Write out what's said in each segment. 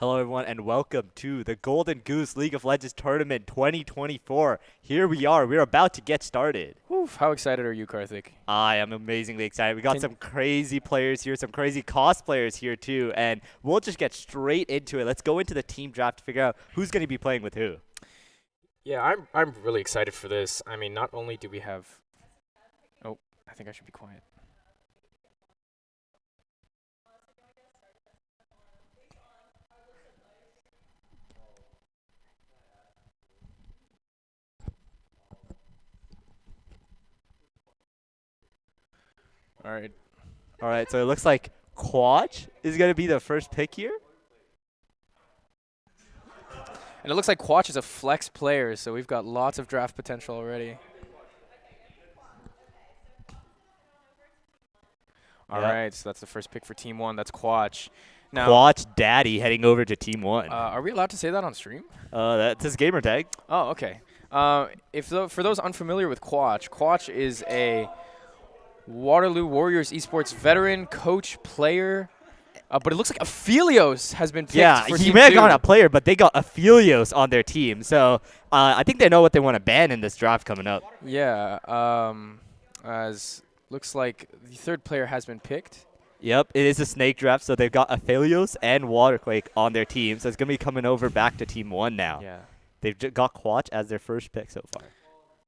Hello, everyone, and welcome to the Golden Goose League of Legends Tournament 2024. Here we are. We're about to get started. Whew, how excited are you, Karthik? I am amazingly excited. We got Can some crazy players here, some crazy cosplayers here, too, and we'll just get straight into it. Let's go into the team draft to figure out who's going to be playing with who. Yeah, I'm really excited for this. I mean, not only do we have Oh, I think I should be quiet. All right. All right, so it looks like Quatch is going to be the first pick here. And it looks like Quatch is a flex player, so we've got lots of draft potential already. All Yep. right, so that's the first pick for Team 1. That's Quatch. Now, Quatch Daddy heading over to Team 1. are we allowed to say that on stream? That's his gamer tag. Oh, okay. For those unfamiliar with Quatch, Quatch is a Waterloo Warriors Esports veteran, coach, player. But it looks like Aphelios has been picked Yeah, for he Team may have 2. gone a player, but they got Aphelios on their team. So I think they know what they want to ban in this draft coming up. Yeah, as looks like the third player has been picked. Yep, it is a snake draft, so they've got Aphelios and Waterquake on their team. So it's going to be coming over back to Team 1 now. Yeah. They've got Quatch as their first pick so far.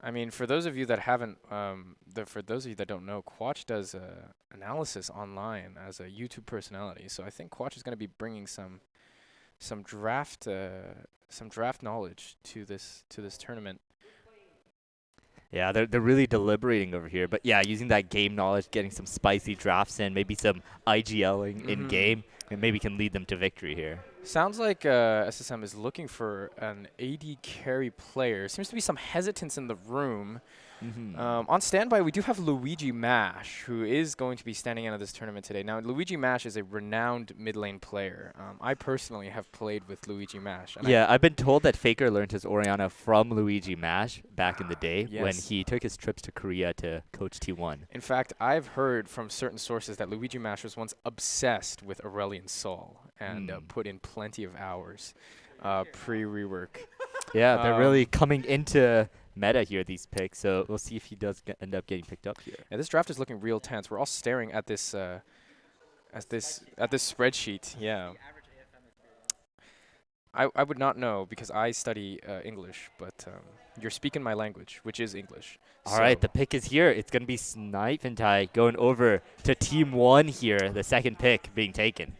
I mean, for those of you that haven't, for those of you that don't know, Quatch does analysis online as a YouTube personality. So I think Quatch is going to be bringing some draft knowledge to this tournament. Yeah, they're really deliberating over here. But yeah, using that game knowledge, getting some spicy drafts in, maybe some IGLing in game, and maybe can lead them to victory here. Sounds like SSM is looking for an AD carry player. Seems to be some hesitance in the room. On standby, we do have Luigi Mash, who is going to be standing in at this tournament today. Now, Luigi Mash is a renowned mid lane player. I personally have played with Luigi Mash. Yeah, I've been told that Faker learned his Orianna from Luigi Mash back in the day when Yes. he took his trips to Korea to coach T1. In fact, I've heard from certain sources that Luigi Mash was once obsessed with Aurelion Sol and put in plenty of hours pre-rework. Yeah, they're really coming into meta here, these picks. So we'll see if he does end up getting picked up here. Yeah, this draft is looking real tense. We're all staring at this spreadsheet. Yeah. I would not know because I study English, but you're speaking my language, which is English. All right, the pick is here. It's going to be Snipe and Ty going over to Team 1 here, the second pick being taken.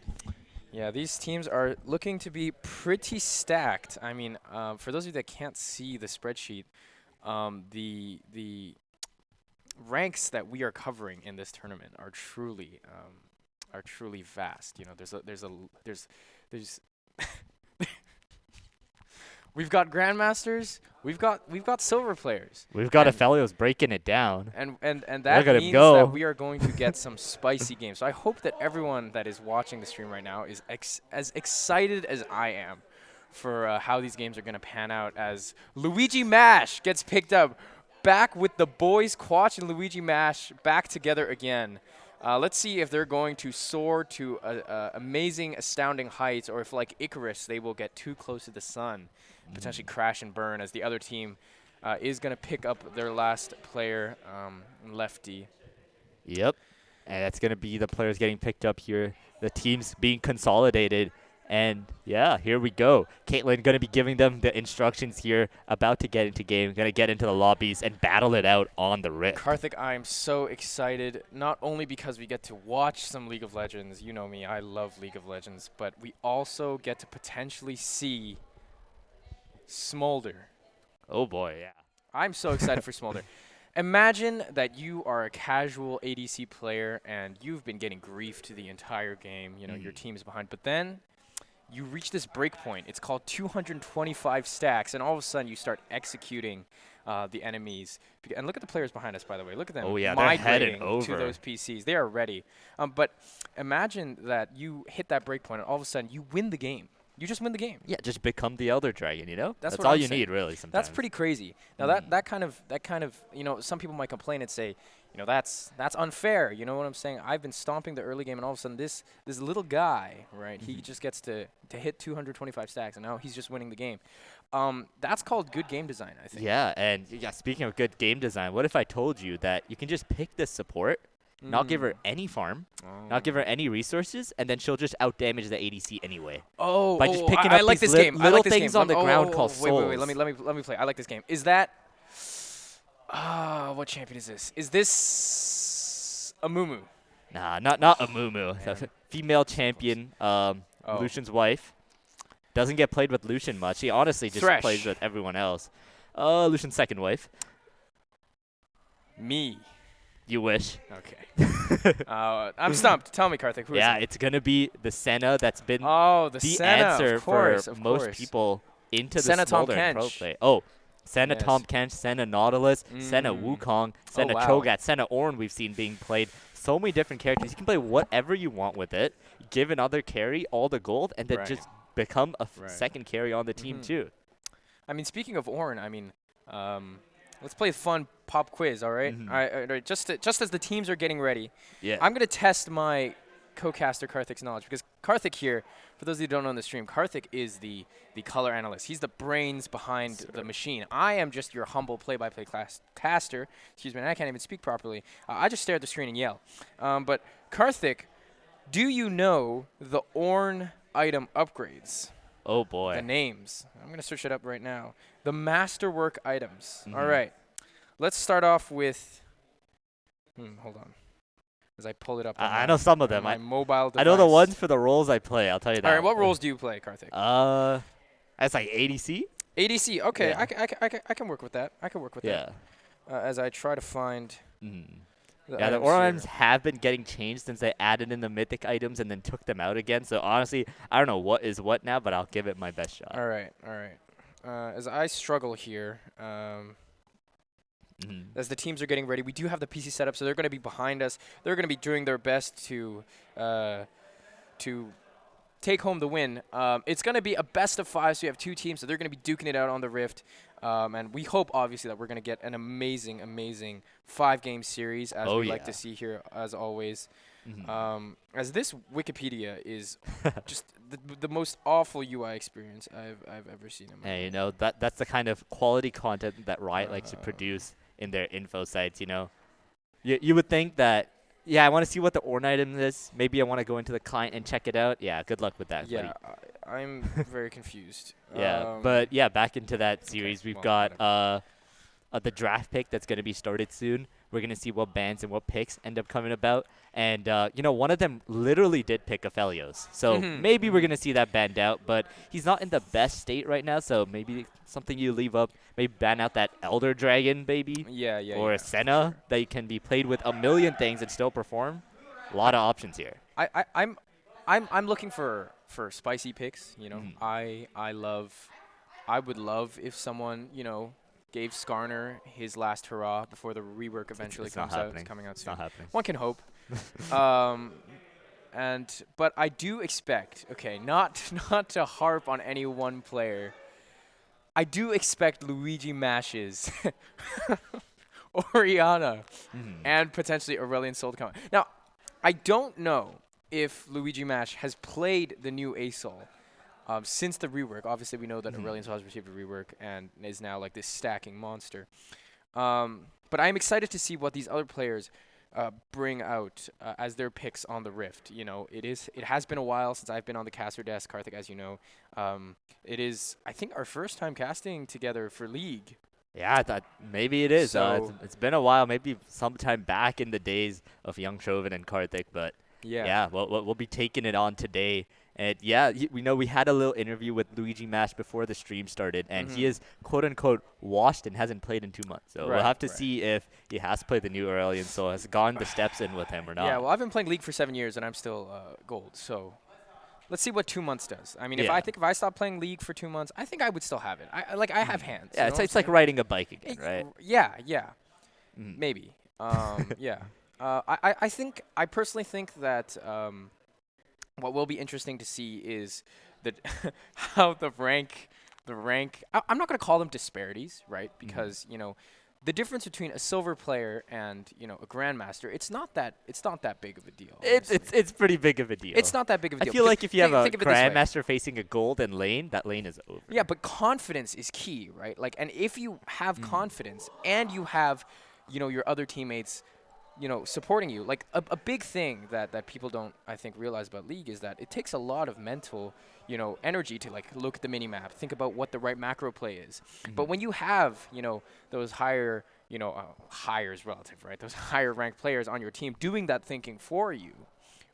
Yeah, these teams are looking to be pretty stacked. I mean, for those of you that can't see the spreadsheet, the ranks that we are covering in this tournament are truly vast. You know, there's we've got grandmasters, we've got silver players. We've got Aphelios breaking it down. And that Look at him means go. that we are going to get some spicy games. So I hope that everyone that is watching the stream right now is as excited as I am for how these games are going to pan out as Luigi Mash gets picked up back with the boys, Quatch and Luigi Mash back together again. Let's see if they're going to soar to amazing, astounding heights, or if, like Icarus, they will get too close to the sun, potentially crash and burn as the other team is going to pick up their last player, Lefty. Yep. And that's going to be the players getting picked up here. The teams being consolidated. And, yeah, here we go. Caitlyn going to be giving them the instructions here, about to get into game, going to get into the lobbies and battle it out on the Rift. Karthik, I am so excited, not only because we get to watch some League of Legends. You know me, I love League of Legends. But we also get to potentially see Smolder. Oh, boy, yeah. I'm so excited for Smolder. Imagine that you are a casual ADC player and you've been getting griefed the entire game. You know, your team is behind. But then you reach this break point. It's called 225 stacks, and all of a sudden you start executing the enemies. And look at the players behind us, by the way. Look at them. Oh, yeah, they're heading over to those PCs. They are ready. But imagine that you hit that break point, and all of a sudden you win the game. You just win the game. Yeah, just become the Elder Dragon, you know? That's all I'm you saying. need, really, sometimes. That's pretty crazy. Now, that kind of, you know, some people might complain and say, that's unfair. You know what I'm saying? I've been stomping the early game, and all of a sudden this little guy, right? He just gets to hit 225 stacks, and now he's just winning the game. That's called good game design, I think. Yeah, and yeah, speaking of good game design, what if I told you that you can just pick this support, not give her any farm, not give her any resources, and then she'll just outdamage the ADC anyway. Oh, By just picking I up like these this game. I little like this things game. on the ground called souls. Wait. Let me play. I like this game. Is that? What champion is this? Is this Amumu? Nah, not Amumu. Man. Female champion, Lucian's wife. Doesn't get played with Lucian much. He honestly just Thresh. plays with everyone else. Lucian's second wife. Me. You wish. Okay. I'm stumped. Tell me, Karthik. Who is Yeah, it? it's gonna be the Senna that's been Oh, the the Senna, answer of course, for of most course. people into Senna the Tom Smolder and Pro Kench. play. Oh, Senna Yes. Tom Kench, Senna Nautilus, Senna Wukong, Senna wow. Cho'Gath, Senna Ornn we've seen being played. So many different characters. You can play whatever you want with it. Give another carry all the gold, and then Right. just become a Right. second carry on the team too. I mean, speaking of Ornn, let's play a fun pop quiz, all right? All right, just as the teams are getting ready, Yeah. I'm going to test my co-caster Karthik's knowledge, because Karthik here, for those of you who don't know on the stream, Karthik is the color analyst. He's the brains behind the machine. I am just your humble play-by-play caster. Excuse me, and I can't even speak properly. I just stare at the screen and yell. But Karthik, do you know the Ornn item upgrades? Oh boy. The names. I'm going to search it up right now. The masterwork items. All right. Let's start off with. Hold on. As I pull it up. I know some of them. My mobile device. I know the ones for the roles I play. I'll tell you that. All right. What roles do you play, Karthik? That's like ADC. ADC. Okay. Yeah. I can work with that. I can work with Yeah. that. As I try to find. Yeah, the Ornn items have been getting changed since they added in the mythic items and then took them out again. So honestly, I don't know what is what now, but I'll give it my best shot. All right. As I struggle here, as the teams are getting ready, we do have the PC set up, so they're going to be behind us. They're going to be doing their best to take home the win. It's going to be a best of 5, so you have 2 teams, so they're going to be duking it out on the Rift. And we hope, obviously, that we're going to get an amazing, amazing 5-game series, as we like to see here, as always. As this Wikipedia is just the most awful UI experience I've ever seen in my life. You know, that's the kind of quality content that Riot likes to produce in their info sites, you know. You would think that, yeah, I want to see what the Ornn item is. Maybe I want to go into the client and check it out. Yeah, good luck with that, buddy. I'm very confused. Yeah, but yeah, back into that series, we've got whatever. the draft pick that's going to be started soon. We're going to see what bans and what picks end up coming about. And, you know, one of them literally did pick Aphelios. So maybe we're going to see that banned out. But he's not in the best state right now, so maybe something you leave up. Maybe ban out that Elder Dragon, baby. Or a Senna that can be played with a million things and still perform. A lot of options here. I'm looking for spicy picks, you know. I would love if someone, you know, gave Skarner his last hurrah before the rework eventually comes out. It's coming out soon. It's not happening. One can hope. But I do expect, okay, not to harp on any one player. I do expect Luigi Mashes, Orianna, and potentially Aurelion Sol to come out. Now, I don't know if Luigi Mash has played the new ASOL since the rework. Obviously, we know that Aurelion Sol has received a rework and is now like this stacking monster. But I'm excited to see what these other players bring out as their picks on the Rift. You know, it has been a while since I've been on the caster desk, Karthik, as you know. It is, I think, our first time casting together for League. Yeah, I thought maybe it is. So it's been a while, maybe sometime back in the days of Young Chauvin and Karthik, but yeah, we'll be taking it on today. And yeah, we know we had a little interview with Luigi Mash before the stream started, and he is quote unquote washed and hasn't played in 2 months. So we'll have to see if he has played the new Aurelion, so has gone the steps in with him or not. Yeah, well, I've been playing League for 7 years and I'm still gold. So let's see what 2 months does. I mean, if I stopped playing League for 2 months, I think I would still have it. I have hands. Yeah, it's like riding a bike again, right? Yeah. Maybe. Yeah. I personally think that what will be interesting to see is that how the rank. I'm not going to call them disparities, right? Because you know, the difference between a silver player and a grandmaster, it's not that big of a deal. It's Honestly. it's it's pretty big of a deal. It's not that big of a I deal. feel because like if you have a think of it this way. grandmaster facing a golden lane, that lane is over. Yeah, but confidence is key, right? Like, and if you have confidence and you have, your other teammates, supporting you, like a big thing that people don't, I think, realize about League is that it takes a lot of mental, energy to like look at the mini map, think about what the right macro play is. But when you have, those higher, higher is relative, right? Those higher ranked players on your team doing that thinking for you,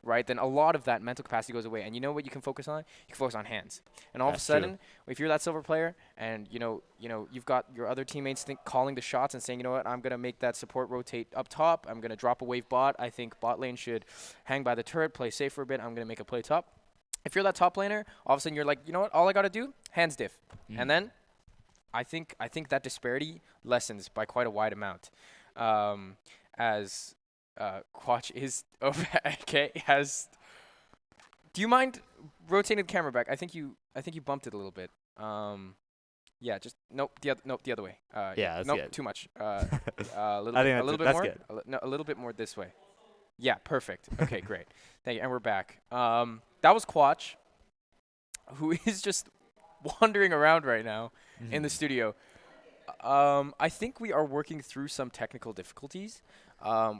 right, then a lot of that mental capacity goes away. And you know what you can focus on? You can focus on hands. And all That's of a true. sudden, if you're that silver player and, you've got your other teammates calling the shots and saying, you know what, I'm going to make that support rotate up top. I'm going to drop a wave bot. I think bot lane should hang by the turret, play safe for a bit. I'm going to make a play top. If you're that top laner, all of a sudden you're like, you know what, all I got to do, hands diff. And then I think that disparity lessens by quite a wide amount. As Quatch is okay. Do you mind rotating the camera back? I think you bumped it a little bit. Yeah, just nope. The other way. Yeah, that's nope, good. too much. A little I bit, think a little bit that's more. good. No, a little bit more this way. Yeah, perfect. Okay, great. Thank you. And we're back. That was Quatch, who is just wandering around right now in the studio. I think we are working through some technical difficulties,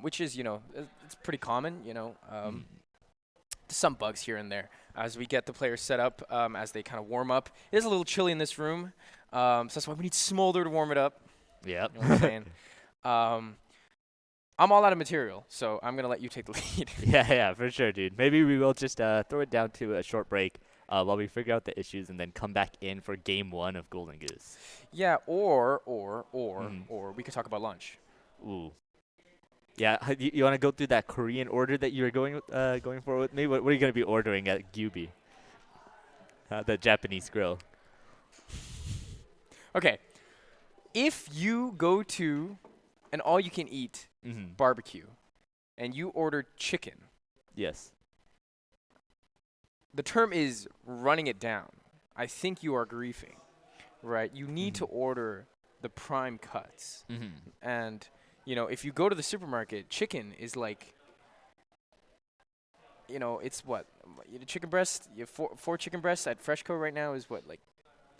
which is, it's pretty common, some bugs here and there as we get the players set up, as they kind of warm up. It is a little chilly in this room, so that's why we need Smolder to warm it up. Yep. You know what I'm saying? I'm all out of material, so I'm going to let you take the lead. Yeah, for sure, dude. Maybe we will just throw it down to a short break while we figure out the issues and then come back in for game 1 of Golden Goose. Yeah, or we could talk about lunch. Ooh. Yeah, you want to go through that Korean order that you were going for with me? What are you going to be ordering at Gyubi? The Japanese grill. Okay. If you go to an all-you-can-eat barbecue and you order chicken, Yes. the term is running it down. I think you are griefing, right? You need to order the prime cuts. And, if you go to the supermarket, chicken is like, it's what? Chicken breast, four chicken breasts at Freshco right now is what, like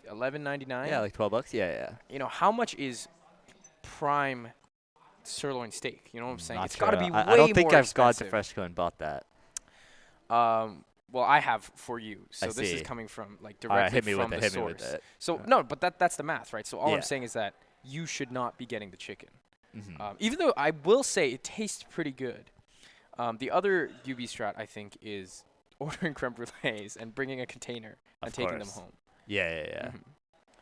$11.99? Yeah, like $12. Yeah. How much is prime sirloin steak? You know what I'm saying? Not It's sure. got to be way more I don't think I've gone to expensive. Freshco and bought that. Well, I have for you. So I this is see. coming from like All right, directly hit me from with the it. Hit me with source. it. So no, but that's the math, right? So all Yeah. I'm saying is that you should not be getting the chicken. Mhm. Even though I will say it tastes pretty good. The other UB strat, I think, is ordering creme brulees and bringing a container and taking them home. Yeah.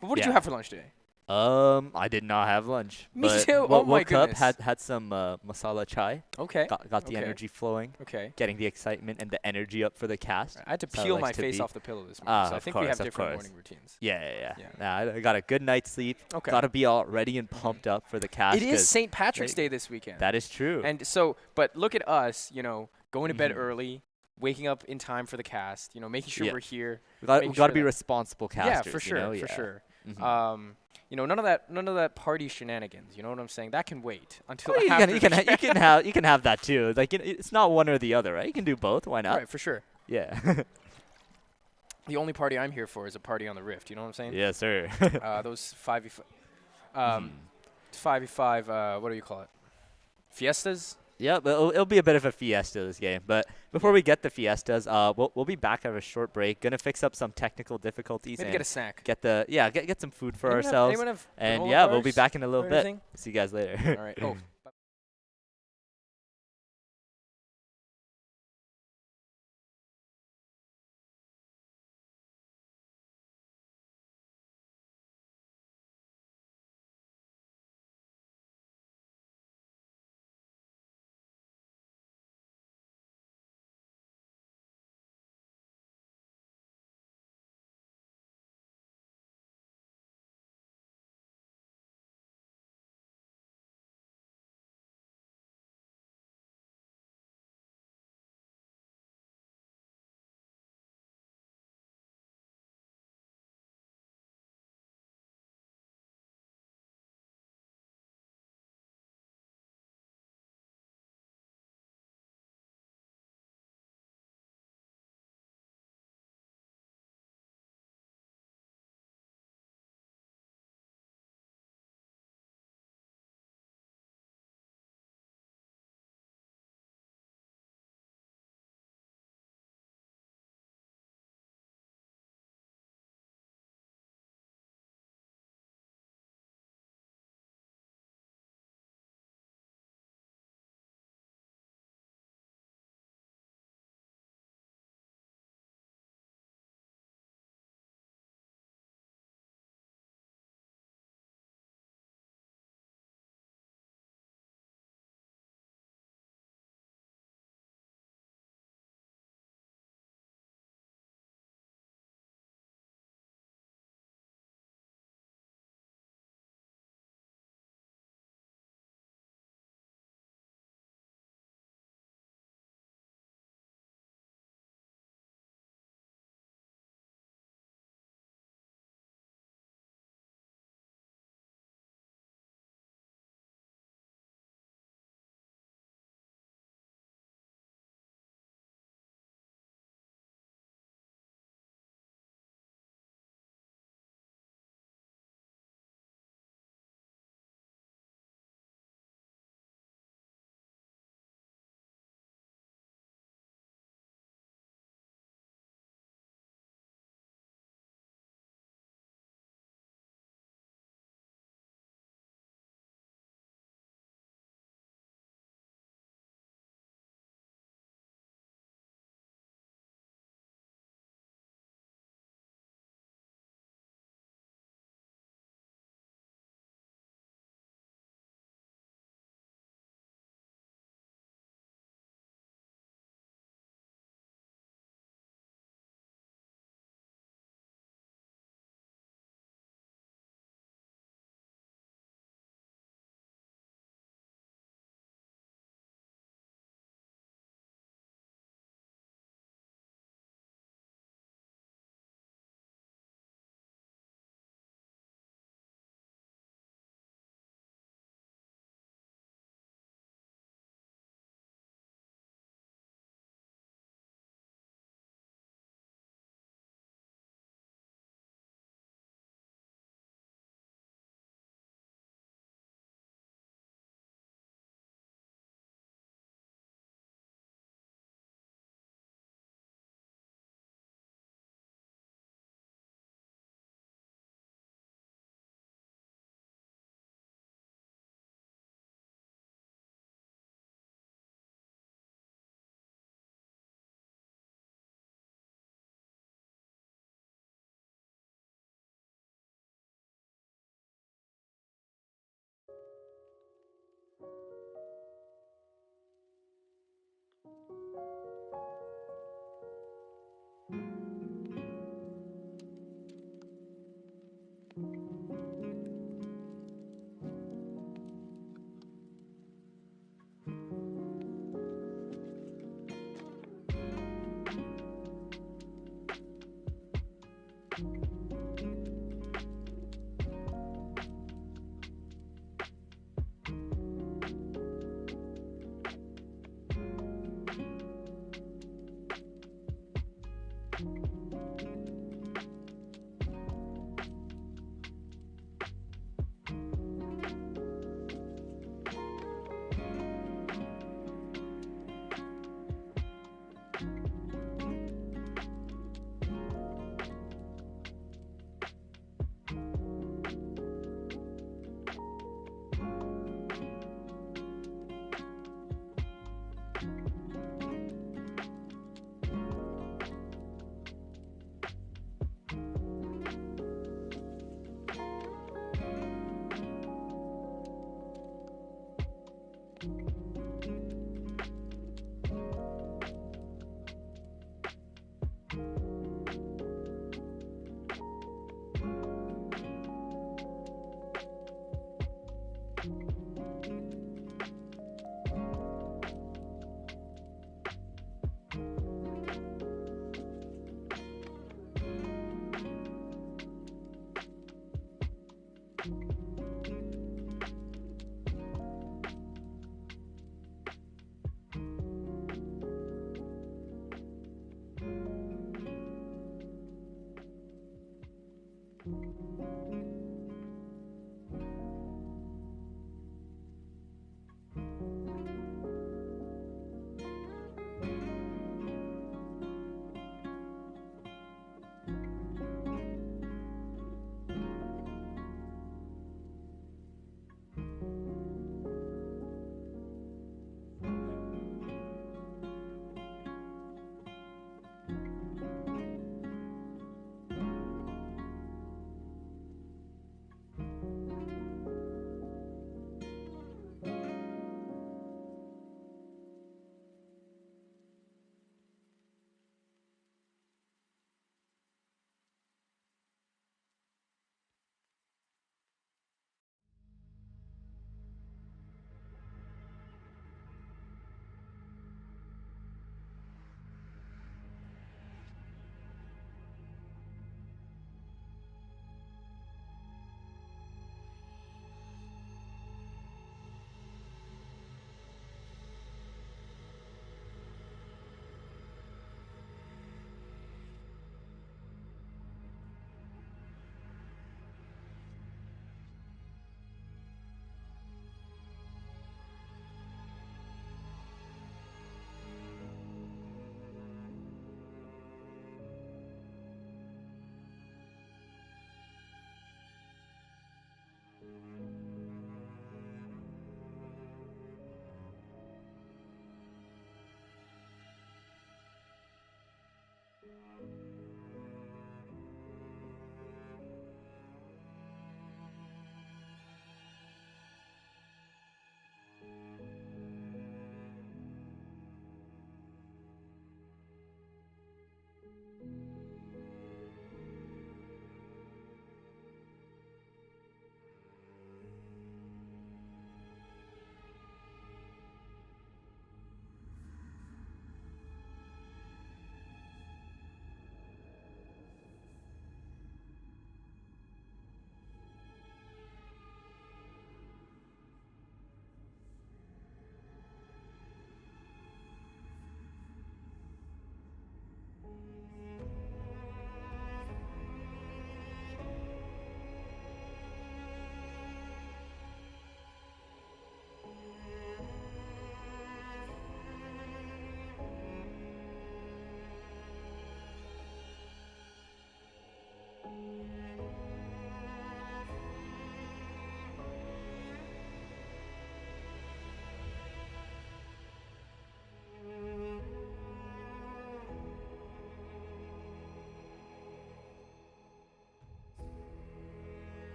But what did you have for lunch today? I did not have lunch. Me but too. Oh my woke up, goodness. had some masala chai. Okay. Got the Okay. energy flowing. Okay. Getting the excitement and the energy up for the cast. I had to So I peel like my to face be- off the pillow this morning, so I of think we have course, of different course. morning routines. Yeah. Yeah. Nah, I got a good night's sleep. Okay. Got to be all ready and pumped up for the cast. It is 'cause St. Patrick's Day this weekend. That is true. And so, but look at us, going to bed early, waking up in time for the cast, making sure Yeah. we're here. we got making to sure be that- responsible casters. Yeah, for sure, You know? for Yeah. sure. Mhm. None of that party shenanigans. You know what I'm saying? That can wait until Well, after you the can have that too. Like it's not one or the other, right? You can do both. Why not? Right, for sure. Yeah. The only party I'm here for is a party on the Rift. You know what I'm saying? Yes, sir. Those 5v5, what do you call it? Fiestas? Yeah, but it'll be a bit of a fiesta this game. But before we get the fiestas, we'll be back after a short break. Gonna fix up some technical difficulties Maybe and get a snack. get some food for Anyone have- ourselves. anyone have And granola yeah, we'll be bars back in a little or bit. anything? See you guys later. All right. Oh.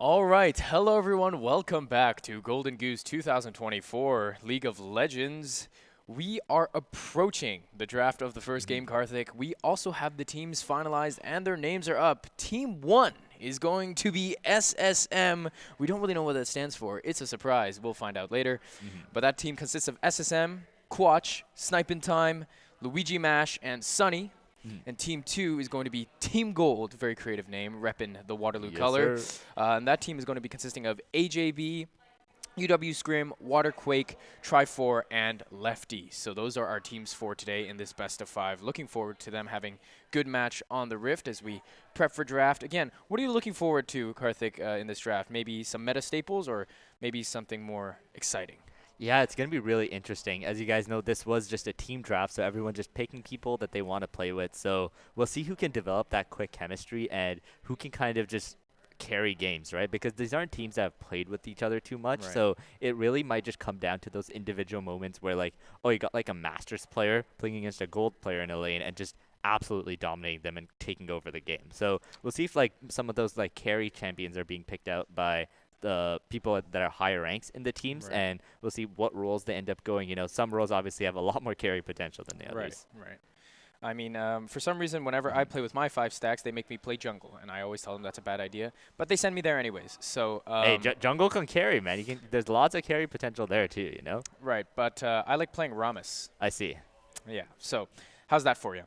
All right, hello everyone. Welcome back to Golden Goose 2024 League of Legends. We are approaching the draft of the first game, Karthik. We also have the teams finalized and their names are up. Team 1 is going to be SSM. We don't really know what that stands for. It's a surprise. We'll find out later. But that team consists of SSM, Quatch, Snipin' Time, Luigi Mash, and Sunny. And Team 2 is going to be Team Gold, very creative name, repping the Waterloo Yes, color. sir. And that team is going to be consisting of AJB, UW Scrim, Waterquake, Tri4, and Lefty. So those are our teams for today in this best of 5. Looking forward to them having good match on the Rift as we prep for draft. Again, what are you looking forward to, Karthik, in this draft? Maybe some meta staples or maybe something more exciting? Yeah, it's going to be really interesting. As you guys know, this was just a team draft, so everyone just picking people that they want to play with. So we'll see who can develop that quick chemistry and who can kind of just carry games, right? Because these aren't teams that have played with each other too much. Right. So it really might just come down to those individual moments where, like, oh, you got like a Masters player playing against a Gold player in a lane and just absolutely dominating them and taking over the game. So we'll see if like some of those like carry champions are being picked out by the people that are higher ranks in the teams, Right. and we'll see what roles they end up going. You know, some roles obviously have a lot more carry potential than the others. Right. I mean, for some reason, whenever I play with my 5 stacks, they make me play jungle, and I always tell them that's a bad idea. But they send me there anyways. So Hey, jungle can carry, man. You can. There's lots of carry potential there too. You know. right, but I like playing Ramus. I see. Yeah. So how's that for you?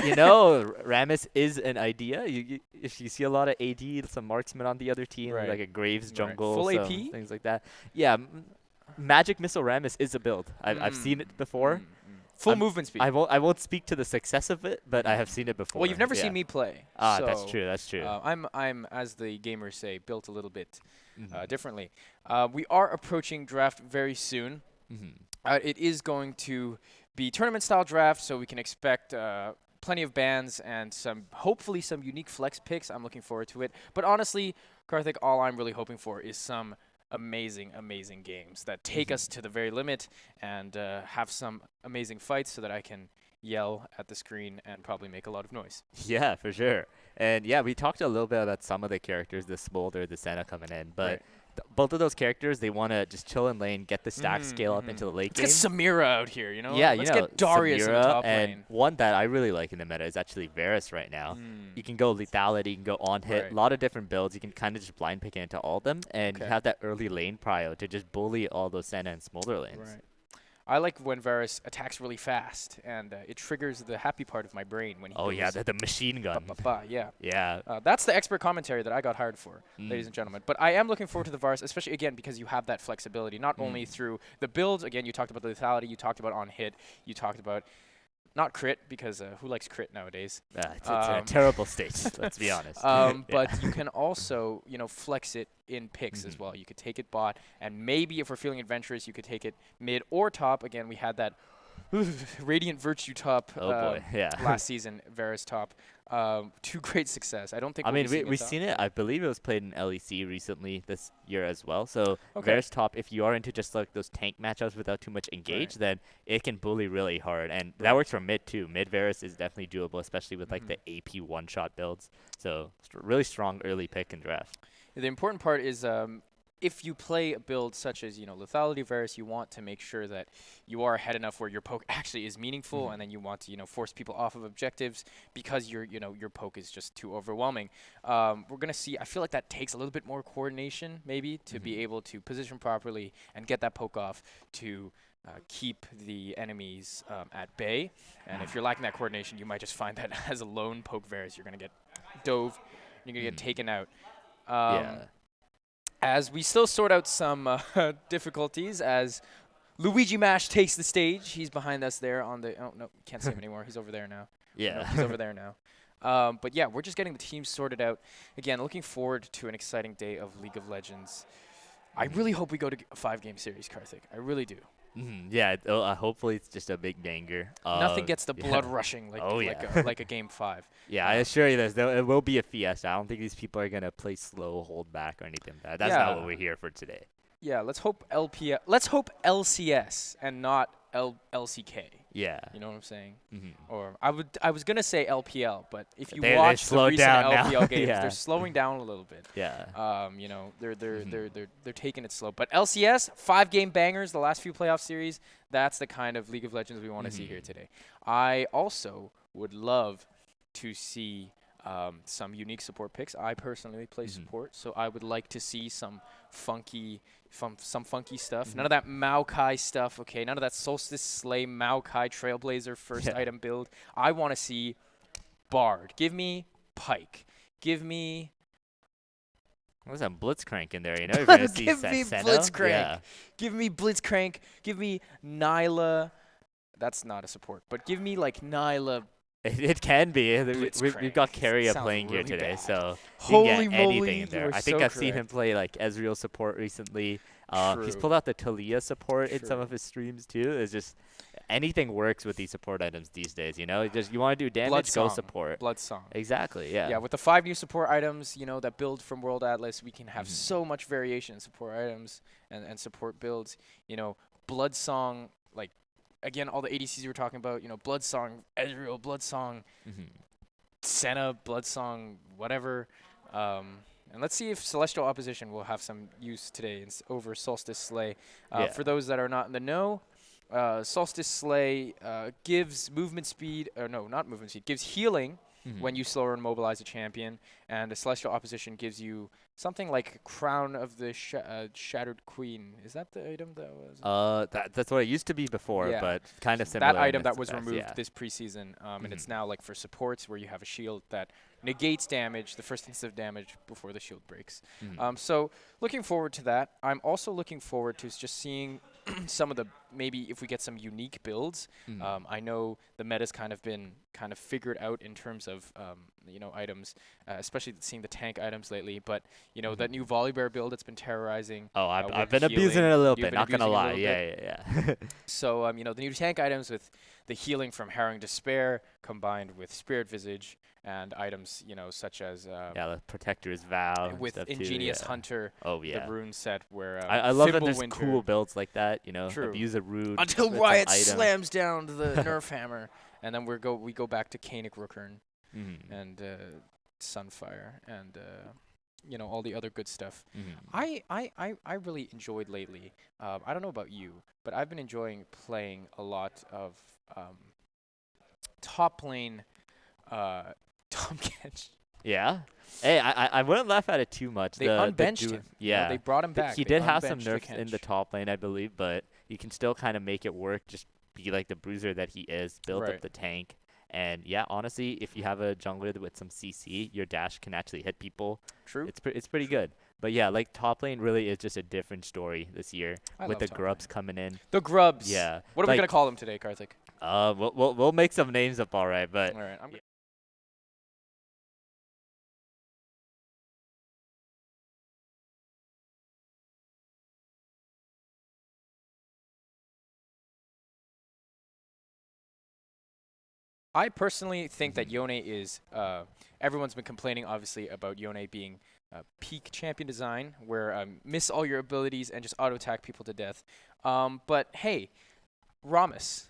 You know, Ramus is an idea. If you see a lot of AD, some marksman on the other team, Right. like a Graves Right. jungle, Full some AP? things like that. Yeah, Magic Missile Ramus is a build. I've seen it before. Full I'm- movement speed. I won't speak to the success of it, but I have seen it before. Well, you've never yeah. seen me play. That's so, true. That's true. I'm, as the gamers say, built a little bit Mhm. differently. We are approaching draft very soon. Mhm. It is going to be tournament-style draft, so we can expect plenty of bans and hopefully some unique flex picks. I'm looking forward to it. But honestly, Karthik, all I'm really hoping for is some amazing games that take us to the very limit and have some amazing fights so that I can yell at the screen and probably make a lot of noise. Yeah, for sure. And yeah, we talked a little bit about some of the characters, the Smolder, the Senna coming in, but Right. both of those characters, they want to just chill in lane, get the stack scale up into the late Let's game. get Samira out here, you know? Yeah, Let's you know, get Darius in the Samira, top and lane. one that I really like in the meta is actually Varus right now. You can go lethality, you can go on hit, Right. a lot of different builds. You can kind of just blind pick into all of them, and you Okay. have that early lane prio to just bully all those Senna and Smolder lanes. Right. I like when Varus attacks really fast, and it triggers the happy part of my brain when he Oh goes yeah, the machine gun. yeah. Yeah. That's the expert commentary that I got hired for, Mm. ladies and gentlemen. But I am looking forward to the Varus, especially, again, because you have that flexibility, not only through the builds. Again, you talked about the lethality, you talked about on hit, you talked about not crit, because who likes crit nowadays? It's in a terrible state, let's be honest. But you can also, flex it in picks as well. You could take it bot, and maybe if we're feeling adventurous, you could take it mid or top. Again, we had that Radiant Virtue top Oh boy, yeah. last season, Varus top. To great success. I don't think I we'll mean, be seeing we've top. seen it. I believe it was played in LEC recently this year as well. So Okay. Varus top, if you are into just like those tank matchups without too much engage, then it can bully really hard, and that works for mid too. Mid Varus is definitely doable, especially with like the AP one-shot builds. So really strong early pick and draft. The important part is if you play a build such as lethality Varus, you want to make sure that you are ahead enough where your poke actually is meaningful, and then you want to force people off of objectives because your poke is just too overwhelming. We're gonna see. I feel like that takes a little bit more coordination maybe to be able to position properly and get that poke off to keep the enemies at bay. And if you're lacking that coordination, you might just find that as a lone poke Varus, you're gonna get dove, you're gonna get taken out. Yeah. As we still sort out some difficulties, as Luigi Mash takes the stage. He's behind us there on the. Oh no, can't see him anymore. He's over there now. Yeah. No, he's over there now. But yeah, we're just getting the teams sorted out. Again, looking forward to an exciting day of League of Legends. I really hope we go to a 5-game series, Karthik. I really do. Yeah. Hopefully it's just a big banger. Nothing gets the blood yeah. rushing like Oh, like, yeah. like a game 5. Yeah, I assure you this. It will be a fiesta. I don't think these people are gonna play slow, hold back, or anything like that. That's not what Yeah. we're here for today. Yeah, let's hope LCS and not LCK. Yeah. You know what I'm saying? Hmm. Or I was gonna say LPL, but if you They watch the slowed recent down now. LPL games, they're Yeah. slowing down a little bit. Yeah. You know, Hmm. they're taking it slow. But LCS, 5-game bangers, the last few playoff series, that's the kind of League of Legends we want to see here Hmm. today. I also would love to see some unique support picks. I personally play Hmm. support, so I would like to see funky some funky stuff. None Hmm. of that Maokai stuff, okay? None of that Solstice Slay Maokai Trailblazer first Yeah. item build. I want to see Bard. Give me Pike. Give me There's some Blitzcrank in there, you know? You're gonna see give me Senna. Blitzcrank. Yeah. Give me Blitzcrank. Give me Nyla. That's not a support, but give me like Nyla It can be. We've got Blitzcrank. Carrier Sounds playing here really today, bad. so you can get Holy anything moly, in you there. are I think so I've seen him correct. play like Ezreal support recently. He's True. pulled out the Talia support in some True. of his streams too. It's just anything works with these support items these days. You know, just you want to do Blood damage, go Song. support. Blood Song. Exactly. Yeah. Yeah, with the 5 new support items, you know, that build from World Atlas, we can have Hmm. so much variation in support items and support builds. You know, Blood Song, like, again, all the ADCs we were talking about, you know, Blood Song, Ezreal, Blood Song, Hmm. Senna, Blood Song, whatever. And let's see if Celestial Opposition will have some use today over Solstice Slay. Yeah. For those that are not in the know, Solstice Slay gives movement speed, or no, not movement speed, gives healing when Hmm. you slow or immobilize a champion, and the Celestial Opposition gives you something like Crown of the Shattered Queen. Is that the item that was? That's what it used to be before, Yeah, but kind of that similar in item this that was effects, removed yeah. this preseason, and Hmm. it's now like for supports where you have a shield that negates damage, the first instance of damage before the shield breaks. Hmm. So looking forward to that. I'm also looking forward to just seeing some of the maybe if we get some unique builds. Hmm. I know the meta's kind of been figured out in terms of you know items, especially seeing the tank items lately. But you know that Hmm. new Volibear build that's been terrorizing. Oh, With I've the been abusing it healing. a little You've bit. been Not gonna abusing it a lie. little bit. Yeah, yeah, yeah. So, you know, the new tank items with the healing from Harrowing Despair combined with Spirit Visage and items, you know, such as Yeah, the Protector's Vow and with stuff too. Ingenious Yeah. Hunter, Oh the yeah. rune set where I love that there's Winter. cool builds like that. You know, True. abuse a rune Until with some Riot item. slams down the Nerf Hammer, and then we go back to Kainic Rookern Hmm. and Sunfire and you know all the other good stuff. Hmm. I really enjoyed lately. I don't know about you, but I've been enjoying playing a lot of um, top lane Tom Kench. Yeah. Hey, I wouldn't laugh at it too much. They The unbenched dude, him. You know, yeah. they brought him back. He They did have some unbenched the nerfs in the Kench. top lane, I believe, but you can still kind of make it work. Just be like the bruiser that he is. Build up Right. the tank. And yeah, honestly, if you have a jungler with some CC, your dash can actually hit people. True. It's pretty True. good. But yeah, like top lane really is just a different story this year I with love the top grubs lane. coming in. The Grubs. Yeah. What are we Like gonna call them today, Karthik? we'll make some names up all right, but All right. I personally think that mhm. Yone is. Everyone's been complaining, obviously, about Yone being peak champion design, where miss all your abilities and just auto attack people to death. But hey, Ramus.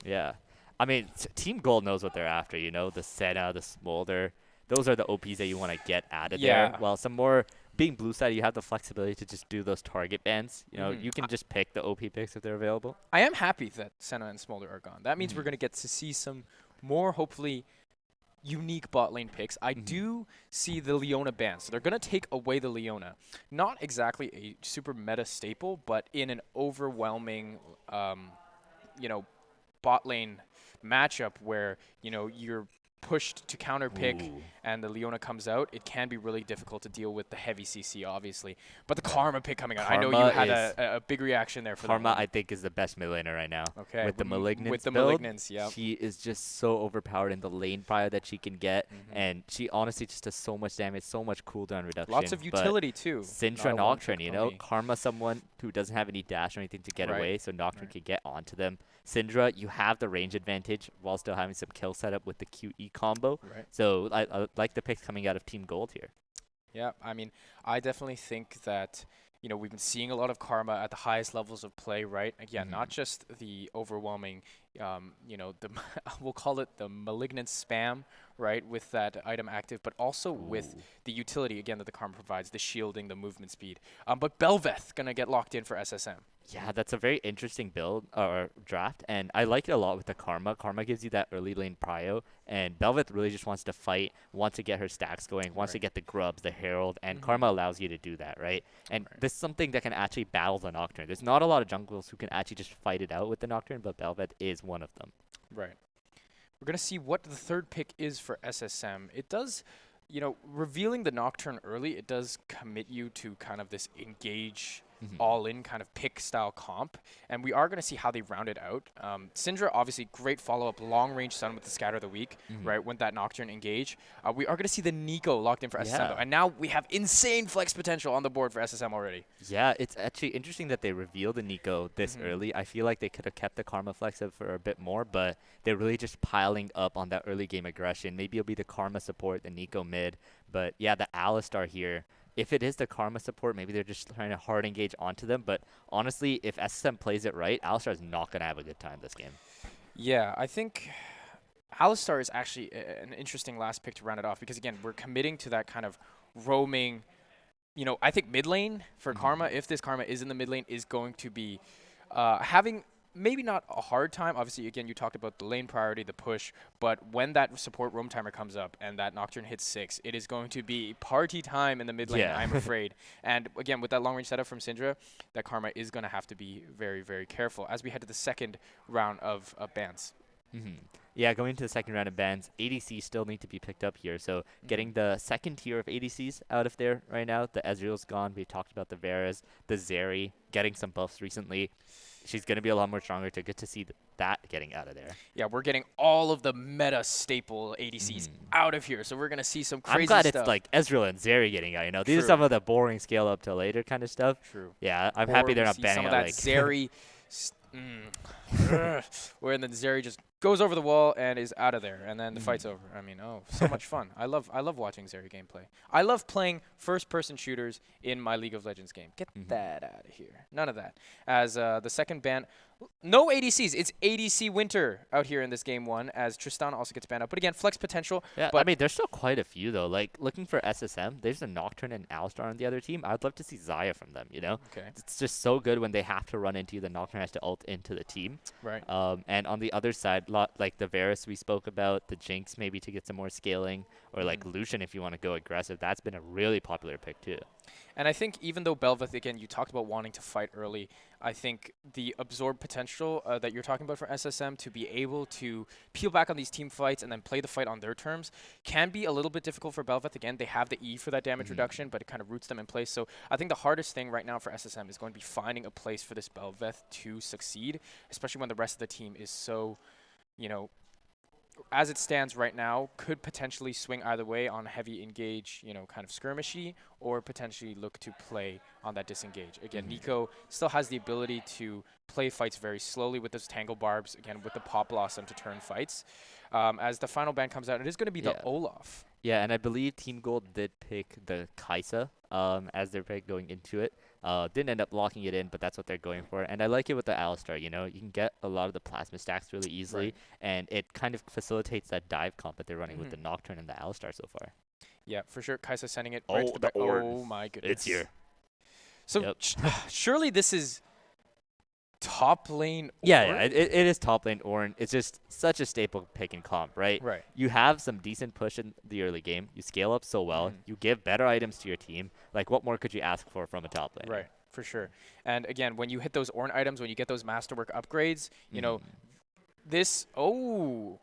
Yeah. I mean, Team Gold knows what they're after, you know, the Senna, the Smolder. Those are the OPs that you want to get out of there. Yeah. While some more, being blue side, you have the flexibility to just do those target bans. You know, Mhm. you can just pick the OP picks if they're available. I am happy that Senna and Smolder are gone. That means we're Mhm. going to get to see some more, hopefully, unique bot lane picks. I Mhm. do see the Leona ban. So they're going to take away the Leona. Not exactly a super meta staple, but in an overwhelming, you know, bot lane matchup where, you know, you're pushed to counter pick Ooh. and the Leona comes out, it can be really difficult to deal with the heavy CC, obviously. But the Yeah. Karma pick coming out, I know you Karma had is a big reaction there for that Karma, one. I think, is the best mid laner right now. Okay, With the with Malignance the build, Malignance, yeah. she is just so overpowered in the lane fire that she can get, Mhm. and she honestly just does so much damage, so much cooldown reduction. Lots of but utility too. Syndra Not a Nocturne, one-trick you know, pony. Karma someone who doesn't have any dash or anything to get Right. away, so Nocturne Right. can get onto them. Syndra, you have the range advantage while still having some kill setup with the QE combo. Right. So I like the picks coming out of Team Gold here. Yeah, I mean, I definitely think that, you know, we've been seeing a lot of Karma at the highest levels of play, right? Again, Mhm. not just the overwhelming you know, the we'll call it the malignant spam, right, with that item active, but also with Ooh. the utility again that the Karma provides, the shielding, the movement speed. But Belveth gonna get locked in for SSM. Yeah, that's a very interesting build or draft, and I like it a lot with the Karma. Karma gives you that early lane prio, and Belveth really just wants to fight, wants to get her stacks going, wants to Right. get the grubs, the herald, and Mm-hmm. Karma allows you to do that, right? And Right. this is something that can actually battle the Nocturne. There's not a lot of jungles who can actually just fight it out with the Nocturne, but Belveth is one of them. Right. We're going to see what the third pick is for SSM. It does, you know, revealing the Nocturne early, it does commit you to kind of this engage Mhm. all-in kind of pick style comp, and we are going to see how they round it out. Syndra, obviously, great follow-up, long-range stun with the Scatter of the Week, Mhm. right, when that Nocturne engage. We are going to see the Nico locked in for SSM, though, Yeah. and now we have insane flex potential on the board for SSM already. Yeah, it's actually interesting that they revealed the Nico this Mm-hmm. early. I feel like they could have kept the Karma Flex up for a bit more, but they're really just piling up on that early game aggression. Maybe it'll be the Karma support, the Nico mid, but yeah, the Alistar here. If it is the Karma support, maybe they're just trying to hard engage onto them. But honestly, if SSM plays it right, Alistar is not gonna have a good time this game. Yeah, I think Alistar is actually an interesting last pick to round it off because, again, we're committing to that kind of roaming. You know, I think mid lane for Karma, Mhm. if this Karma is in the mid lane, is going to be having maybe not a hard time. Obviously, again, you talked about the lane priority, the push, but when that support roam timer comes up and that Nocturne hits 6, it is going to be party time in the mid lane, Yeah. I'm afraid. And again, with that long range setup from Syndra, that Karma is going to have to be very, very careful as we head to the second round of bans. hmm Yeah, going to the second round of bans, ADC still need to be picked up here. So Mm-hmm. getting the second tier of ADCs out of there right now. The Ezreal's gone. We talked about the Varus, the Zeri getting some buffs recently. She's going to be a lot more stronger. To good to see that getting out of there. Yeah, we're getting all of the meta staple ADCs hmm out of here, so we're gonna see some I'm crazy glad it's stuff. like Ezreal and Zeri getting out. These are True, some of the boring scale up to later kind of stuff. true. Yeah, I'm happy Or they're we not see some banning of out that like. Zeri, where then Zeri just goes over the wall and is out of there, and then the fight's Mhm. over. I mean, oh, so much fun. I love watching Zeri gameplay. I love playing first-person shooters in my League of Legends game. Get Mhm. that out of here. None of that. As the second ban, no ADCs. It's ADC winter out here in this game one, as Tristan also gets banned out. But again, flex potential. Yeah, I But mean, there's still quite a few though. Like looking for SSM, there's a Nocturne and Alistar on the other team. I'd love to see Xayah from them. okay, It's just so good when they have to run into you. The Nocturne has to ult into the team. right. And on the other side, like the Varus we spoke about, the Jinx maybe to get some more scaling, or like Mhm. Lucian if you want to go aggressive. That's been a really popular pick too. And I think even though Belveth, again, you talked about wanting to fight early, I think the absorb potential that you're talking about for SSM to be able to peel back on these team fights and then play the fight on their terms can be a little bit difficult for Belveth. Again, they have the E for that damage hmm reduction, but it kind of roots them in place. So I think the hardest thing right now for SSM is going to be finding a place for this Belveth to succeed, especially when the rest of the team is so, you know, as it stands right now, could potentially swing either way on heavy engage, kind of skirmishy, or potentially look to play on that disengage. Again, hmm Nico still has the ability to play fights very slowly with those tangle barbs, again, with the pop blossom to turn fights. As the final ban comes out, it is going to be the Yeah. Olaf. Yeah, and I believe Team Gold did pick the Kaisa as their pick going into it. Didn't end up locking it in, but that's what they're going for. And I like it with the Alistar. You can get a lot of the plasma stacks really easily, Right. and it kind of facilitates that dive comp that they're running with Hmm. the Nocturne and the Alistar so far. Yeah, for sure. Kaisa sending it right to Oh, the the back. Ornn. Oh my It's goodness. here. So Yep. surely this is top lane Yeah, Ornn? it is top lane Ornn. It's just such a staple pick and comp, right? Right. You have some decent push in the early game. You scale up so well. Mhm. You give better items to your team. Like, what more could you ask for from a top laner? Right, for sure. And again, when you hit those Ornn items, when you get those masterwork upgrades, Mm. this. Oh,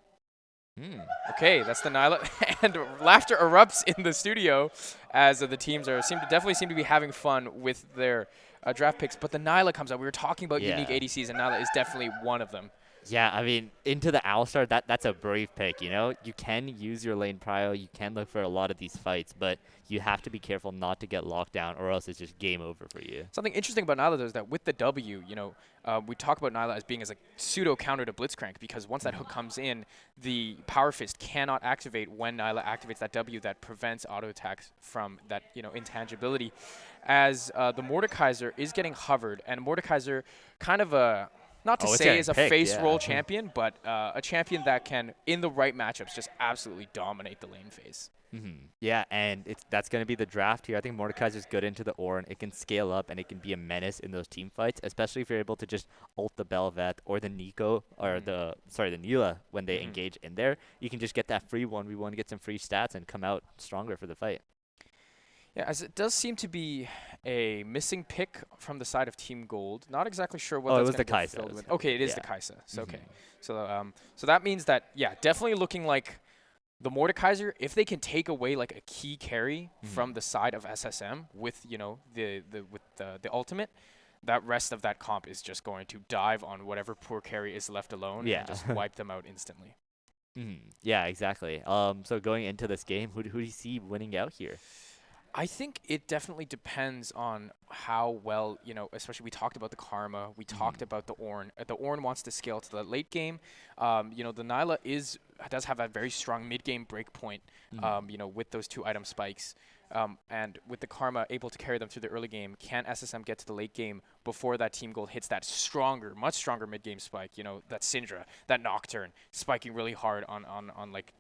Mm. okay, that's the Nyla. And laughter erupts in the studio as the teams definitely seem to be having fun with their draft picks. But the Nyla comes out. We were talking about unique Yeah. ADCs, and Nyla is definitely one of them. Yeah, I mean, into the Alistar, that's a brave pick. You can use your lane prio, you can look for a lot of these fights, but you have to be careful not to get locked down, or else it's just game over for you. Something interesting about Nyla, though, is that with the W, we talk about Nyla as being as a pseudo counter to Blitzcrank because once that hook comes in, the Power Fist cannot activate when Nyla activates that W that prevents auto attacks from that, intangibility. As the Mordekaiser is getting hovered, and Mordekaiser kind of a not to Oh, it's say getting is a picked, face yeah. role champion, but a champion that can, in the right matchups, just absolutely dominate the lane phase. Yeah, and that's going to be the draft here. I think Mordekaiser's good into the Ornn. It can scale up and it can be a menace in those team fights, especially if you're able to just ult the Bel'Veth or the Nico or Mm-hmm. the Neela when they Mm-hmm. engage in there. You can just get that free 1v1, get some free stats, and come out stronger for the fight. Yeah, as it does seem to be a missing pick from the side of Team Gold. Not exactly sure what Oh, it that's was going the to get Kai'Sa. filled with. Okay, it is the Yeah. Kaisa. So okay, hmm so that means that yeah, definitely looking like the Mordekaiser. If they can take away like a key carry from the side of SSM with the ultimate, that rest of that comp is just going to dive on whatever poor carry is left alone and Yeah. just wipe them out instantly. Yeah, exactly. So going into this game, who do you see winning out here? I think it definitely depends on how well, especially we talked about the Karma, we talked hmm about the Ornn. The Ornn wants to scale to the late game. The Nyla does have a very strong mid game break point, hmm with those 2 item spikes. And with the Karma able to carry them through the early game, can SSM get to the late game before that Team Gold hits that stronger, much stronger mid game spike? That Syndra, that Nocturne, spiking really hard on like,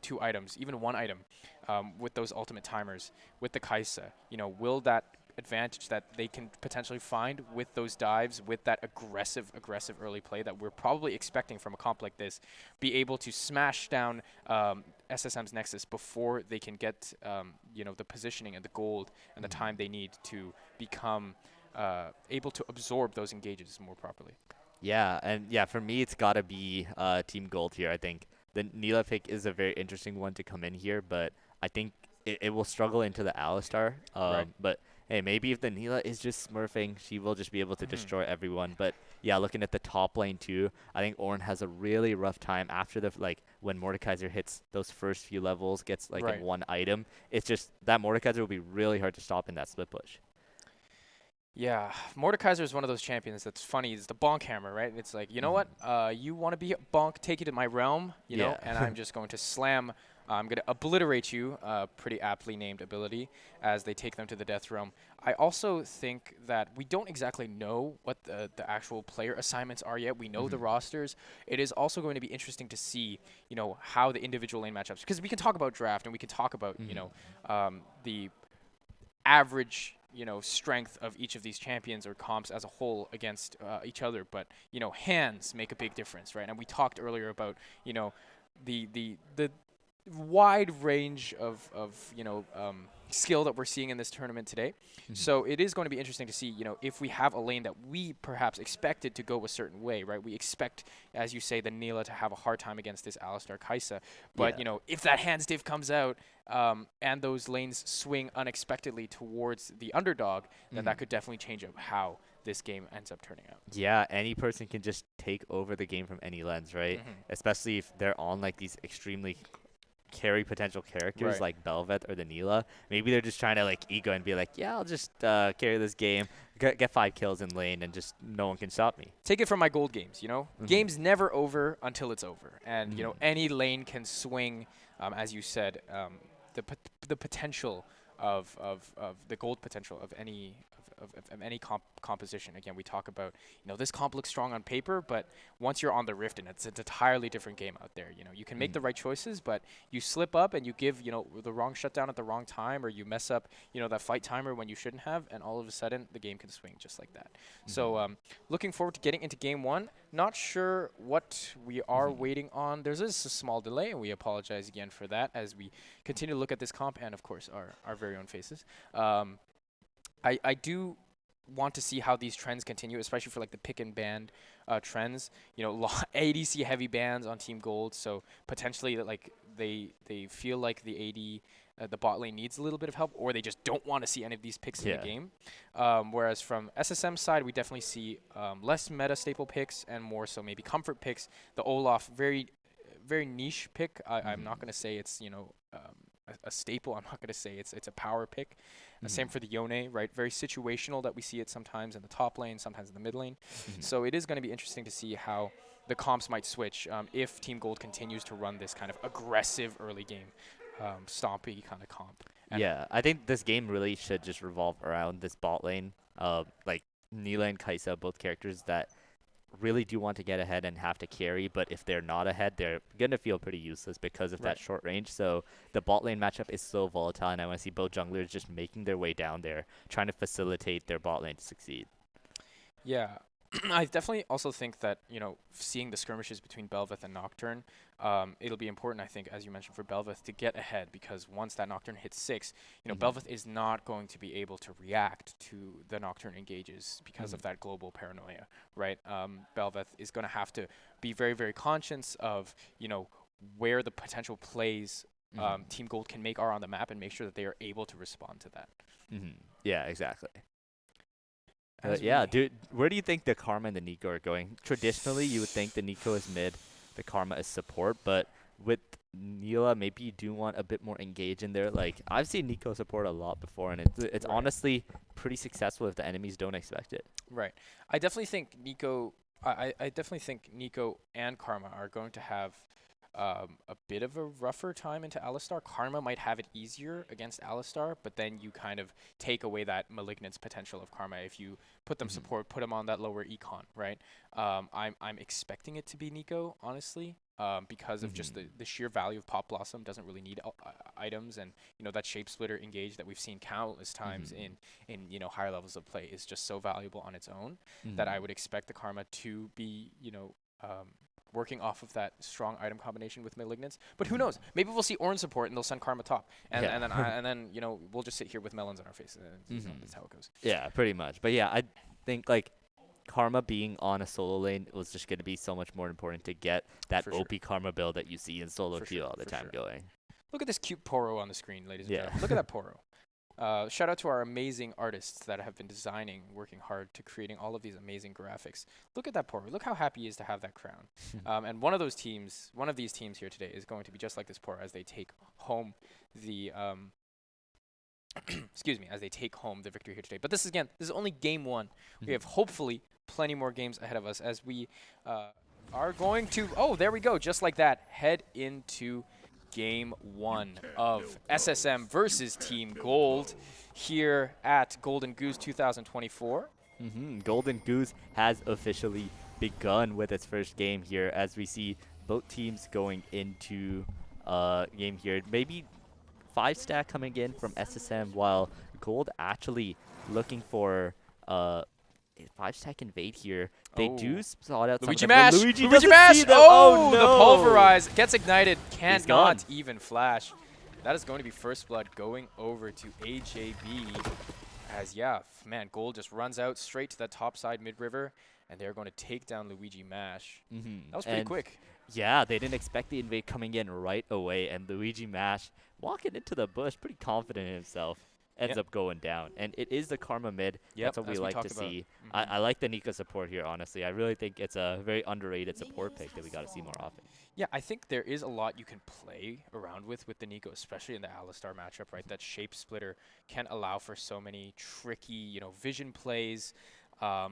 2 items, even 1 item, with those ultimate timers, with the Kaisa. Will that advantage that they can potentially find with those dives, with that aggressive early play that we're probably expecting from a comp like this, be able to smash down SSM's Nexus before they can get, the positioning and the gold and the time they need to become able to absorb those engages more properly. Yeah, and yeah, for me, it's got to be Team Gold here. I think the Neela pick is a very interesting one to come in here, but I think it will struggle into the Alistar. Right. But hey, maybe if the Neela is just smurfing, she will just be able to hmm destroy everyone. But yeah, looking at the top lane too, I think Ornn has a really rough time after when Mordekaiser hits those first few levels, gets like in Right. one item. It's just that Mordekaiser will be really hard to stop in that split push. Yeah, Mordekaiser is one of those champions that's funny. It's the bonk hammer, right? It's like, you know what? hmm You want to be a bonk, take it to my realm, Yeah. and I'm just going to slam. I'm going to obliterate you, pretty aptly named ability, as they take them to the death realm. I also think that we don't exactly know what the actual player assignments are yet. We know the hmm rosters. It is also going to be interesting to see, how the individual lane matchups, because we can talk about draft and we can talk about, hmm the average strength of each of these champions or comps as a whole against each other, but hands make a big difference, right? And we talked earlier about the wide range of skill that we're seeing in this tournament today. So it is going to be interesting to see, if we have a lane that we perhaps expected to go a certain way, right? We expect, as you say, the Neela to have a hard time against this Alistar Kaisa. But, Yeah. if that hands diff comes out and those lanes swing unexpectedly towards the underdog, then that Mhm. could definitely change up how this game ends up turning out. Yeah, any person can just take over the game from any lens, right? hmm Especially if they're on like these extremely carry potential characters Right. like Bel'Veth or the Neela. Maybe they're just trying to like ego and be like, yeah, I'll just carry this game, get 5 kills in lane, and just no one can stop me. Take it from my gold games, hmm game's never over until it's over, and hmm any lane can swing, as you said, the potential of the gold potential of any of any composition. Again, we talk about, this comp looks strong on paper, but once you're on the rift, and it's an entirely different game out there. You can make the right choices, but you slip up and you give the wrong shutdown at the wrong time, or you mess up that fight timer when you shouldn't have, and all of a sudden the game can swing just like that. So looking forward to getting into game one. Not sure what we are hmm waiting on. There's a small delay, and we apologize again for that as we continue to look at this comp and, of course, our very own faces. I do want to see how these trends continue, especially for like the pick and ban trends. ADC heavy bans on Team Gold, so potentially like they feel like the AD. The bot lane needs a little bit of help, or they just don't want to see any of these picks in the Yeah. game. Whereas from SSM side, we definitely see less meta staple picks and more so maybe comfort picks. The Olaf, very niche pick. I'm not hmm going to say it's a staple. I'm not going to say it's a power pick. Same hmm for the Yone, right? Very situational that we see it sometimes in the top lane, sometimes in the mid lane. hmm So it is going to be interesting to see how the comps might switch if Team Gold continues to run this kind of aggressive early game, stompy kind of comp. And Yeah, I think this game really should just revolve around this bot lane. Like Neela and Kaisa, both characters that really do want to get ahead and have to carry, but if they're not ahead, they're going to feel pretty useless because of that Right. short range. So the bot lane matchup is so volatile, and I want to see both junglers just making their way down there, trying to facilitate their bot lane to succeed. Yeah, I definitely also think that, seeing the skirmishes between Bel'Veth and Nocturne, it'll be important, I think, as you mentioned, for Bel'Veth to get ahead, because once that Nocturne hits 6, Bel'Veth is not going to be able to react to the Nocturne engages because of that global paranoia, right? Bel'Veth is going to have to be very, very conscious of, where the potential plays Team Gold can make are on the map, and make sure that they are able to respond to that. Yeah, exactly. Yeah, dude, where do you think the Karma and the Nico are going? Traditionally, you would think the Nico is mid, the Karma is support, but with Neela, maybe you do want a bit more engage in there. Like, I've seen Nico support a lot before, and it's Right. honestly pretty successful if the enemies don't expect it. Right. I definitely think Nico. I definitely think Nico and Karma are going to have a bit of a rougher time into Alistar. Karma might have it easier against Alistar, but then you kind of take away that Malignant's potential of Karma if you put them support, put them on that lower econ, right? I'm expecting it to be Nico, honestly. Because of just the sheer value of Pop Blossom, doesn't really need items, and that Shape Splitter engage that we've seen countless times in higher levels of play is just so valuable on its own that I would expect the Karma to be working off of that strong item combination with Malignance. But who knows? Maybe we'll see Orange support and they'll send Karma top, and then we'll just sit here with melons on our faces. That's how it goes. Yeah, pretty much. But yeah, I think like Karma being on a solo lane was just going to be so much more important to get that For sure. OP Karma build that you see in solo For queue sure, all the for time sure. going. Look at this cute Poro on the screen, ladies and Yeah. gentlemen. Look at that Poro. Shout out to our amazing artists that have been designing, working hard to creating all of these amazing graphics. Look at that Poro. Look how happy he is to have that crown. And one of these teams here today is going to be just like this Poro as they take home the excuse me, as they take home the victory here today. But this is only game 1. We have hopefully plenty more games ahead of us as we are going to, oh, there we go, just like that, head into game 1 of SSM versus Team Gold here at Golden Goose 2024. Golden Goose has officially begun with its first game here as we see both teams going into game here. Maybe 5-stack coming in from SSM while Gold actually looking for 5-stack invade here. They do spot out Luigi some Mash! Luigi Luigi doesn't Mash! see them. Oh, no! the pulverize gets ignited, He's gone. cannot even flash. That is going to be first blood going over to HAB. As, Gold just runs out straight to the top side mid-river, and they're going to take down Luigi Mash. That was pretty quick. Yeah, they didn't expect the invade coming in right away, and Luigi Mash walking into the bush, pretty confident in himself, ends up going down. And it is the Karma mid. That's what we like to see. I like the Nika support here, honestly. I really think it's a very underrated support pick that we got to see more often. Yeah, I think there is a lot you can play around with the Nico, especially in the Alistar matchup, right? That Shape Splitter can allow for so many tricky, vision plays.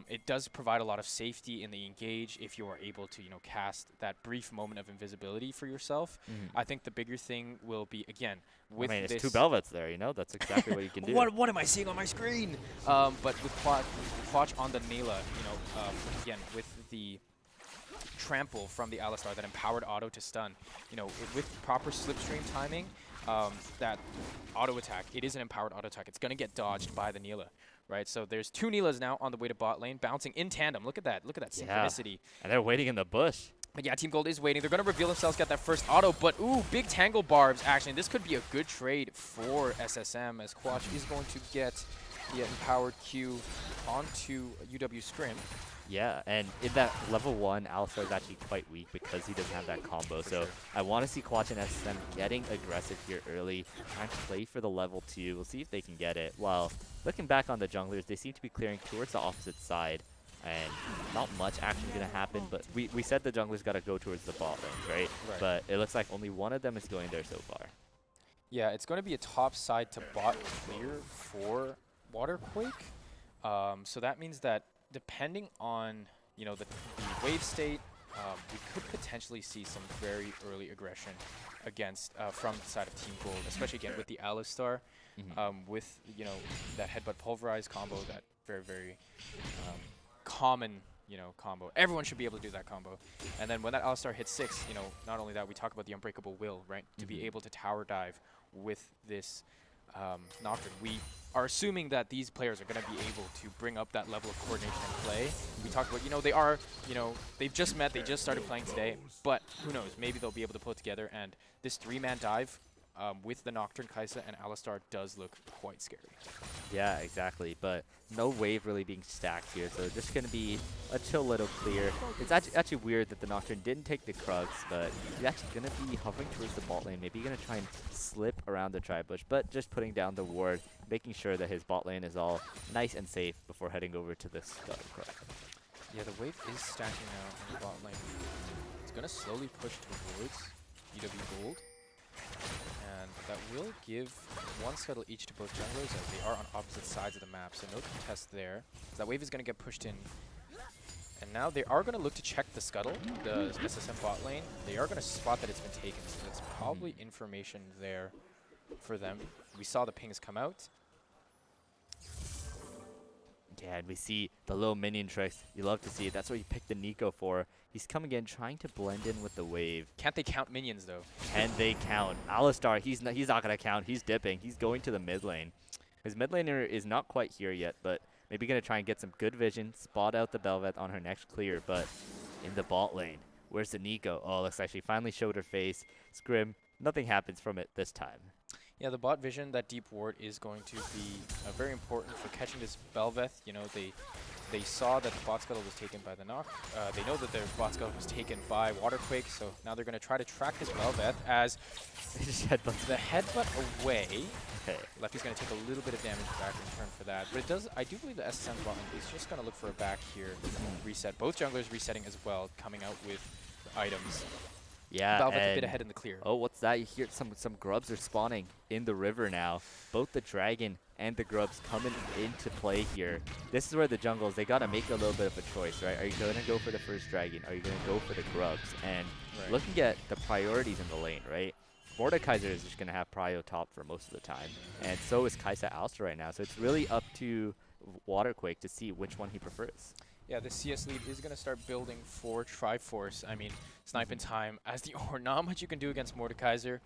It does provide a lot of safety in the engage if you are able to, cast that brief moment of invisibility for yourself. I think the bigger thing will be, again, with it's this 2 Belvets there, that's exactly what you can do. What am I seeing on my screen? But with Clutch on the Neela, again, with the trample from the Alistar, that empowered auto to stun, with proper slipstream timing, that auto attack, it is an empowered auto attack. It's going to get dodged by the Neela. Right, so there's 2 Neelas now on the way to bot lane, bouncing in tandem. Look at that synchronicity. And they're waiting in the bush. But yeah, Team Gold is waiting. They're going to reveal themselves, get that first auto, but ooh, big Tangle Barbs action. This could be a good trade for SSM as Quatch is going to get the empowered Q onto UW Scrim. Yeah, and in that level 1, Alistar is actually quite weak because he doesn't have that combo. So I want to see Quatch and SSM getting aggressive here early, trying to play for the level 2. We'll see if they can get it. While looking back on the junglers, they seem to be clearing towards the opposite side. And not much action going to happen, but we said the junglers got to go towards the bot lane, right? But it looks like only one of them is going there so far. Yeah, it's going to be a top side to bot clear for Waterquake. So that means that depending on, the wave state, we could potentially see some very early aggression against from the side of Team Gold, especially again with the Alistar, with that headbutt pulverize combo, that very, very common combo. Everyone should be able to do that combo. And then when that Alistar hits 6, not only that, we talk about the unbreakable will, right? To be able to tower dive with this Nocturne. We are assuming that these players are going to be able to bring up that level of coordination and play. We talked about, they are, they've just met, they just started playing today, but who knows, maybe they'll be able to pull it together. And this 3-man dive with the Nocturne, Kai'Sa, and Alistar does look quite scary. Yeah, exactly. But no wave really being stacked here, so just going to be a chill little clear. It's actually weird that the Nocturne didn't take the Krugs, but he's actually going to be hovering towards the bot lane. Maybe going to try and slip around the tri-bush, but just putting down the ward, making sure that his bot lane is all nice and safe before heading over to the Scuttle Crag. Yeah, the wave is stacking now in the bot lane. It's going to slowly push towards UW Gold. And that will give 1 scuttle each to both junglers as they are on opposite sides of the map. So no contest there. That wave is going to get pushed in. And now they are going to look to check the scuttle, the SSM bot lane. They are going to spot that it's been taken. So that's probably information there for them. We saw the pings come out. Yeah, and we see the little minion tricks. You love to see it. That's what you picked the Nico for. He's coming in, trying to blend in with the wave. Can't they count minions, though? Can they count? Alistar, he's not going to count. He's dipping. He's going to the mid lane. His mid laner is not quite here yet, but maybe going to try and get some good vision, spot out the Bel'Veth on her next clear. But in the bot lane, where's the Nico? Oh, looks like she finally showed her face. Scrim, nothing happens from it this time. Yeah, the bot vision, that deep ward is going to be very important for catching this Bel'Veth. They saw that the bot scuttle was taken by the Noct. They know that their bot scuttle was taken by Waterquake, so now they're going to try to track this Bel'Veth as the headbutt away. Okay. Lefty's going to take a little bit of damage back in return for that. But I do believe the SSM bot lane is just going to look for a back here reset. Both junglers resetting as well, coming out with items. Yeah, Bel'Veth a bit ahead in the clear. Oh, what's that? You hear some grubs are spawning in the river now. Both the dragon and the grubs coming into play here. This is where the jungles, they got to make a little bit of a choice, right? Are you going to go for the first dragon? Are you going to go for the grubs? And looking at the priorities in the lane, right? Mordekaiser is just going to have prio top for most of the time. And so is Kai'Sa Alistar right now. So it's really up to Waterquake to see which one he prefers. Yeah, the CS lead is going to start building for Triforce. I mean, sniping time as the Ornn. Not much you can do against Mordekaiser,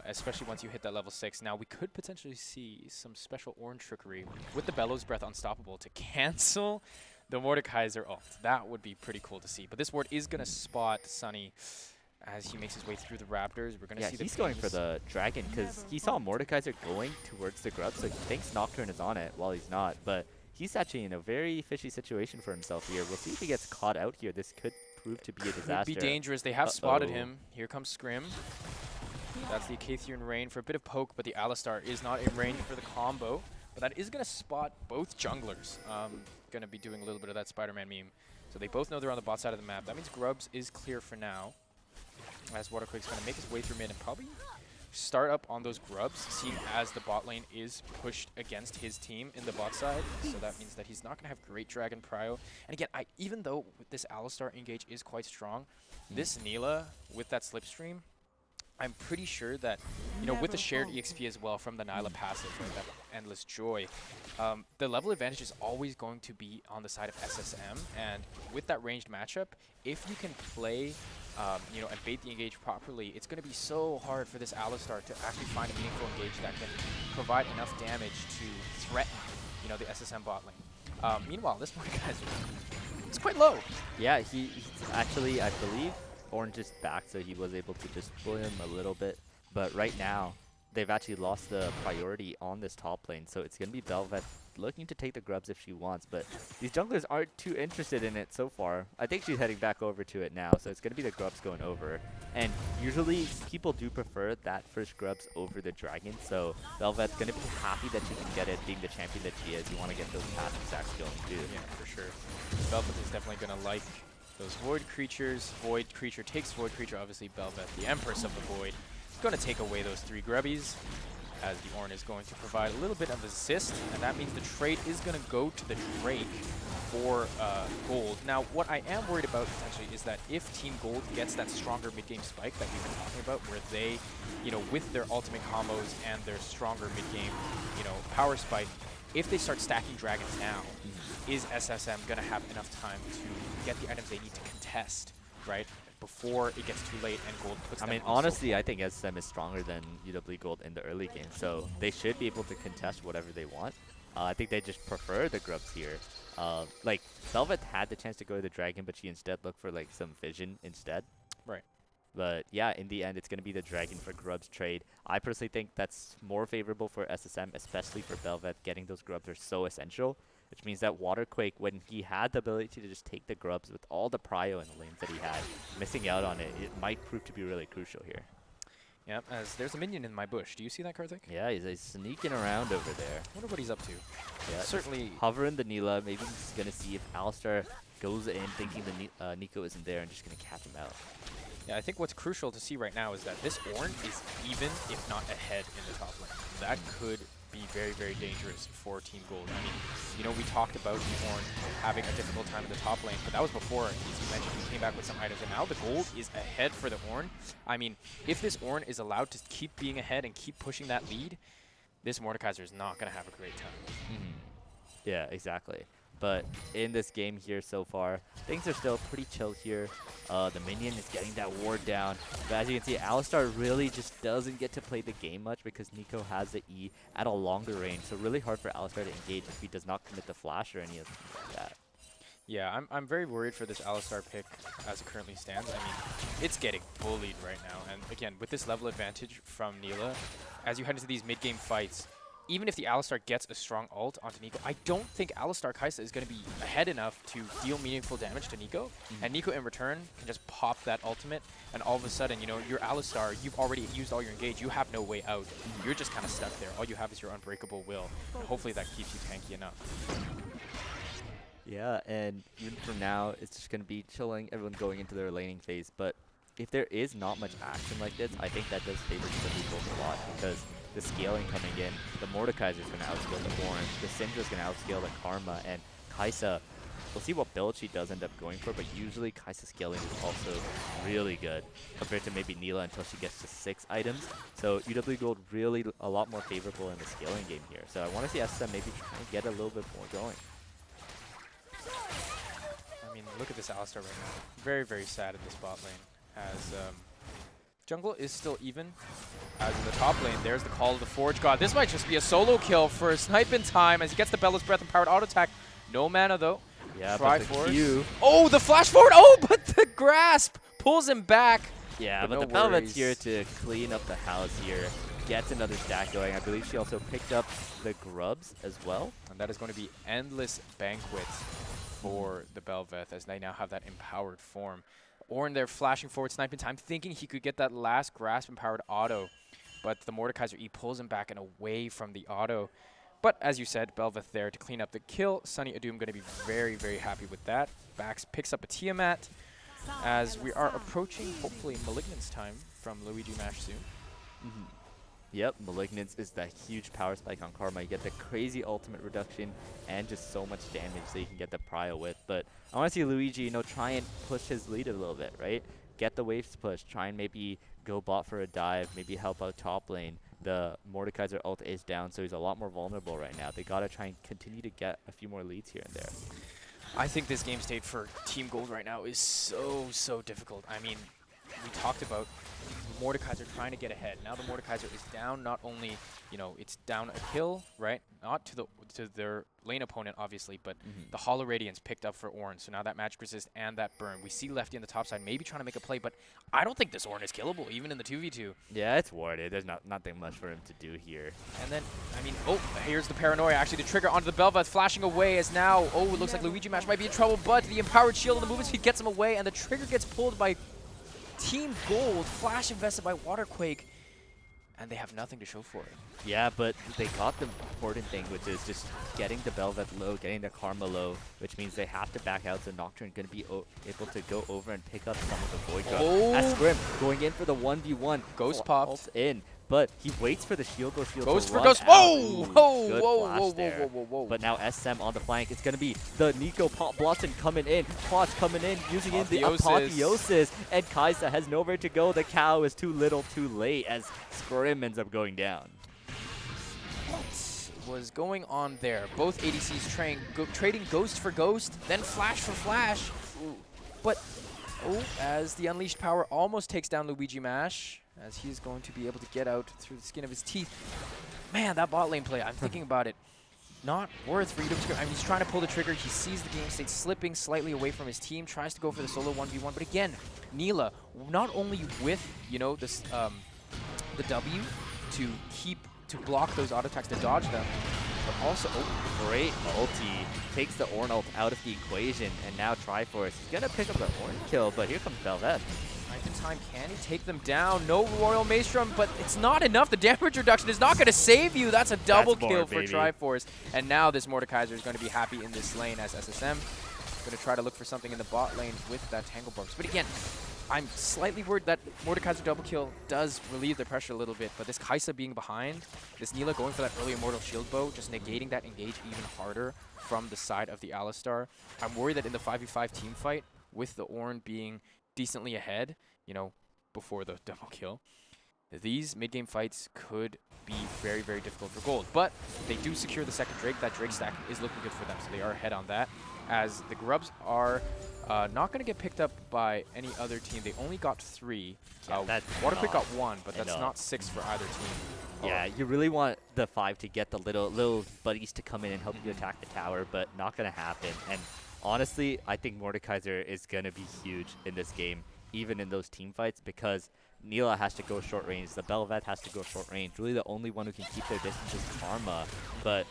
especially once you hit that level 6. Now, we could potentially see some special Ornn trickery with the Bellows Breath Unstoppable to cancel the Mordekaiser ult. That would be pretty cool to see. But this ward is going to spot Sunny as he makes his way through the Raptors. We're going to see the he's going for the dragon because he saw Mordekaiser going towards the grub, so he thinks Nocturne is on it while he's not. But he's actually in a very fishy situation for himself here. We'll see if he gets caught out here. This could prove to be a disaster. Could be dangerous. They have spotted him. Here comes Scrim. That's the Acathean Rain for a bit of poke, but the Alistar is not in range for the combo. But that is going to spot both junglers. Going to be doing a little bit of that Spider-Man meme. So they both know they're on the bot side of the map. That means Grubs is clear for now. As Waterquake's going to make his way through mid and probably start up on those grubs, seeing as the bot lane is pushed against his team in the bot side. So that means that he's not going to have great Dragon Prio. And again, even though this Alistar engage is quite strong, this Neela with that Slipstream, I'm pretty sure that, with the shared EXP as well from the Nyla passive, right, that Endless Joy, the level advantage is always going to be on the side of SSM. And with that ranged matchup, if you can play and bait the engage properly, it's going to be so hard for this Alistar to actually find a meaningful engage that can provide enough damage to threaten, the SSM bot lane. Meanwhile, this Mordekaiser, it's quite low. Yeah, he's actually, I believe, Ornn just back, so he was able to just pull him a little bit. But right now, they've actually lost the priority on this top lane, so it's going to be Bel'Veth looking to take the grubs if she wants, but these junglers aren't too interested in it so far. I think she's heading back over to it now, so it's going to be the grubs going over. And usually, people do prefer that first grubs over the dragon, so Bel'Veth's going to be happy that she can get it, being the champion that she is. You want to get those passive stacks going too. Yeah, for sure. Bel'Veth is definitely going to like those Void creatures. Void creature takes Void creature, obviously Bel'Veth, the Empress of the Void, is going to take away those 3 grubbies, as the Ornn is going to provide a little bit of assist, and that means the trade is going to go to the Drake for gold. Now, what I am worried about potentially is that if Team Gold gets that stronger mid-game spike that we've been talking about, where they, with their ultimate combos and their stronger mid-game, power spike, if they start stacking dragons now, is SSM going to have enough time to get the items they need to contest, right, before it gets too late and Gold puts I them mean, on honestly, I think SM is stronger than UW Gold in the early game, so they should be able to contest whatever they want. I think they just prefer the grubs here. Like, Velvet had the chance to go to the dragon, but she instead looked for like some vision instead. Right. But yeah, in the end, it's going to be the dragon for grubs trade. I personally think that's more favorable for SSM, especially for Velvet. Getting those grubs are so essential, which means that Waterquake, when he had the ability to just take the grubs with all the prio in the lanes that he had, missing out on it, it might prove to be really crucial here. Yep, as there's a minion in my bush. Do you see that, Karthik? Yeah, he's sneaking around over there. I wonder what he's up to. Yeah, Certainly. hovering the Neela. Maybe he's going to see if Alistar goes in thinking the Nico isn't there and just going to catch him out. Yeah, I think what's crucial to see right now is that this Ornn is even, if not ahead, in the top lane. That could be very, very dangerous for Team Gold. I mean, you know, we talked about the Ornn having a difficult time in the top lane, but that was before, as you mentioned, he came back with some items, and now the Gold is ahead for the Ornn. I mean, if this Ornn is allowed to keep being ahead and keep pushing that lead, this Mordekaiser is not going to have a great time. Yeah, exactly. But in this game here so far, things are still pretty chill here. The minion is getting that ward down. But as you can see, Alistar really just doesn't get to play the game much because Nico has the E at a longer range. So really hard for Alistar to engage if he does not commit the flash or any of that. Yeah, I'm very worried for this Alistar pick as it currently stands. I mean, it's getting bullied right now. And again, with this level advantage from Neela, as you head into these mid-game fights, even if the Alistar gets a strong ult onto Nico, I don't think Alistar Kai'Sa is going to be ahead enough to deal meaningful damage to Nico. And Nico in return can just pop that ultimate, and all of a sudden, you know, your Alistar, you've already used all your engage, you have no way out. You're just kind of stuck there. All you have is your unbreakable will. And hopefully that keeps you tanky enough. Yeah, and even for now, it's just going to be chilling, everyone going into their laning phase. But if there is not much action like this, I think that does favor the Gold a lot because the scaling coming in, the Mordekaiser is going to outscale the Ornn, the Syndra is going to outscale the Karma, and Kai'Sa, we'll see what build she does end up going for, but usually Kai'Sa scaling is also really good compared to maybe Neela until she gets to 6 items. So UW Gold really a lot more favorable in the scaling game here. So I want to see SSM maybe try and get a little bit more going. I mean, look at this Alistar right now. Very, very sad in the spot lane. As jungle is still even. As in the top lane, there's the call of the Forge God. This might just be a solo kill for Snipe in time as he gets the Bellows Breath and powered auto attack. No mana though. Yeah, but the Q. Oh, the flash forward! Oh, but the grasp pulls him back. Yeah, but no the Velvet's worries. here to clean up the house here. Gets another stack going. I believe she also picked up the grubs as well. And that is going to be endless banquets for the Belveth as they now have that empowered form. Ornn there flashing forward, sniping time, thinking he could get that last grasp empowered auto. But the Mordekaiser E pulls him back and away from the auto. But as you said, Belveth there to clean up the kill. Sunny Adum going to be very, very happy with that. Bax picks up a Tiamat as we are approaching, hopefully, Malignance time from Luigi Mash soon. Yep, Malignance is that huge power spike on Karma. You get the crazy ultimate reduction and just so much damage that you can get the prio with. But I want to see Luigi, you know, try and push his lead a little bit, right? Get the waves pushed. Try and maybe go bot for a dive. Maybe help out top lane. The Mordekaiser ult is down, so he's a lot more vulnerable right now. They got to try and continue to get a few more leads here and there. I think this game state for Team Gold right now is so, so difficult. I mean, we talked about Mordekaiser trying to get ahead. Now the Mordekaiser is down, not only, you know, it's down a kill, right? Not to their lane opponent, obviously, but the Hollow Radiance picked up for Ornn. So now that Magic Resist and that Burn. We see Lefty on the top side maybe trying to make a play, but I don't think this Ornn is killable, even in the 2v2. Yeah, it's warded. There's nothing much for him to do here. And then, I mean, oh, here's the Paranoia. Actually, the trigger onto the Belveth, flashing away as now, oh, it looks like Luigi Mash might be in trouble, but the Empowered Shield and the movement speed gets him away, and the trigger gets pulled by Team Gold, flash invested by Waterquake, and they have nothing to show for it. Yeah, but they got the important thing, which is just getting the Belveth low, getting the Karma low, which means they have to back out, so Nocturne going to be able to go over and pick up some of the Void Drop. Oh. As Scrim going in for the 1v1. Ghost popped. In, but he waits for the shield Ghost to for run Ghost. out. Whoa! Ooh, Whoa! good Whoa! flash Whoa! there. Whoa! Whoa! Whoa! But now SM on the flank. It's going to be the Nico Blossom coming in. Potch coming in, using in the Apotheosis. And Kai'Sa has nowhere to go. The cow is too little too late as Scrim ends up going down. was going on there. Both ADCs trading Ghost for Ghost, then Flash for Flash. Ooh. But, as the Unleashed Power almost takes down Luigi Mash, as he's going to be able to get out through the skin of his teeth. Man, that bot lane play, I'm thinking about it. Not worth for Edom to. I mean, he's trying to pull the trigger. He sees the game state slipping slightly away from his team, tries to go for the solo 1v1. But again, Neela, not only with, this the W to block those auto attacks, to dodge them, but also, great ulti. Takes the Ornn ult out of the equation, and now Triforce. He's going to pick up the Ornn kill, but here comes Bel'Veth. Knife in time, can he take them down? No Royal Maelstrom, but it's not enough. The damage reduction is not going to save you. That's a double kill for Triforce. And now this Mordekaiser is going to be happy in this lane as SSM going to try to look for something in the bot lane with that Tangle Barbs. But again, I'm slightly worried that Mordekaiser double kill does relieve the pressure a little bit, but this Kai'Sa being behind, this Neela going for that early Immortal Shield Bow, just negating that engage even harder from the side of the Alistar. I'm worried that in the 5v5 team fight, with the Ornn being decently ahead, before the double kill, these mid-game fights could be very, very difficult for gold. But they do secure the second Drake. That Drake stack is looking good for them, so they are ahead on that. As the Grubs are not going to get picked up by any other team. They only got 3. Waterquick got 1, but that's not 6 for either team. Yeah, you really want the 5 to get the little buddies to come in and help you attack the tower, but not going to happen. And honestly, I think Mordekaiser is going to be huge in this game, even in those team fights, because Neela has to go short range. The Bel'Veth has to go short range. Really the only one who can keep their distance is Karma. But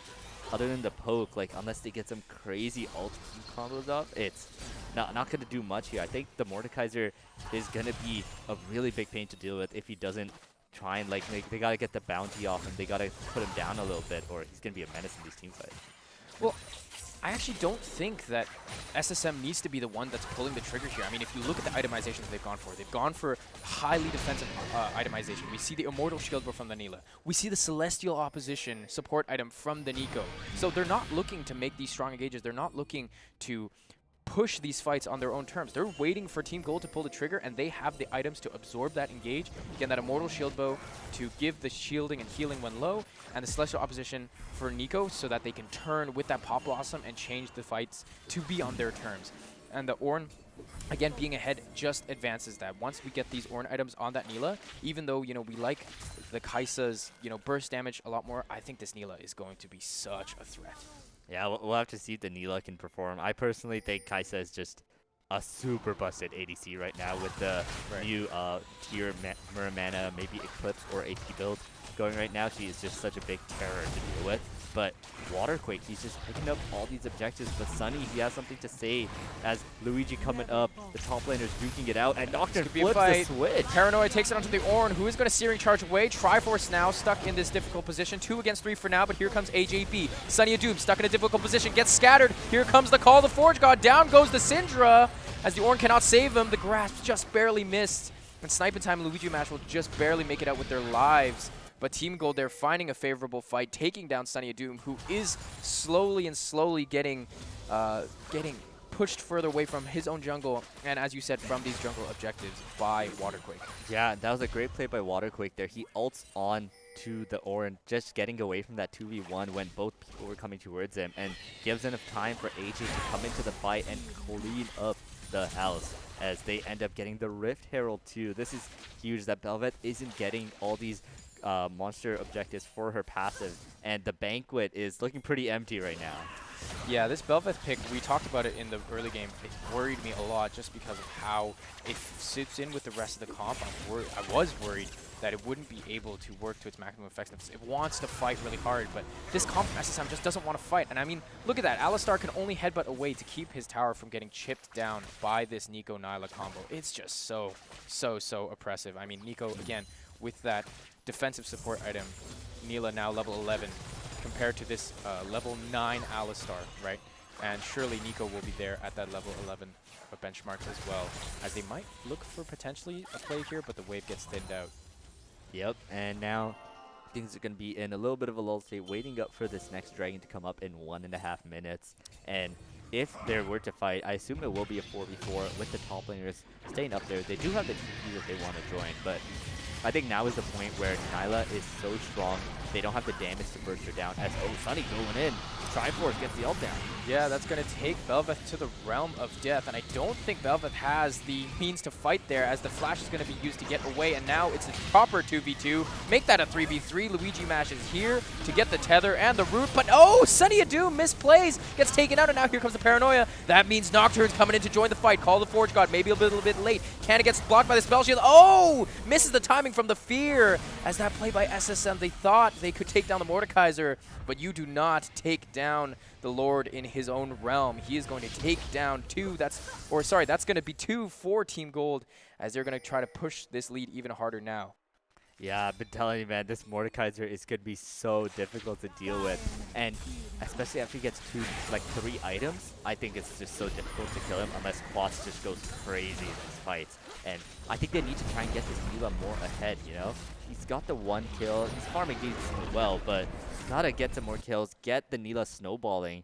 other than the poke, unless they get some crazy ult combos up, it's not going to do much here. I think the Mordekaiser is going to be a really big pain to deal with if he doesn't try and, they got to get the bounty off him. They got to put him down a little bit, or he's going to be a menace in these team fights. Well, I actually don't think that SSM needs to be the one that's pulling the trigger here. I mean, if you look at the itemizations they've gone for highly defensive itemization. We see the Immortal Shield Bow from the Neela. We see the Celestial Opposition support item from the Neeko. So they're not looking to make these strong engages. They're not looking to push these fights on their own terms. They're waiting for Team Gold to pull the trigger, and they have the items to absorb that engage. Again, that Immortal Shield Bow to give the shielding and healing when low, and the Celestial Opposition for Neeko so that they can turn with that Pop Blossom and change the fights to be on their terms. And the Ornn, again, being ahead just advances that. Once we get these Ornn items on that Neela, even though, we like the Kai'Sa's, burst damage a lot more, I think this Neela is going to be such a threat. Yeah, we'll have to see if the Neela can perform. I personally think Kai'Sa is just a super busted ADC right now with the new tier Muramana, maybe Eclipse or AP build going right now. She is just such a big terror to deal with. But Waterquake, he's just picking up all these objectives. But Sunny, he has something to say as Luigi coming up. The top laner's duking it out, and Nocturne flips the switch. Paranoid takes it onto the Ornn, who is going to Searing Charge away. Triforce now stuck in this difficult position. 2 against 3 for now, but here comes AJB. Sunny Doom stuck in a difficult position, gets scattered. Here comes the call, the Forge God. Down goes the Syndra. As the Ornn cannot save him, the grasp just barely missed. And Snipe in time, Luigi Mash will just barely make it out with their lives. But Team Gold, they're finding a favorable fight, taking down Sunny Doom, who is slowly getting pushed further away from his own jungle, and as you said, from these jungle objectives by Waterquake. Yeah, that was a great play by Waterquake there. He ults on to the Ornn, just getting away from that 2v1 when both people were coming towards him, and gives enough time for AJ to come into the fight and clean up the house as they end up getting the Rift Herald too. This is huge that Bel'Veth isn't getting all these monster objectives for her passive, and the Banquet is looking pretty empty right now. Yeah, this Bel'Veth pick, we talked about it in the early game, it worried me a lot just because of how it sits in with the rest of the comp. I was worried that it wouldn't be able to work to its maximum effectiveness. It wants to fight really hard, but this comp from SSM just doesn't want to fight. And I mean, look at that. Alistar can only headbutt away to keep his tower from getting chipped down by this Neeko-Nyla combo. It's just so oppressive. I mean, Neeko, again, with that defensive support item, Neela now level 11, compared to this level 9 Alistar, right? And surely Neeko will be there at that level 11 benchmark as well, as they might look for potentially a play here, but the wave gets thinned out. Yep, and now things are going to be in a little bit of a lull state, waiting up for this next dragon to come up in 1.5 minutes. And if they were to fight, I assume it will be a 4v4 with the top laners staying up there. They do have the TP that they want to join, but I think now is the point where Nyla is so strong, they don't have the damage to burst her down. As Sunny going in, Triforce gets the ult down. Yeah, that's going to take Bel'Veth to the realm of death, and I don't think Bel'Veth has the means to fight there, as the flash is going to be used to get away, and now it's a proper 2v2. Make that a 3v3. Luigi Mash is here to get the tether and the root, but oh, Sunny Adu misplays, gets taken out, and now here comes the Paranoia. That means Nocturne's coming in to join the fight. Call the Forge God, maybe a little bit late. Canna gets blocked by the spell shield. Oh, misses the timing from the fear, as that play by SSM, they thought they could take down the Mordekaiser, but you do not take down the Lord in his own realm. He is going to take down that's going to be 2 for Team Gold, as they're going to try to push this lead even harder now. Yeah, I've been telling you, man, this Mordekaiser is going to be so difficult to deal with. And especially after he gets 3 items, I think it's just so difficult to kill him unless Quas just goes crazy in these fights. And I think they need to try and get this Neela more ahead, you know? He's got the 1 kill. He's farming decently well, but gotta get some more kills, get the Neela snowballing.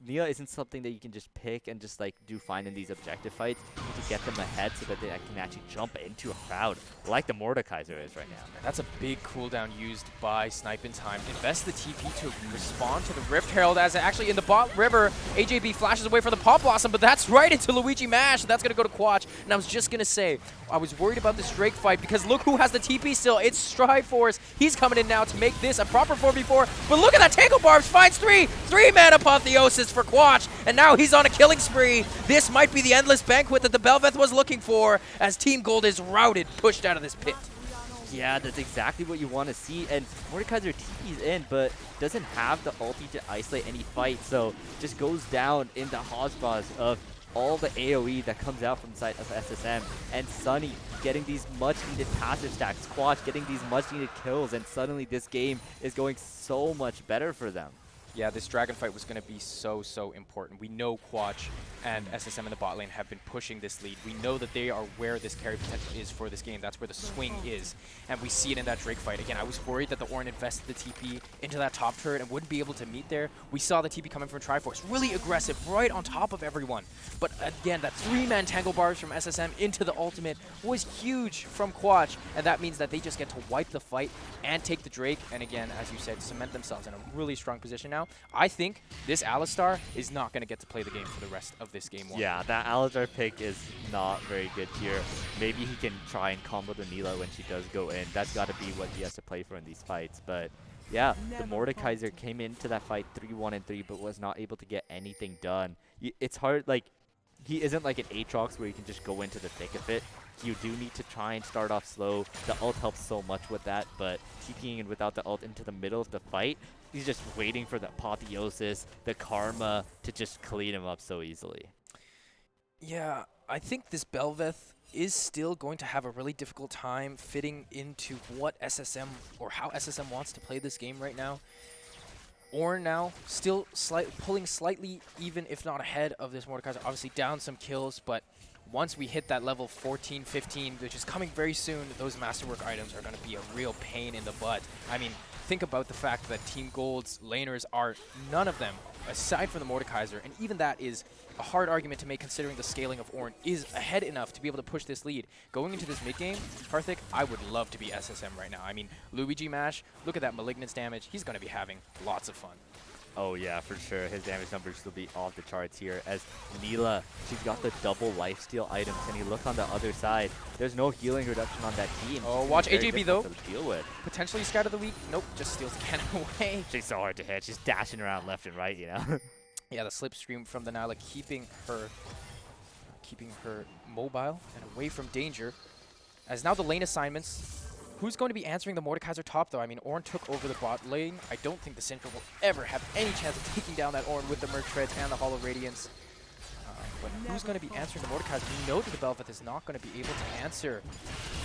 Neela isn't something that you can just pick and just do fine in these objective fights. You need to get them ahead so that they can actually jump into a crowd like the Mordekaiser is right now. That's a big cooldown used by Snipe in time. Invest the TP to respond to the Rift Herald, as actually in the bot river, AJB flashes away from the Pop Blossom, but that's right into Luigi Mash. That's going to go to Quatch. And I was just going to say, I was worried about this Drake fight because look who has the TP still. It's Triforce. He's coming in now to make this a proper 4v4. But look at that Tangle Barbs, finds 3-man Apotheosis for Quatch, and now he's on a killing spree. This might be the endless banquet that the Bel'Veth was looking for, as Team Gold is routed, pushed out of this pit. Yeah, that's exactly what you want to see, and Mordekaiser TP's in, but doesn't have the ulti to isolate any fight, so just goes down in the hodgepodge of all the AoE that comes out from the side of SSM, and Sunny getting these much-needed passive stacks, Squatch getting these much-needed kills, and suddenly this game is going so much better for them. Yeah, this Dragon fight was going to be so important. We know Quatch and SSM in the bot lane have been pushing this lead. We know that they are where this carry potential is for this game. That's where the swing is. And we see it in that Drake fight. Again, I was worried that the Ornn invested the TP into that top turret and wouldn't be able to meet there. We saw the TP coming from Triforce. Really aggressive, right on top of everyone. But again, that 3-man Tangle Barbs from SSM into the ultimate was huge from Quatch. And that means that they just get to wipe the fight and take the Drake. And again, as you said, cement themselves in a really strong position now. I think this Alistar is not going to get to play the game for the rest of this game 1. Yeah, that Alistar pick is not very good here. Maybe he can try and combo the Neela when she does go in. That's got to be what he has to play for in these fights. But yeah, the Mordekaiser came into that fight 3-1-3, but was not able to get anything done. It's hard, he isn't like an Aatrox where you can just go into the thick of it. You do need to try and start off slow. The ult helps so much with that, but TPing in without the ult into the middle of the fight, he's just waiting for the Apotheosis, the Karma to just clean him up so easily. Yeah, I think this Bel'Veth is still going to have a really difficult time fitting into what SSM or how SSM wants to play this game right now. Ornn now still pulling slightly even, if not ahead of this Mordekaiser. Obviously down some kills, but once we hit that level 14, 15, which is coming very soon, those Masterwork items are going to be a real pain in the butt. I mean, think about the fact that Team Gold's laners are, none of them, aside from the Mordekaiser, and even that is a hard argument to make considering the scaling of Ornn is ahead enough to be able to push this lead. Going into this mid-game, Karthik, I would love to be SSM right now. I mean, Luigi Mash, look at that Malignance damage. He's going to be having lots of fun. Oh yeah, for sure. His damage numbers will be off the charts here. As Neela, she's got the double lifesteal items, and you look on the other side, there's no healing reduction on that team. Oh, watch AJB though. To deal with. Potentially Scout of the Week. Nope, just steals the cannon away. She's so hard to hit. She's dashing around left and right, you know. Yeah, the slipstream from the Nyla keeping her mobile and away from danger. As now the lane assignments. Who's going to be answering the Mordekaiser top, though? I mean, Ornn took over the bot lane. I don't think the Syndra will ever have any chance of taking down that Ornn with the Merc Treads and the Hollow Radiance. But who's going to be answering the Mordekaiser? We know that the Bel'Veth is not going to be able to answer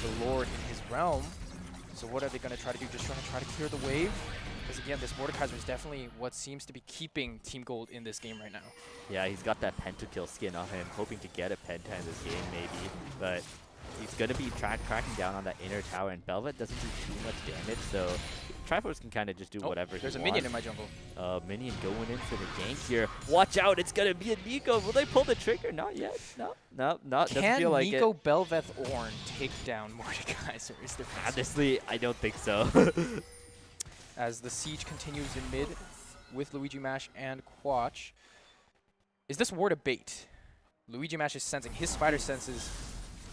the Lord in his realm. So what are they going to try to do? Just try to clear the wave? Because again, this Mordekaiser is definitely what seems to be keeping Team Gold in this game right now. Yeah, he's got that pentakill skin on him, hoping to get a penta in this game maybe. But he's going to be cracking down on that inner tower, and Belvet doesn't do too much damage, so Triforce can kind of just do whatever There's he a wants. minion in my jungle. Minion going in for the gank here. Watch out, it's going to be a Nico. Will they pull the trigger? Not yet. No, doesn't feel like Nico it. Belveth Ornn take down Mordekaiser? Is the question. Honestly, I don't think so. As the siege continues in mid with Luigi Mash and Quatch. Is this ward a bait? Luigi Mash is sensing. His spider senses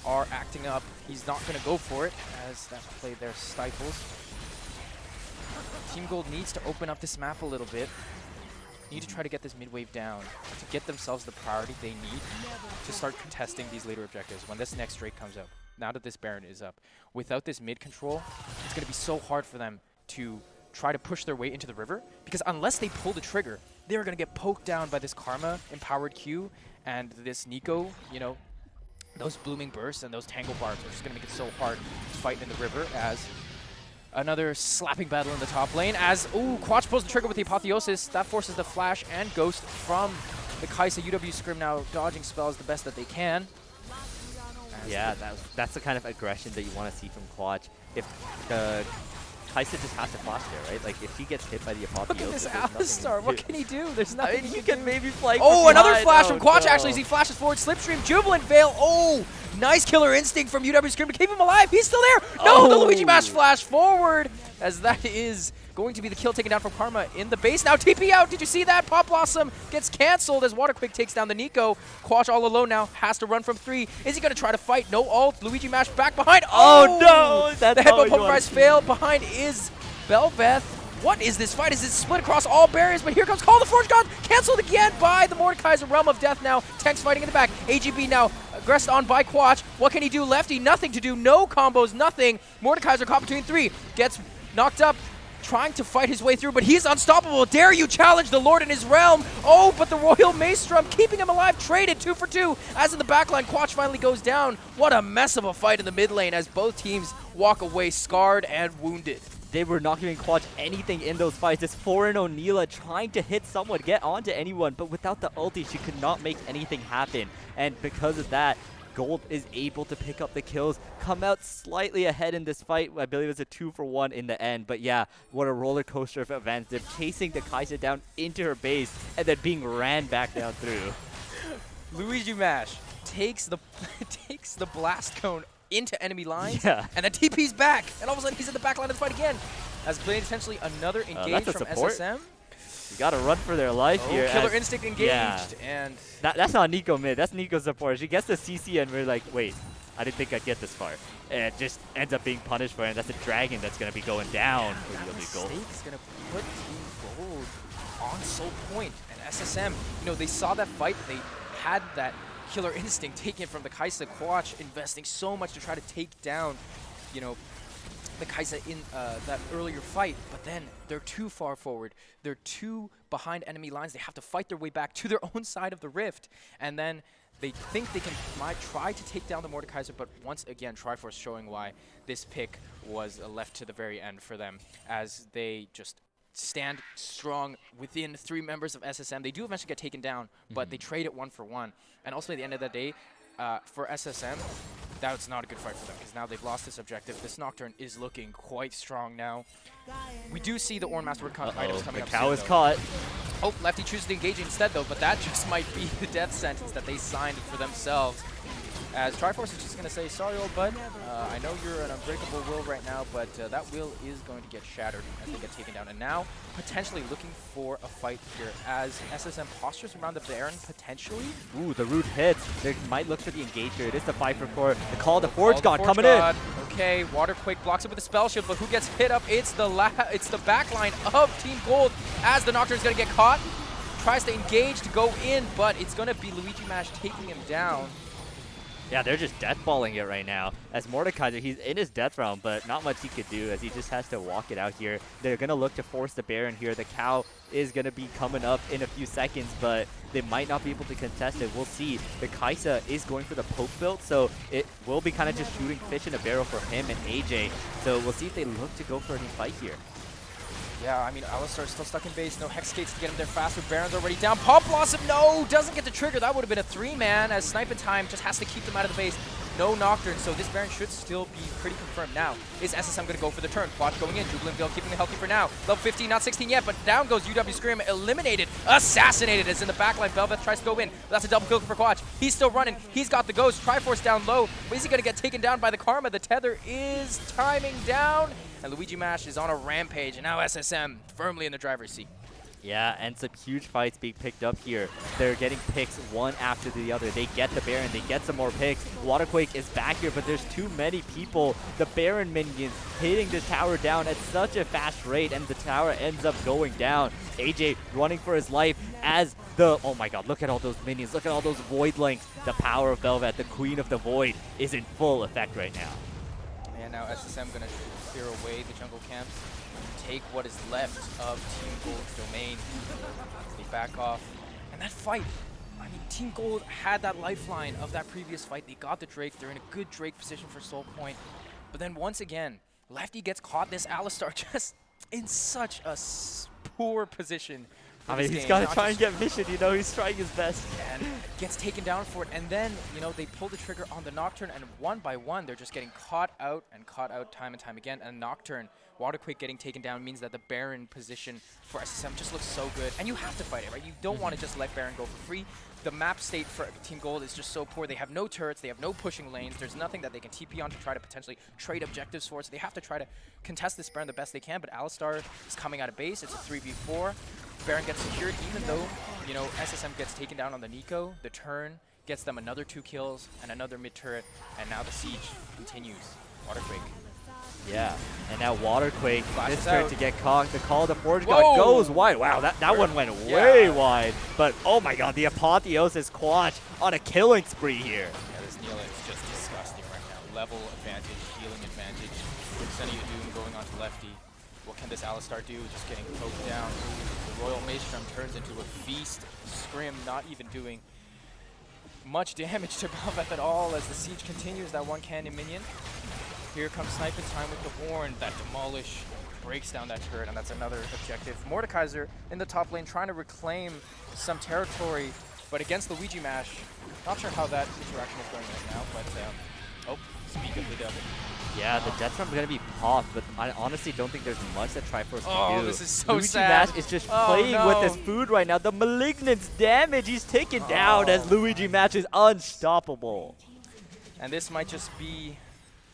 are acting up. He's not going to go for it as that play there stifles. Team Gold needs to open up this map a little bit. Need to try to get this mid wave down to get themselves the priority they need to start contesting these later objectives when this next Drake comes out. Now that this Baron is up. Without this mid control, it's going to be so hard for them to try to push their way into the river, because unless they pull the trigger, they're going to get poked down by this Karma empowered Q and this Nico, you know, those blooming bursts and those tangle barbs are just going to make it so hard to fight in the river. As another slapping battle in the top lane as, ooh, Quatch pulls the trigger with the Apotheosis. That forces the Flash and Ghost from the Kai'Sa. UW Scrim now dodging spells the best that they can. Yeah, that's the kind of aggression that you want to see from Quatch. If the Kai'Sa just has to flash there, right? Like, if he gets hit by the Apotheosis, Look at this Alistar. What can he do? There's nothing. I mean, you can maybe flank. Oh, another behind. flash from Quatch, no. actually, as he flashes forward. Slipstream, Jubilant Veil. Oh, nice killer instinct from UW Scrim to keep him alive. He's still there. No, the Luigi Mash flash forward, as that is going to be the kill taken down from Karma in the base. Now TP out. Did you see that? Pop Blossom gets canceled as Waterquake takes down the Nico. Quatch all alone now. Has to run from 3. Is he going to try to fight? No ult. Luigi Mash back behind. Oh no! The headbutt pulverize failed. Behind is Belveth. What is this fight? Is it split across all barriers? But here comes Call the Forge God. Canceled again by the Mordekaiser. Realm of Death now. Tanks fighting in the back. AGB now aggressed on by Quatch. What can he do? Lefty, nothing to do. No combos, nothing. Mordekaiser caught between 3. Gets knocked up. Trying to fight his way through, but he's unstoppable. Dare you challenge the Lord in his realm? Oh, but the Royal Maelstrom keeping him alive. Traded 2 for 2. As in the backline, Quatch finally goes down. What a mess of a fight in the mid lane as both teams walk away scarred and wounded. They were not giving Quatch anything in those fights. This 4-0 Neela trying to hit someone, get onto anyone, but without the ulti, she could not make anything happen. And because of that, Gold is able to pick up the kills, come out slightly ahead in this fight. I believe it's a 2-for-1 in the end. But yeah, what a roller coaster of events. They're chasing the Kai'Sa down into her base and then being ran back down through. Luigi Mash takes the takes the blast cone into enemy lines, yeah. And then TP's back, and all of a sudden he's in the back line of the fight again. As potentially another engage from support. SSM. You gotta run for their life here. Killer Instinct engaged, yeah. and that's not Nico mid, that's Nico support. She gets the CC and we're like, wait, I didn't think I'd get this far. And it just ends up being punished for it, and that's a dragon that's gonna be going down for the Gold. Mistake is gonna put Team Gold on Soul Point, and SSM, you know, they saw that fight, they had that Killer Instinct taken from the Kai'Sa. Quatch investing so much to try to take down, you know, the Kai'Sa in that earlier fight, but then they're too far forward. They're too behind enemy lines. They have to fight their way back to their own side of the rift, and then they think they might try to take down the Mordekaiser, but once again, Triforce showing why this pick was left to the very end for them, as they just stand strong within 3 members of SSM. They do eventually get taken down, but they trade it 1 for 1. And also at the end of the day, for SSM, that's not a good fight for them, because now they've lost this objective. This Nocturne is looking quite strong now. We do see the Ornn Masterwork items coming up soon, cow is caught. Oh, Lefty chooses to engage instead, though, but that just might be the death sentence that they signed for themselves. As Triforce is just going to say, sorry, old bud, I know you're an unbreakable will right now, but that will is going to get shattered as they get taken down. And now, potentially looking for a fight here as SSM postures around the Baron, potentially. Ooh, the root hits. They might look for the engager. It is the 5-for-4. The Call of the Forge God coming in. Okay, Waterquake blocks it with a spell shield, but who gets hit up? It's the backline of Team Gold as the Nocturne is going to get caught. Tries to engage to go in, but it's going to be Luigi Mash taking him down. Yeah, they're just deathballing it right now. As Mordekaiser, he's in his death realm, but not much he could do as he just has to walk it out here. They're going to look to force the Baron here. The cow is going to be coming up in a few seconds, but they might not be able to contest it. We'll see. The Kai'Sa is going for the poke build, so it will be kind of just shooting fish in a barrel for him and AJ. So we'll see if they look to go for any fight here. Yeah, I mean, Alistar's still stuck in base. No Hex Gates to get him there faster. Baron's already down. Pop Blossom, no! Doesn't get the trigger. That would have been a 3-man as Sniper Time just has to keep them out of the base. No Nocturne, so this Baron should still be pretty confirmed. Now, is SSM going to go for the turn? Quad going in, Jubilant keeping it healthy for now. Level 15, not 16 yet, but down goes UW Scream, eliminated, assassinated, as in the backline, Belveth tries to go in. That's a double kill for Quatch. He's still running, he's got the Ghost, Triforce down low, but is he going to get taken down by the Karma? The Tether is timing down, and Luigi Mash is on a rampage, and now SSM firmly in the driver's seat. Yeah, and some huge fights being picked up here. They're getting picks one after the other. They get the Baron, they get some more picks. Waterquake is back here, but there's too many people. The Baron minions hitting the tower down at such a fast rate, and the tower ends up going down. AJ running for his life as the, oh my god, look at all those minions, look at all those Void Links. The power of Belveth, the Queen of the Void, is in full effect right now. And now SSM gonna clear away the jungle camps. Take what is left of Team Gold's domain. They back off. And that fight, I mean, Team Gold had that lifeline of that previous fight. They got the Drake. They're in a good Drake position for Soul Point. But then once again, Lefty gets caught. This Alistar just in such a poor position. I mean, he's got to try and get Mission, you know, he's trying his best. And gets taken down for it. And then, you know, they pull the trigger on the Nocturne, and one by one, they're just getting caught out time and time again. And Nocturne, Waterquake getting taken down means that the Baron position for SSM just looks so good. And you have to fight it, right? You don't want to just let Baron go for free. The map state for Team Gold is just so poor. They have no turrets, they have no pushing lanes. There's nothing that they can TP on to try to potentially trade objectives for. So they have to try to contest this Baron the best they can. But Alistar is coming out of base. It's a 3v4. Baron gets secured, even though, you know, SSM gets taken down on the Nico. The turn gets them another 2 kills and another mid turret. And now the siege continues. Waterquake. Yeah, and now Waterquake, Flashes this turn out. to get caught. The Call of the Forge God goes wide. Wow, that one went way wide. But oh my god, the Apotheosis Quatch on a killing spree here. Yeah, this Neela is just disgusting right now. Level advantage, healing advantage. Sunny Doom going on to Lefty. What can this Alistar do? Just getting poked down. The Royal Maelstrom turns into a feast. Scrim not even doing much damage to Belveth at all as the siege continues. That one cannon minion. Here comes sniping time with the Horn. That Demolish breaks down that turret, and that's another objective. Mordekaiser in the top lane trying to reclaim some territory, but against Luigi Mash. Not sure how that interaction is going right now, but oh, speak of the devil. Yeah, the Death Storm is going to be popped, but I honestly don't think there's much that Triforce can do. Oh, this is so Luigi sad. Mash is just playing with his food right now. The Malignant's damage, he's taken down as Luigi Mash is unstoppable. And this might just be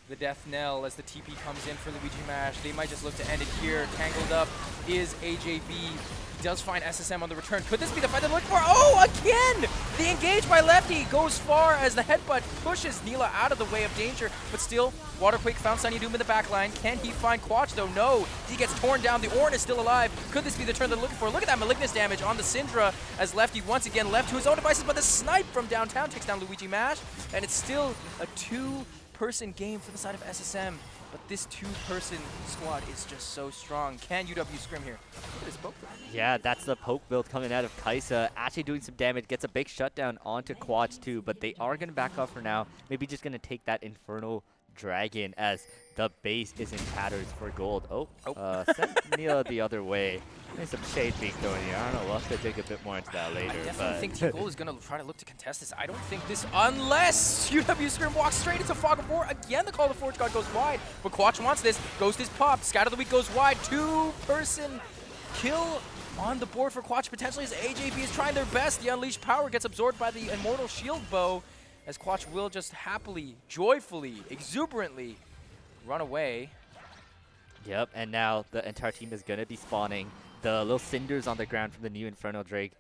the death knell as the TP comes in for Luigi Mash. They might just look to end it here. Tangled up is AJB. He does find SSM on the return. Could this be the fight they're looking for? Oh, again! The engage by Lefty goes far as the headbutt pushes Neela out of the way of danger. But still, Waterquake found Sunny Doom in the backline. Can he find Quatch though? No. He gets torn down. The Ornn is still alive. Could this be the turn they're looking for? Look at that Malignus damage on the Syndra as Lefty once again left to his own devices. But the snipe from downtown takes down Luigi Mash. And it's still a 2-person game for the side of SSM. But this 2-person squad is just so strong. Can UW scrim here? Look at this poke build. Yeah, that's the poke build coming out of Kaisa. Actually doing some damage, gets a big shutdown onto Quatch too, but they are going to back off for now. Maybe just going to take that Infernal Dragon as the base is in tatters for gold. Send Neela the other way. There's some shade being thrown here. I don't know, we'll have to dig a bit more into that later. I definitely think Team Gold is going to try to look to contest this. I don't think this, unless UW Scrim walks straight into Fog of War. Again, the Call of the Forge God goes wide, but Quatch wants this. Ghost is popped. Scout of the Week goes wide. 2-person kill on the board for Quatch potentially as AJB is trying their best. The Unleashed Power gets absorbed by the Immortal Shield Bow as Quatch will just happily, joyfully, exuberantly run away. Yep, and now the entire team is going to be spawning. The little cinders on the ground from the new Infernal Drake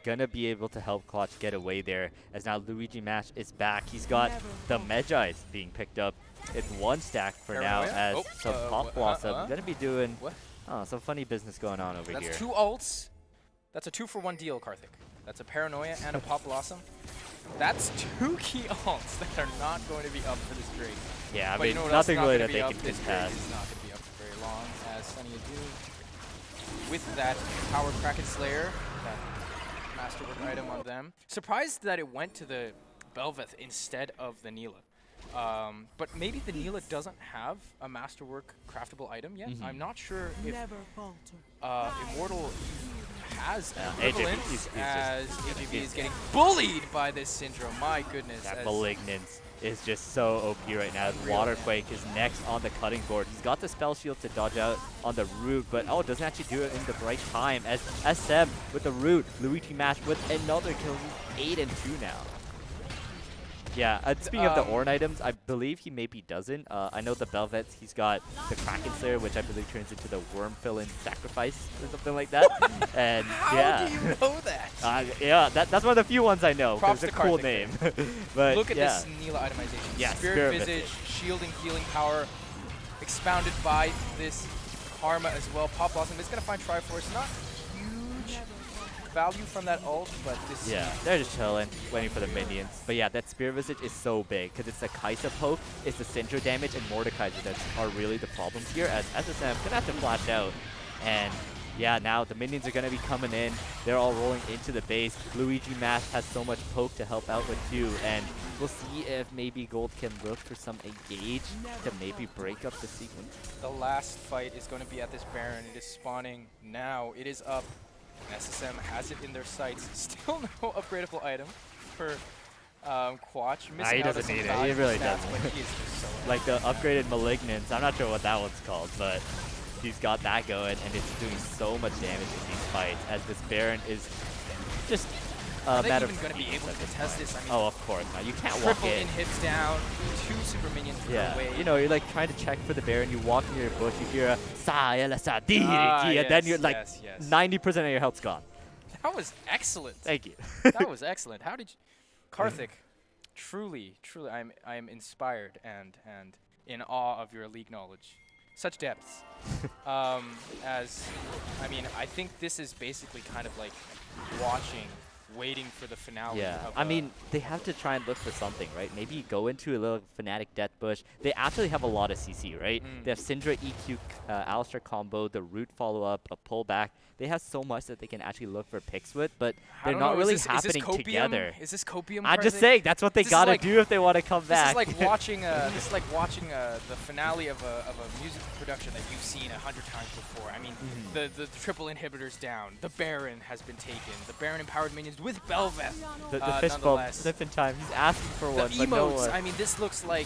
going to be able to help Quatch get away there as now Luigi Mash is back. He's got the Medjais being picked up in 1 stack for now as some Pop Blossom going to be doing some funny business going on over here. That's 2 ults. That's a 2-for-1 deal, Karthik. That's a Paranoia and a Pop Blossom. That's 2 key ults that are not going to be up for this Drake. Yeah, I but mean, you know nothing really that be they up? can This contest. Drake is not going to be up for very long as Sunny Adu with that Power Kraken Slayer, that Masterwork item on them. Surprised that it went to the Belveth instead of the Neela. But maybe the Neela doesn't have a Masterwork craftable item yet. I'm not sure if Immortal has AJB equivalence is as just AJB is getting bullied by this Syndrome. My goodness. that as Malignance is just so OP right now. Unreal, Waterquake is next on the cutting board. He's got the spell shield to dodge out on the root, but doesn't actually do it in the right time as SM with the root. Luigi Mash with another kill. He's 8-2 now. Yeah, speaking of the Ornn items, I believe he maybe doesn't. I know the Belvets, he's got the Kraken Slayer, which I believe turns into the Worm Fill-In Sacrifice or something like that. And How do you know that? yeah, that's one of the few ones I know. Props It's a to cool Karthik name. But look at yeah. this Neela itemization. Yeah, Spirit Visage, shielding, healing power, expounded by this Karma as well. Pop Blossom is going to find Triforce. Not huge value from that ult, but this... Yeah, they're just chilling, waiting for the minions. But yeah, that Spirit Visage is so big because it's the Kaisa poke, it's the Syndra damage, and Mordekaiser that are really the problems here as SSM gonna have to flash out. And yeah, now the minions are gonna be coming in. They're all rolling into the base. Luigi Mash has so much poke to help out with too, and we'll see if maybe Gold can look for some engage to maybe break up the sequence. The last fight is going to be at this Baron. It is spawning now. It is up. SSM has it in their sights. Still no upgradable item for Quatch. Missing He out on doesn't some need it. He valuable really stats, doesn't. but he is just so Like the upgraded Malignance, I'm not sure what that one's called, but he's got that going, and it's doing so much damage in these fights as this Baron is just Are they matter even going to be able to contest this? I mean, oh, of course not. You can't walk triple in. inhibs down, 2 super minions per wave. You know, you're like trying to check for the Baron. You walk near your bush, you hear a Sadiriki, and then you're like 90% of your health's gone. That was excellent. Thank you. That was excellent. How did you, Karthik? Truly, I am inspired and in awe of your league knowledge. Such depths. As I mean, I think this is basically kind of like waiting for the finale. Yeah, of I mean, they have to try and look for something, right? Maybe go into a little Fnatic Death Bush. They actually have a lot of CC, right? They have Syndra EQ, Alistar combo, the root follow-up, a pullback. They have so much that they can actually look for picks with, but they're not really happening together. Is this copium? I'm just saying that's what they gotta do if they want to come back. This is like watching the finale of a music production that you've seen 100 times before. I mean, the triple inhibitors down. The Baron has been taken. The Baron empowered minions with Belveth. The fist bump, sniffing time. He's asking for one, but no one. I mean, this looks like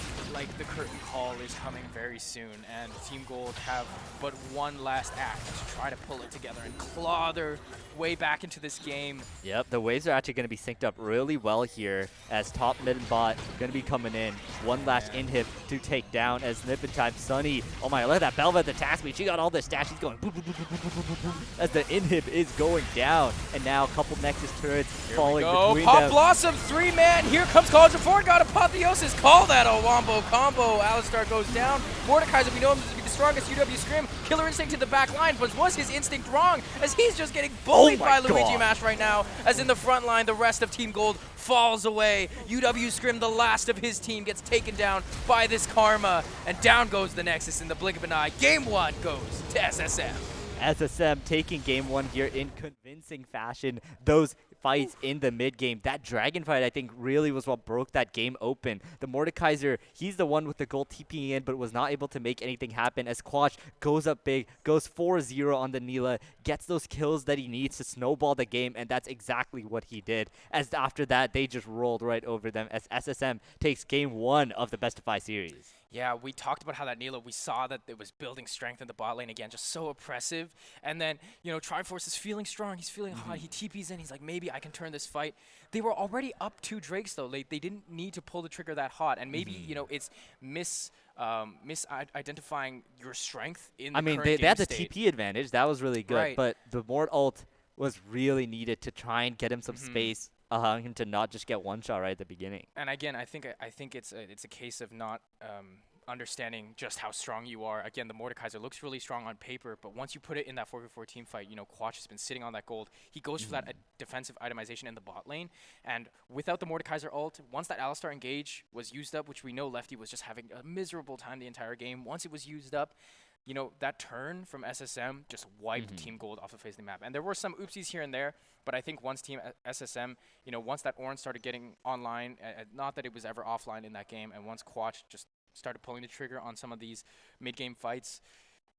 the curtain call is coming very soon, and Team Gold have but one last act to try to pull it together and claw their way back into this game. Yep, the waves are actually going to be synced up really well here as top, mid, and bot going to be coming in. One last inhib to take down as Nip and Time Sunny. Oh my, look at that Belveth attack speed. She got all this dash. She's going boop, boop, boop, boop, boop, boop, boop, boop, as the inhib is going down. And now a couple Nexus turrets falling between Pop them. Blossom, 3-man. Here comes College of Ford. Got Apotheosis. Call that a wombo combo. Alistar goes down. Mordekaiser, we know him to be the strongest. UW Scrim. Killer Instinct to the back line. But was his instinct wrong? As he's just getting bullied by Luigi Mash right now. As in the front line, the rest of Team Gold falls away. UW Scrim, the last of his team, gets taken down by this Karma. And down goes the Nexus in the blink of an eye. Game 1 goes to SSM. SSM taking game 1 here in convincing fashion. Those fights in the mid game, that dragon fight I think really was what broke that game open. The Mordekaiser, he's the one with the gold TPing in but was not able to make anything happen as Quatch goes up big, goes 4-0 on the Neela, gets those kills that he needs to snowball the game, and that's exactly what he did. As after that, they just rolled right over them as SSM takes game 1 of the best of 5 series. Yeah, we talked about how that Neela, we saw that it was building strength in the bot lane again, just so oppressive. And then, you know, Triforce is feeling strong, he's feeling hot, he TPs in, he's like, maybe I can turn this fight. They were already up 2 Drakes though, they didn't need to pull the trigger that hot. And maybe, you know, it's misidentifying your strength in the current game they had the state. TP advantage, that was really good, but the Mort ult was really needed to try and get him some space. Allowing him to not just get one shot right at the beginning. And again, I think it's a case of not understanding just how strong you are. Again, the Mordekaiser looks really strong on paper, but once you put it in that 4v4 team fight, you know, Quatch has been sitting on that gold. He goes for that defensive itemization in the bot lane, and without the Mordekaiser ult, once that Alistar engage was used up, which we know Lefty was just having a miserable time the entire game, once it was used up, you know, that turn from SSM just wiped Team Gold off the face of the map. And there were some oopsies here and there, but I think once Team SSM, you know, once that Ornn started getting online, not that it was ever offline in that game, and once Quatch just started pulling the trigger on some of these mid-game fights,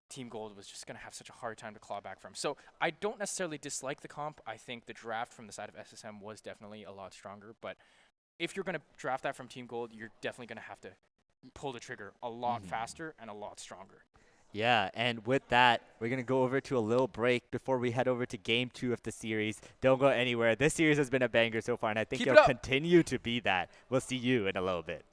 Team Gold was just going to have such a hard time to claw back from. So I don't necessarily dislike the comp. I think the draft from the side of SSM was definitely a lot stronger. But if you're going to draft that from Team Gold, you're definitely going to have to pull the trigger a lot faster and a lot stronger. Yeah, and with that, we're going to go over to a little break before we head over to Game 2 of the series. Don't go anywhere. This series has been a banger so far, and I think Keep it it'll up. continue to be that. We'll see you in a little bit.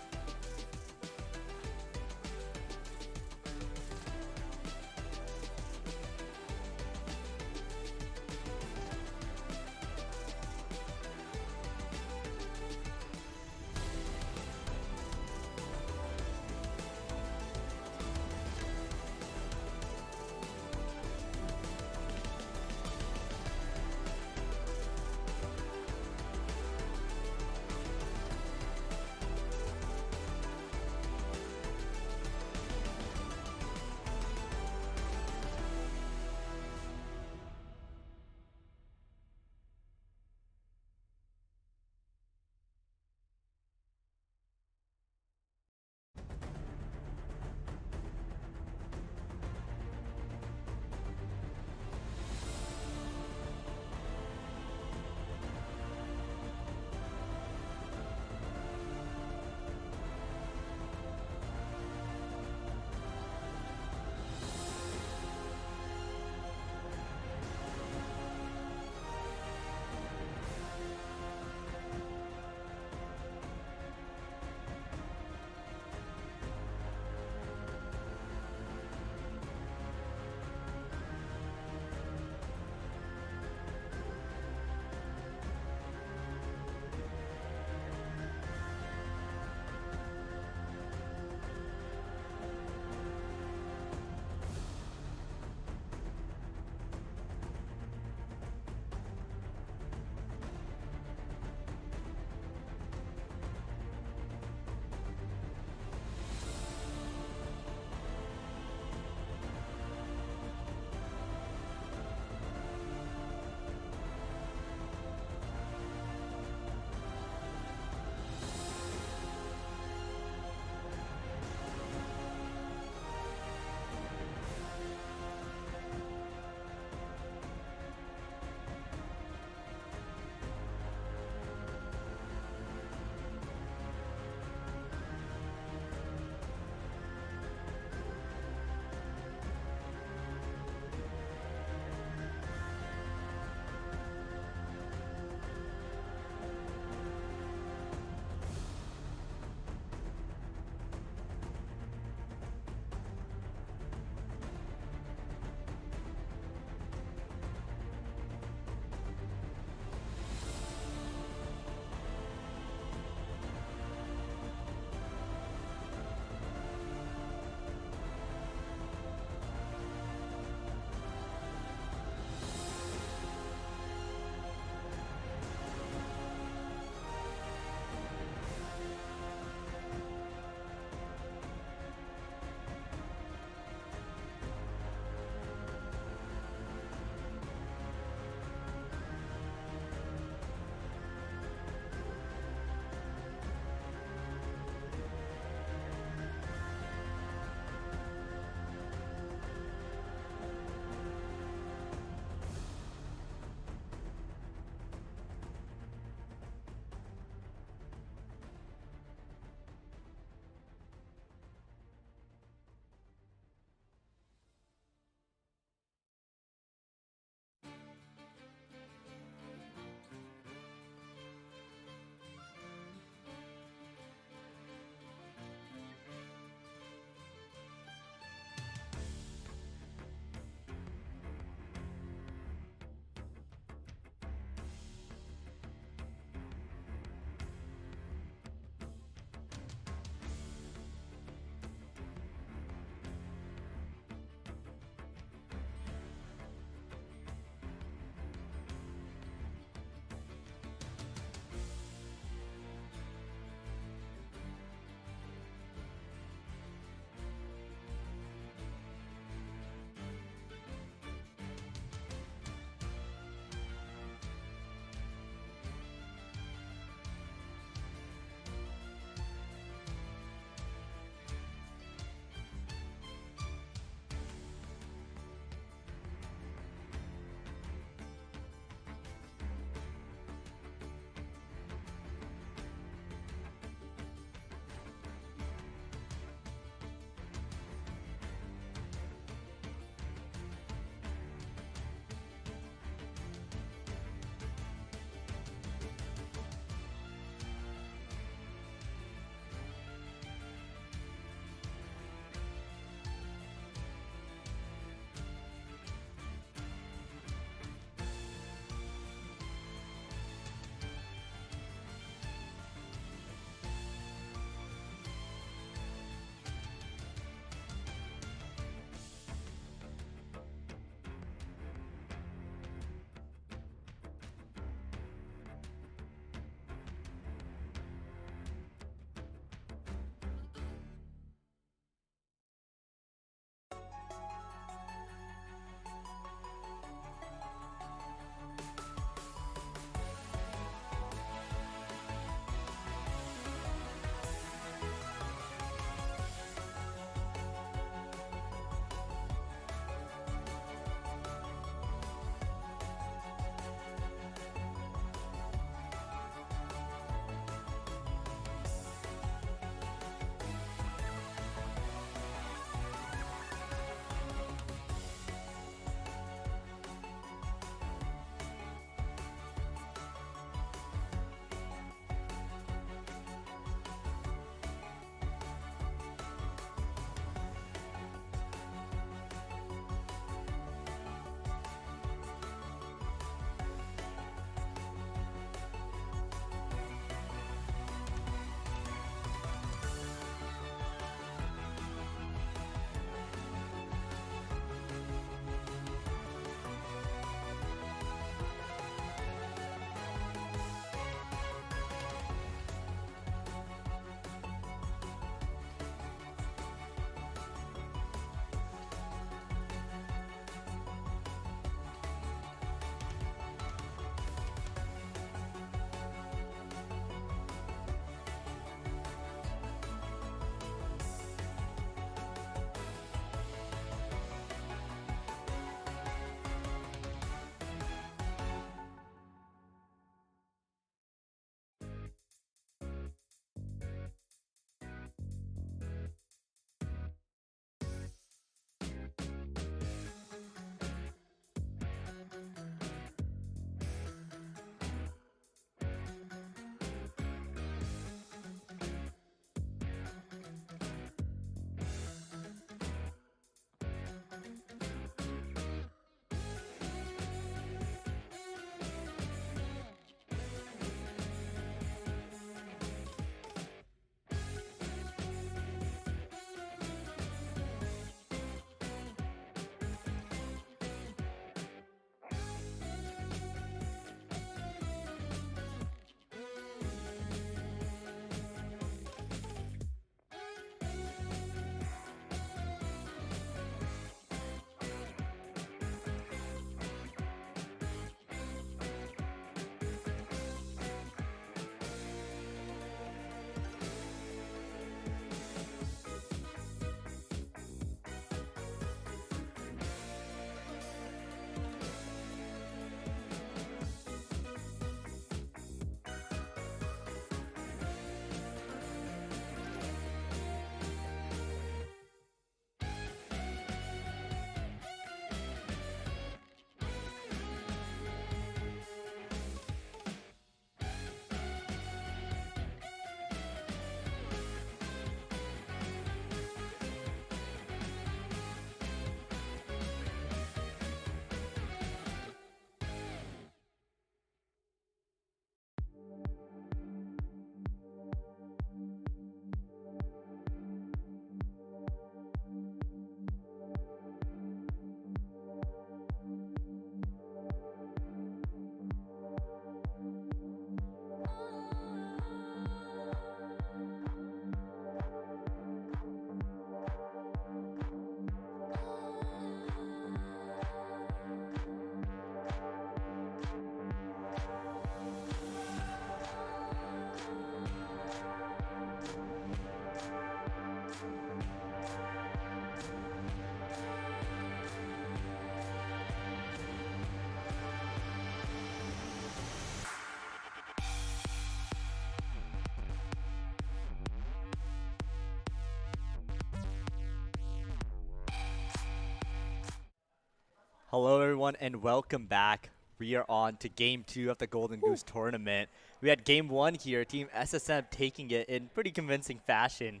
Hello, everyone, and welcome back. We are on to game 2 of the Golden Goose tournament. We had game 1 here, Team SSM taking it in pretty convincing fashion,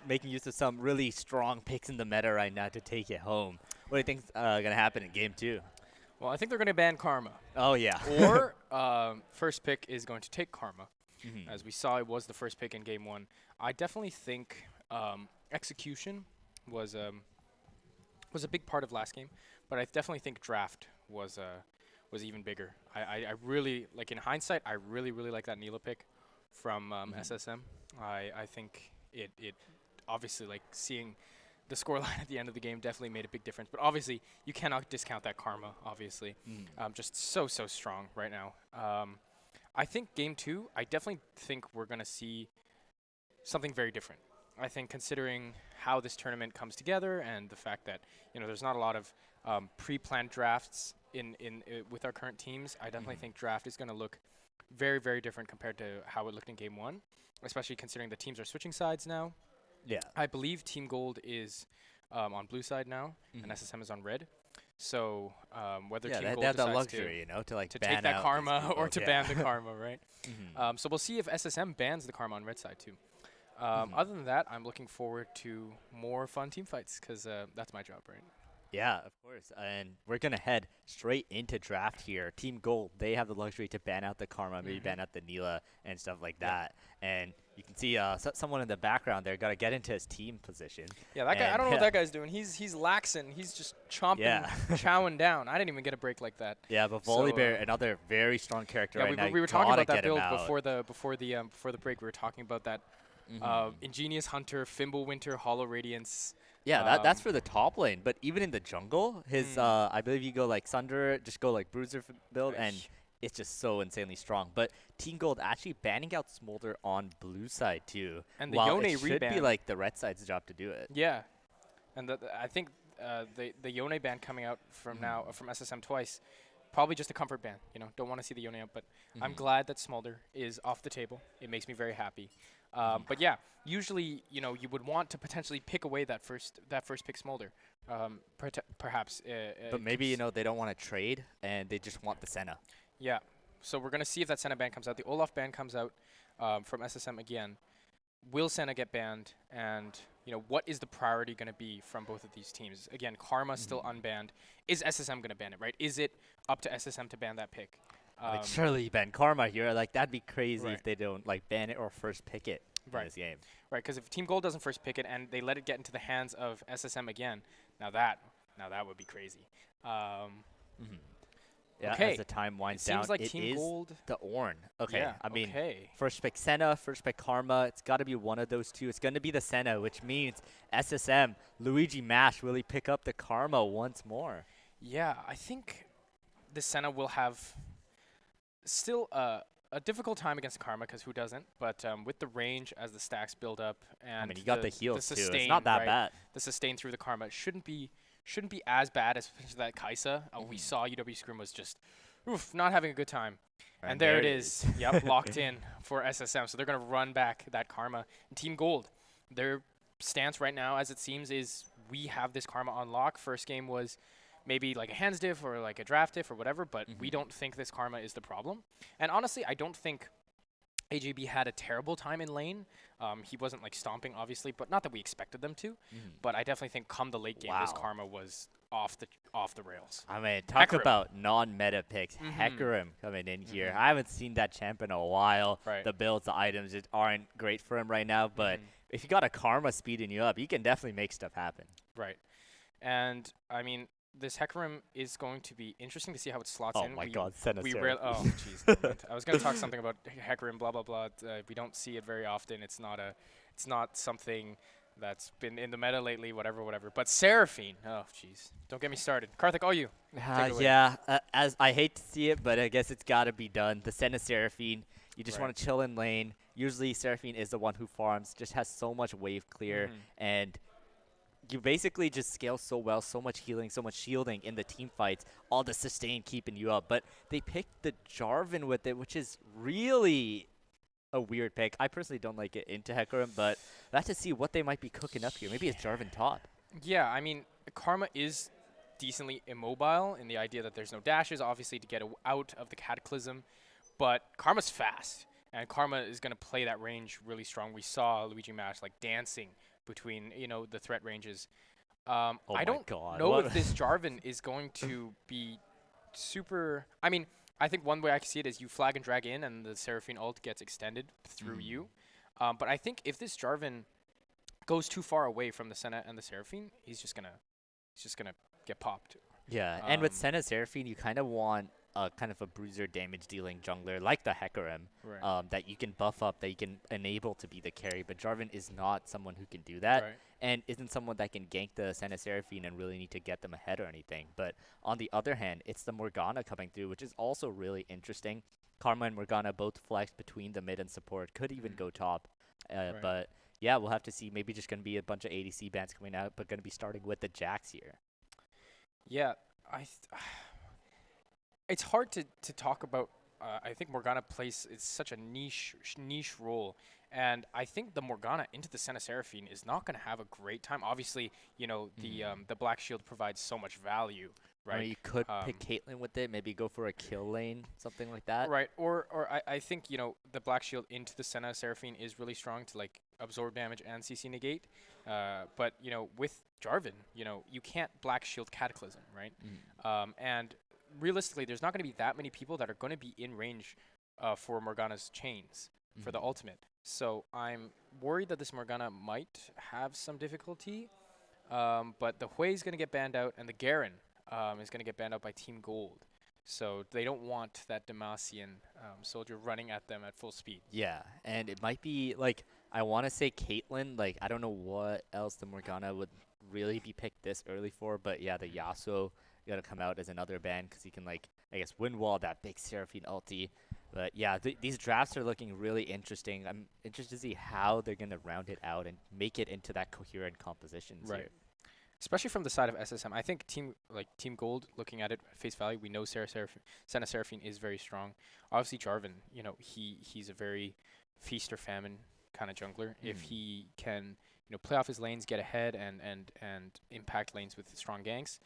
making use of some really strong picks in the meta right now to take it home. What do you think's going to happen in game 2? Well, I think they're going to ban Karma. Oh, yeah. Or first pick is going to take Karma. Mhm. As we saw, it was the first pick in game 1. I definitely think execution was a big part of last game, but I definitely think draft was even bigger. I really, like in hindsight, I really like that Neela pick from SSM. I think it obviously, like, seeing the scoreline at the end of the game definitely made a big difference. But obviously, you cannot discount that Karma, obviously. Just so strong right now. I think game 2, I definitely think we're going to see something very different. I think considering how this tournament comes together and the fact that, there's not a lot of pre-planned drafts with our current teams, I definitely think draft is going to look very different compared to how it looked in game 1, especially considering the teams are switching sides now. Yeah. I believe Team Gold is on blue side now, and SSM is on red. So whether Team Gold they have the decides luxury, to ban take that out Karma these or to people, ban the Karma, right? Mhm. So we'll see if SSM bans the Karma on red side too. Other than that, I'm looking forward to more fun team fights because that's my job, right? Yeah, of course. And we're going to head straight into draft here. Team Gold, they have the luxury to ban out the Karma, maybe ban out the Neela and stuff like that. And you can see someone in the background there got to get into his team position. Yeah, that guy, I don't know what that guy's doing. He's laxing. He's just chomping, chowing down. I didn't even get a break like that. Yeah, but Volibear, another very strong character right now. We were talking about that build build before the break. We were talking about that Ingenious Hunter, Fimbulwinter, Hollow Radiance. Yeah, that's for the top lane. But even in the jungle, his I believe you go like Sunder, just go like Bruiser build, and it's just so insanely strong. But Team Gold actually banning out Smolder on blue side too. And the while Yone it should reban be like the red side's job to do it. Yeah, and I think the Yone ban coming out from now from SSM twice, probably just a comfort ban. Don't want to see the Yone out, but I'm glad that Smolder is off the table. It makes me very happy. But yeah, usually you would want to potentially pick away that first pick Smolder, perhaps. But maybe they don't want to trade and they just want the Senna. Yeah, so we're gonna see if that Senna ban comes out. The Olaf ban comes out from SSM again. Will Senna get banned? And what is the priority gonna be from both of these teams? Again, Karma still unbanned. Is SSM gonna ban it? Right? Is it up to SSM to ban that pick? Like surely ban Karma here. Like that'd be crazy if they don't like ban it or first pick it in this game. Right, because if Team Gold doesn't first pick it and they let it get into the hands of SSM again, now that would be crazy. Yeah, okay. as the time winds Seems down, like it Team is Gold. the Ornn. Okay, Yeah, I mean, first pick Senna, first pick Karma. It's got to be one of those two. It's going to be the Senna, which means SSM, Luigi Mash, will he pick up the Karma once more? Yeah, I think the Senna will have still a difficult time against Karma, because who doesn't? But with the range as the stacks build up, and I mean, you got the heals the too. sustain, It's not that bad. The sustain through the Karma shouldn't be as bad as that Kaisa. We saw UW Scrim was just not having a good time. And there it is. Yep, locked in for SSM. So they're going to run back that Karma. And Team Gold, their stance right now, as it seems, is we have this Karma on lock. First game was maybe like a hands diff or like a draft diff or whatever, but we don't think this Karma is the problem. And honestly, I don't think AJB had a terrible time in lane. He wasn't like stomping, obviously, but not that we expected them to. But I definitely think come the late game, this Karma was off the rails. I mean, talk about non-meta picks. Hecarim coming in here. I haven't seen that champ in a while. The builds, the items just aren't great for him right now. But if you got a Karma speeding you up, you can definitely make stuff happen. Right. And I mean, this Hecarim is going to be interesting to see how it slots in. Oh my God, Senna. Oh, jeez. I was going to talk something about Hecarim, blah blah blah. We don't see it very often. It's not something that's been in the meta lately. Whatever. But Seraphine. Oh, jeez. Don't get me started. Karthik, you. Yeah. As I hate to see it, but I guess it's got to be done. The Senna Seraphine. You just want to chill in lane. Usually Seraphine is the one who farms. Just has so much wave clear and you basically just scale so well, so much healing, so much shielding in the team fights, all the sustain keeping you up. But they picked the Jarvan with it, which is really a weird pick. I personally don't like it into Hecarim, but we'll have to see what they might be cooking up here. Maybe it's Jarvan top. Yeah, I mean, Karma is decently immobile in the idea that there's no dashes, obviously, to get out of the Cataclysm. But Karma's fast, and Karma is going to play that range really strong. We saw Luigi Mash like dancing between, the threat ranges. Oh I my don't god. know What? if this Jarvan is going to be super. I mean, I think one way I can see it is you flag and drag in, and the Seraphine ult gets extended through you. But I think if this Jarvan goes too far away from the Senna and the Seraphine, he's just gonna get popped. Yeah, and with Um, Senna Seraphine, you kind of want a kind of a bruiser damage dealing jungler like the Hecarim right. that you can buff up, that you can enable to be the carry. But Jarvan is not someone who can do that, Right. and isn't someone that can gank the Senna Seraphine and really need to get them ahead or anything. But on the other hand, it's the Morgana coming through, which is also really interesting. Karma and Morgana both flex between the mid and support, could even go top. Right. But yeah, we'll have to see. Maybe just going to be a bunch of ADC bans coming out, but going to be starting with the Jax here. Yeah. I. It's hard to talk about. I think Morgana plays is such a niche role, and I think the Morgana into the Senna Seraphine is not going to have a great time. Obviously, the Black Shield provides so much value, Or right? you could Um, pick Caitlyn with it, maybe go for a kill lane, something like that. right. Or I think the Black Shield into the Senna Seraphine is really strong to like absorb damage and CC negate. But with Jarvan, you can't Black Shield Cataclysm, right? And realistically, there's not going to be that many people that are going to be in range for Morgana's chains for the ultimate. So I'm worried that this Morgana might have some difficulty. But the Hui is going to get banned out, and the Garen is going to get banned out by Team Gold. So they don't want that Demacian soldier running at them at full speed. Yeah, and it might be like I want to say Caitlyn. Like I don't know what else the Morgana would really be picked this early for, but yeah, the Yasuo gonna come out as another ban because he can like I guess wind wall that big Seraphine ulti. But yeah, these drafts are looking really interesting. I'm interested to see how they're gonna round it out and make it into that coherent compositions Right. here. Especially from the side of SSM. I think Team Gold, looking at it at face value, we know Senna Seraphine is very strong. Obviously Jarvan, he's a very feast or famine kind of jungler. If he can, play off his lanes, get ahead and impact lanes with strong ganks,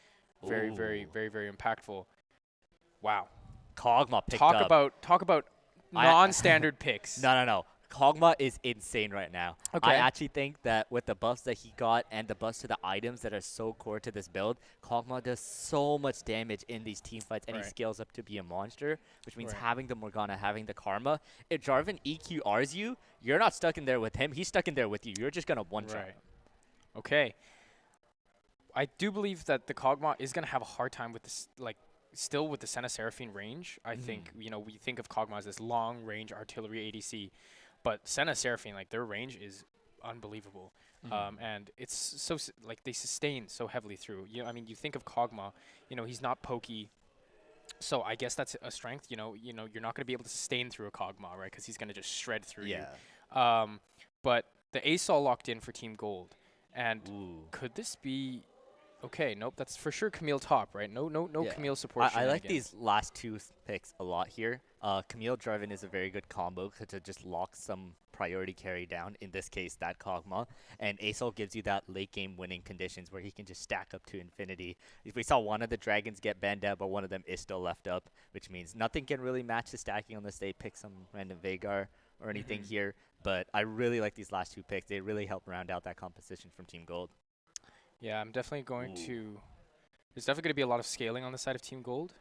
very, very, Ooh. very, very impactful. Wow. Kog'Maw picked Talk up. about talk about I non-standard picks. no. Kog'Maw is insane right now. I Okay. actually think that with the buffs that he got and the buffs to the items that are so core to this build, Kog'Maw does so much damage in these team fights, and he Right. scales up to be a monster, which means Right. having the Morgana, having the Karma. If Jarvan EQRs you, you're not stuck in there with him. He's stuck in there with you. You're just going to one-shot Right. him. Okay. I do believe that the Kog'Maw is gonna have a hard time with this, still with the Senna Seraphine range. I think we think of Kog'Maw as this long range artillery ADC, but Senna Seraphine, their range is unbelievable, and it's they sustain so heavily through. You think of Kog'Maw, he's not pokey, so I guess that's a strength. You're not gonna be able to sustain through a Kog'Maw, right? Because he's gonna just shred through you. But the ASOL locked in for Team Gold, and Ooh. could this be? Okay, nope, that's for sure Camille top, right? No Yeah. Camille support. I like shenanigans. these last two picks a lot here. Camille Jarvan is a very good combo to just lock some priority carry down. In this case, that Kog'Maw. And Asol gives you that late game winning conditions where he can just stack up to infinity. If we saw one of the dragons get banned out, but one of them is still left up, which means nothing can really match the stacking unless they pick some random Veigar or anything here. But I really like these last two picks. They really help round out that composition from Team Gold. Yeah, I'm definitely going Ooh. to. There's definitely going to be a lot of scaling on the side of Team Gold.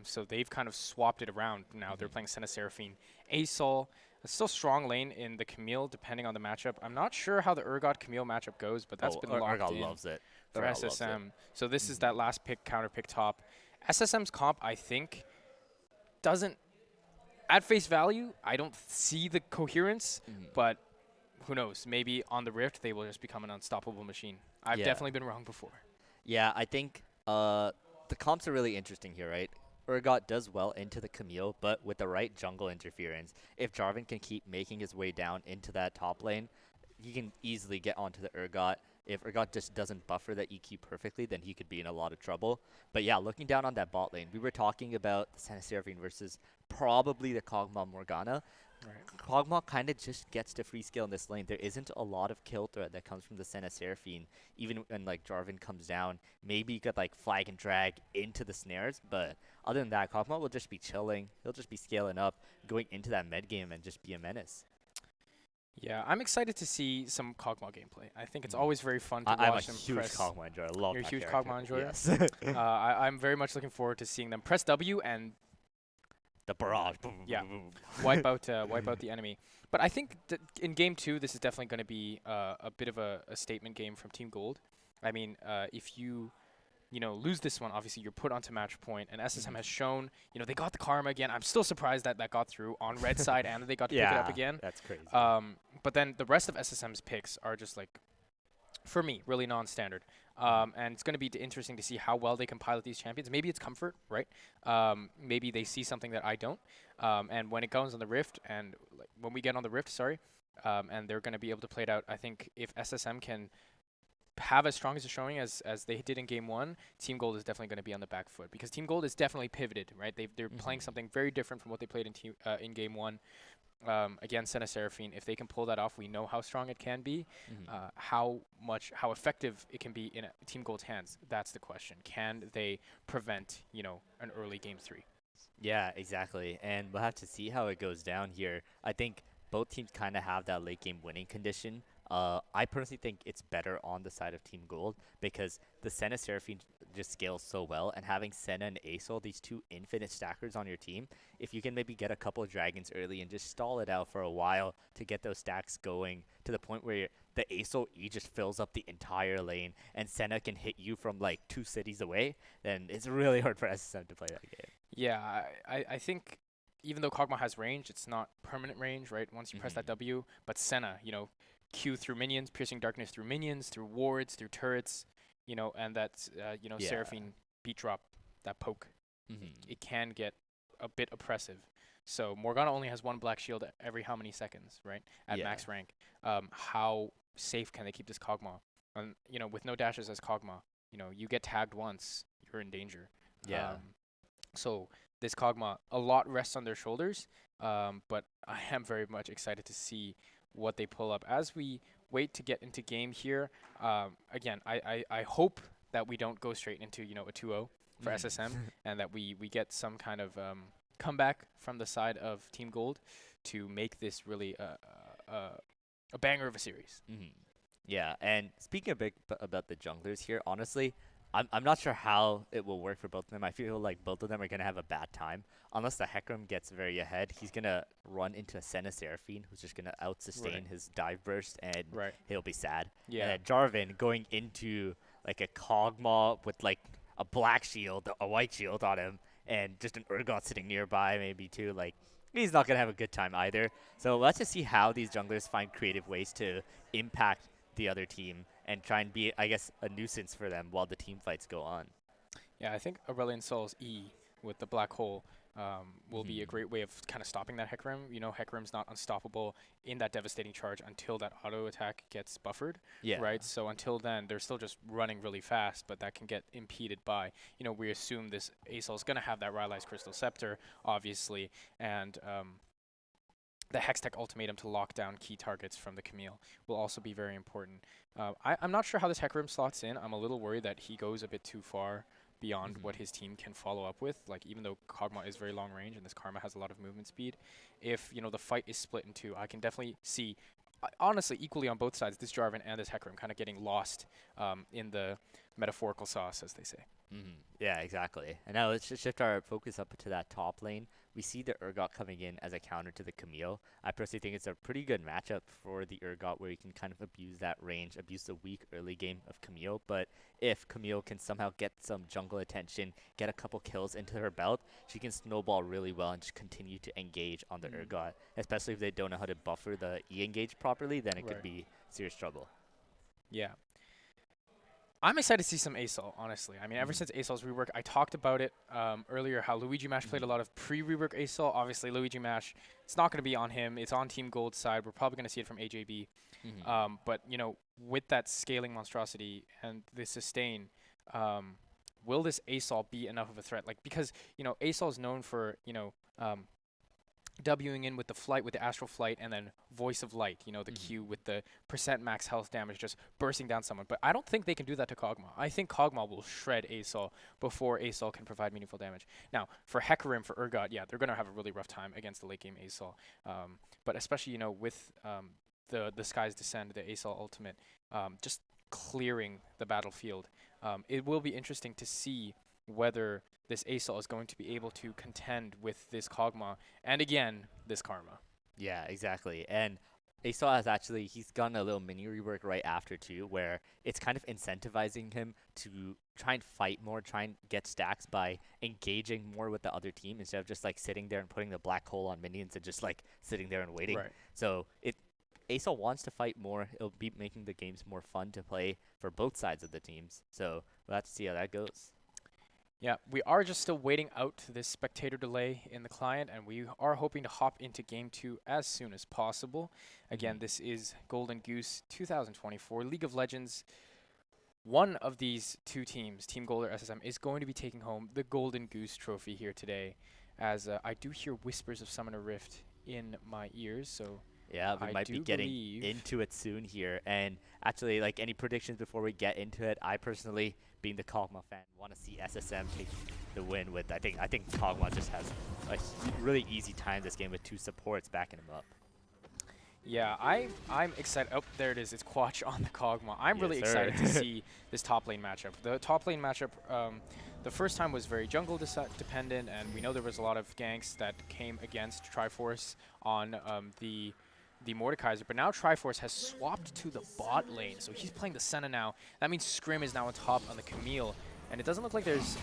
So they've kind of swapped it around now. They're playing Senna Seraphine. ASOL, a still strong lane in the Camille, depending on the matchup. I'm not sure how the Urgot Camille matchup goes, but that's been locked Urgot in loves it. for Urgot loves it. SSM. So this is that last pick, counter pick top. SSM's comp, I think, doesn't. At face value, I don't see the coherence, but who knows? Maybe on the Rift, they will just become an unstoppable machine. I've Yeah. definitely been wrong before. Yeah, I think the comps are really interesting here, right? Urgot does well into the Camille, but with the right jungle interference, if Jarvan can keep making his way down into that top lane, he can easily get onto the Urgot. If Urgot just doesn't buffer the EQ perfectly, then he could be in a lot of trouble. But yeah, looking down on that bot lane, we were talking about the Senna Seraphine versus probably the Kog'Maw Morgana. Right. Kog'Maw kind of just gets the free scale in this lane. There isn't a lot of kill threat that comes from the Senna Seraphine. Even when like Jarvan comes down, maybe you could like flag and drag into the snares, but other than that, Kog'Maw will just be chilling. He'll just be scaling up, going into that mid game and just be a menace. Yeah, I'm excited to see some Kog'Maw gameplay. I think it's Mm. always very fun to I'm a watch them huge press. Kog'Maw enjoyer. I love You're a that huge character. Kog'Maw enjoyer. Yes. I'm very much looking forward to seeing them press W and The barrage. Boom, yeah, boom, boom, wipe out the enemy. But I think that in game two, this is definitely going to be a bit of a statement game from Team Gold. I mean, if you know, lose this one, obviously you're put onto match point, and SSM Mhm. has shown, you know, they got the karma again. I'm still surprised that that got through on red side and that they got to pick it up Yeah, again. that's crazy. But then the rest of SSM's picks are just like, for me, really non-standard. And it's going to be interesting to see how well they can pilot these champions. Maybe it's comfort, right? Maybe they see something that I don't. And when it goes on the Rift, and like, when we get on the Rift, sorry, and they're going to be able to play it out, I think if SSM can have as strong as a showing as they did in game one, Team Gold is definitely going to be on the back foot because Team Gold is definitely pivoted, right? They're playing something very different from what they played in game one. Against Senna Seraphine, if they can pull that off, we know how strong it can be. Mhm. How effective it can be in Team Gold's hands. That's the question. Can they prevent, you know, an early game three? Yeah, exactly. And we'll have to see how it goes down here. I think both teams kind of have that late game winning condition. I personally think it's better on the side of Team Gold because the Senna Seraphine just scales so well, and having Senna and Asol, these two infinite stackers on your team, if you can maybe get a couple of dragons early and just stall it out for a while to get those stacks going to the point where the Asol E just fills up the entire lane and Senna can hit you from like 2 cities away, then it's really hard for SSM to play that game. Yeah, I think even though Kog'Maw has range, it's not permanent range, right? Once you press that Hmm. W, but Senna, you know, Q through minions, piercing darkness through minions, through wards, through turrets, you know, and that's you know, Yeah. Seraphine beat drop, that poke. Hmm. It can get a bit oppressive. So Morgana only has one black shield every how many seconds, right? At Yeah. max rank. How safe can they keep this Kog'Maw? And you know, with no dashes as Kog'Maw, you know, you get tagged once, you're in danger. Yeah. Um, so this Kog'Maw, a lot rests on their shoulders. But I am very much excited to see what they pull up as we wait to get into game here. Again, I hope that we don't go straight into, you know, a 2-0 for SSM, Hmm. and that we get some kind of comeback from the side of Team Gold to make this really a banger of a series. Hmm. Yeah, and speaking a bit about the junglers here, honestly, I'm not sure how it will work for both of them. I feel like both of them are gonna have a bad time unless the Hecarim gets very ahead. He's gonna run into a Senna Seraphine, who's just gonna out Right. sustain his dive burst, and Right. he'll be sad. And Yeah. then Jarvan going into like a Kog'Maw with like a black shield, a white shield on him, and just an Urgot sitting nearby, maybe too. Like he's not gonna have a good time either. So let's just see how these junglers find creative ways to impact the other team and try and be, I guess, a nuisance for them while the team fights go on. Yeah, I think Aurelion Sol's E with the black hole will be a Hmm. great way of kind of stopping that Hecarim. You know, Hecarim's not unstoppable in that devastating charge until that auto attack gets buffered, Yeah. right? So until then, they're still just running really fast, but that can get impeded by, you know, we assume this Aesol is going to have that Rylai's Crystal Scepter, obviously, and the Hextech ultimatum to lock down key targets from the Camille will also be very important. I'm not sure how this Hecarim slots in. I'm a little worried that he goes a bit too far beyond what Hmm. his team can follow up with. Like, even though Kog'Maw is very long range and this Karma has a lot of movement speed, if, you know, the fight is split in two, I can definitely see, honestly, equally on both sides, this Jarvan and this Hecarim kind of getting lost in the metaphorical sauce, as they say. Hmm. Yeah, exactly. And now let's just shift our focus up to that top lane. We see the Urgot coming in as a counter to the Camille. I personally think it's a pretty good matchup for the Urgot where you can kind of abuse that range, abuse the weak early game of Camille. But if Camille can somehow get some jungle attention, get a couple kills into her belt, she can snowball really well and just continue to engage on the Mm. Urgot. Especially if they don't know how to buffer the E-engage properly, then it could Right. be serious trouble. Yeah. I'm excited to see some ASOL, honestly. I mean, ever Hmm. since ASOL's rework, I talked about it earlier, how Luigi Mash played a Hmm. lot of pre-rework ASOL. Obviously, Luigi Mash, it's not going to be on him. It's on Team Gold's side. We're probably going to see it from AJB. Hmm. But, you know, with that scaling monstrosity and the sustain, um, will this ASOL be enough of a threat? Like, because, you know, ASOL is known for, you know, Wing in with the flight, with the astral flight, and then voice of light, you know, the Q with the percent max health damage just bursting down someone. But I don't think they can do that to Kog'Maw. I think Kog'Maw will shred Asol before Asol can provide meaningful damage. Now, for Hecarim, for Urgot, yeah, they're going to have a really rough time against the late game Asol. But especially, you know, with the Sky's Descent, the Asol ultimate, just clearing the battlefield, it will be interesting to see whether this Asol is going to be able to contend with this Kog'Maw and again this Karma. Yeah, exactly. And Asaw has actually he's gotten a little mini rework right after too, where it's kind of incentivizing him to try and fight more, try and get stacks by engaging more with the other team instead of just like sitting there and putting the black hole on minions and just like sitting there and waiting. Right. So it Asaw wants to fight more. It'll be making the games more fun to play for both sides of the teams. So we'll have to see how that goes. Yeah, we are just still waiting out this spectator delay in the client, and we are hoping to hop into Game 2 as soon as possible. Again, this is Golden Goose 2024 League of Legends. One of these two teams, Team Gold or SSM, is going to be taking home the Golden Goose trophy here today, as I do hear whispers of Summoner Rift in my ears, so Yeah, we I might be do getting believe into it soon here. And actually, like any predictions before we get into it, I personally, being the Kog'Maw fan, want to see SSM take the win with. I think Kog'Maw just has a really easy time this game with two supports backing him up. Yeah, I'm excited. Oh, there it is. It's Quatch on the Kog'Maw. I'm Yes, really sir. excited to see this top lane matchup. The top lane matchup, the first time was very jungle dependent, and we know there was a lot of ganks that came against Triforce on the Mordekaiser. But now Triforce has swapped to the bot lane, so he's playing the Senna now. That means Scrim is now on top on the Camille, and it doesn't look like there's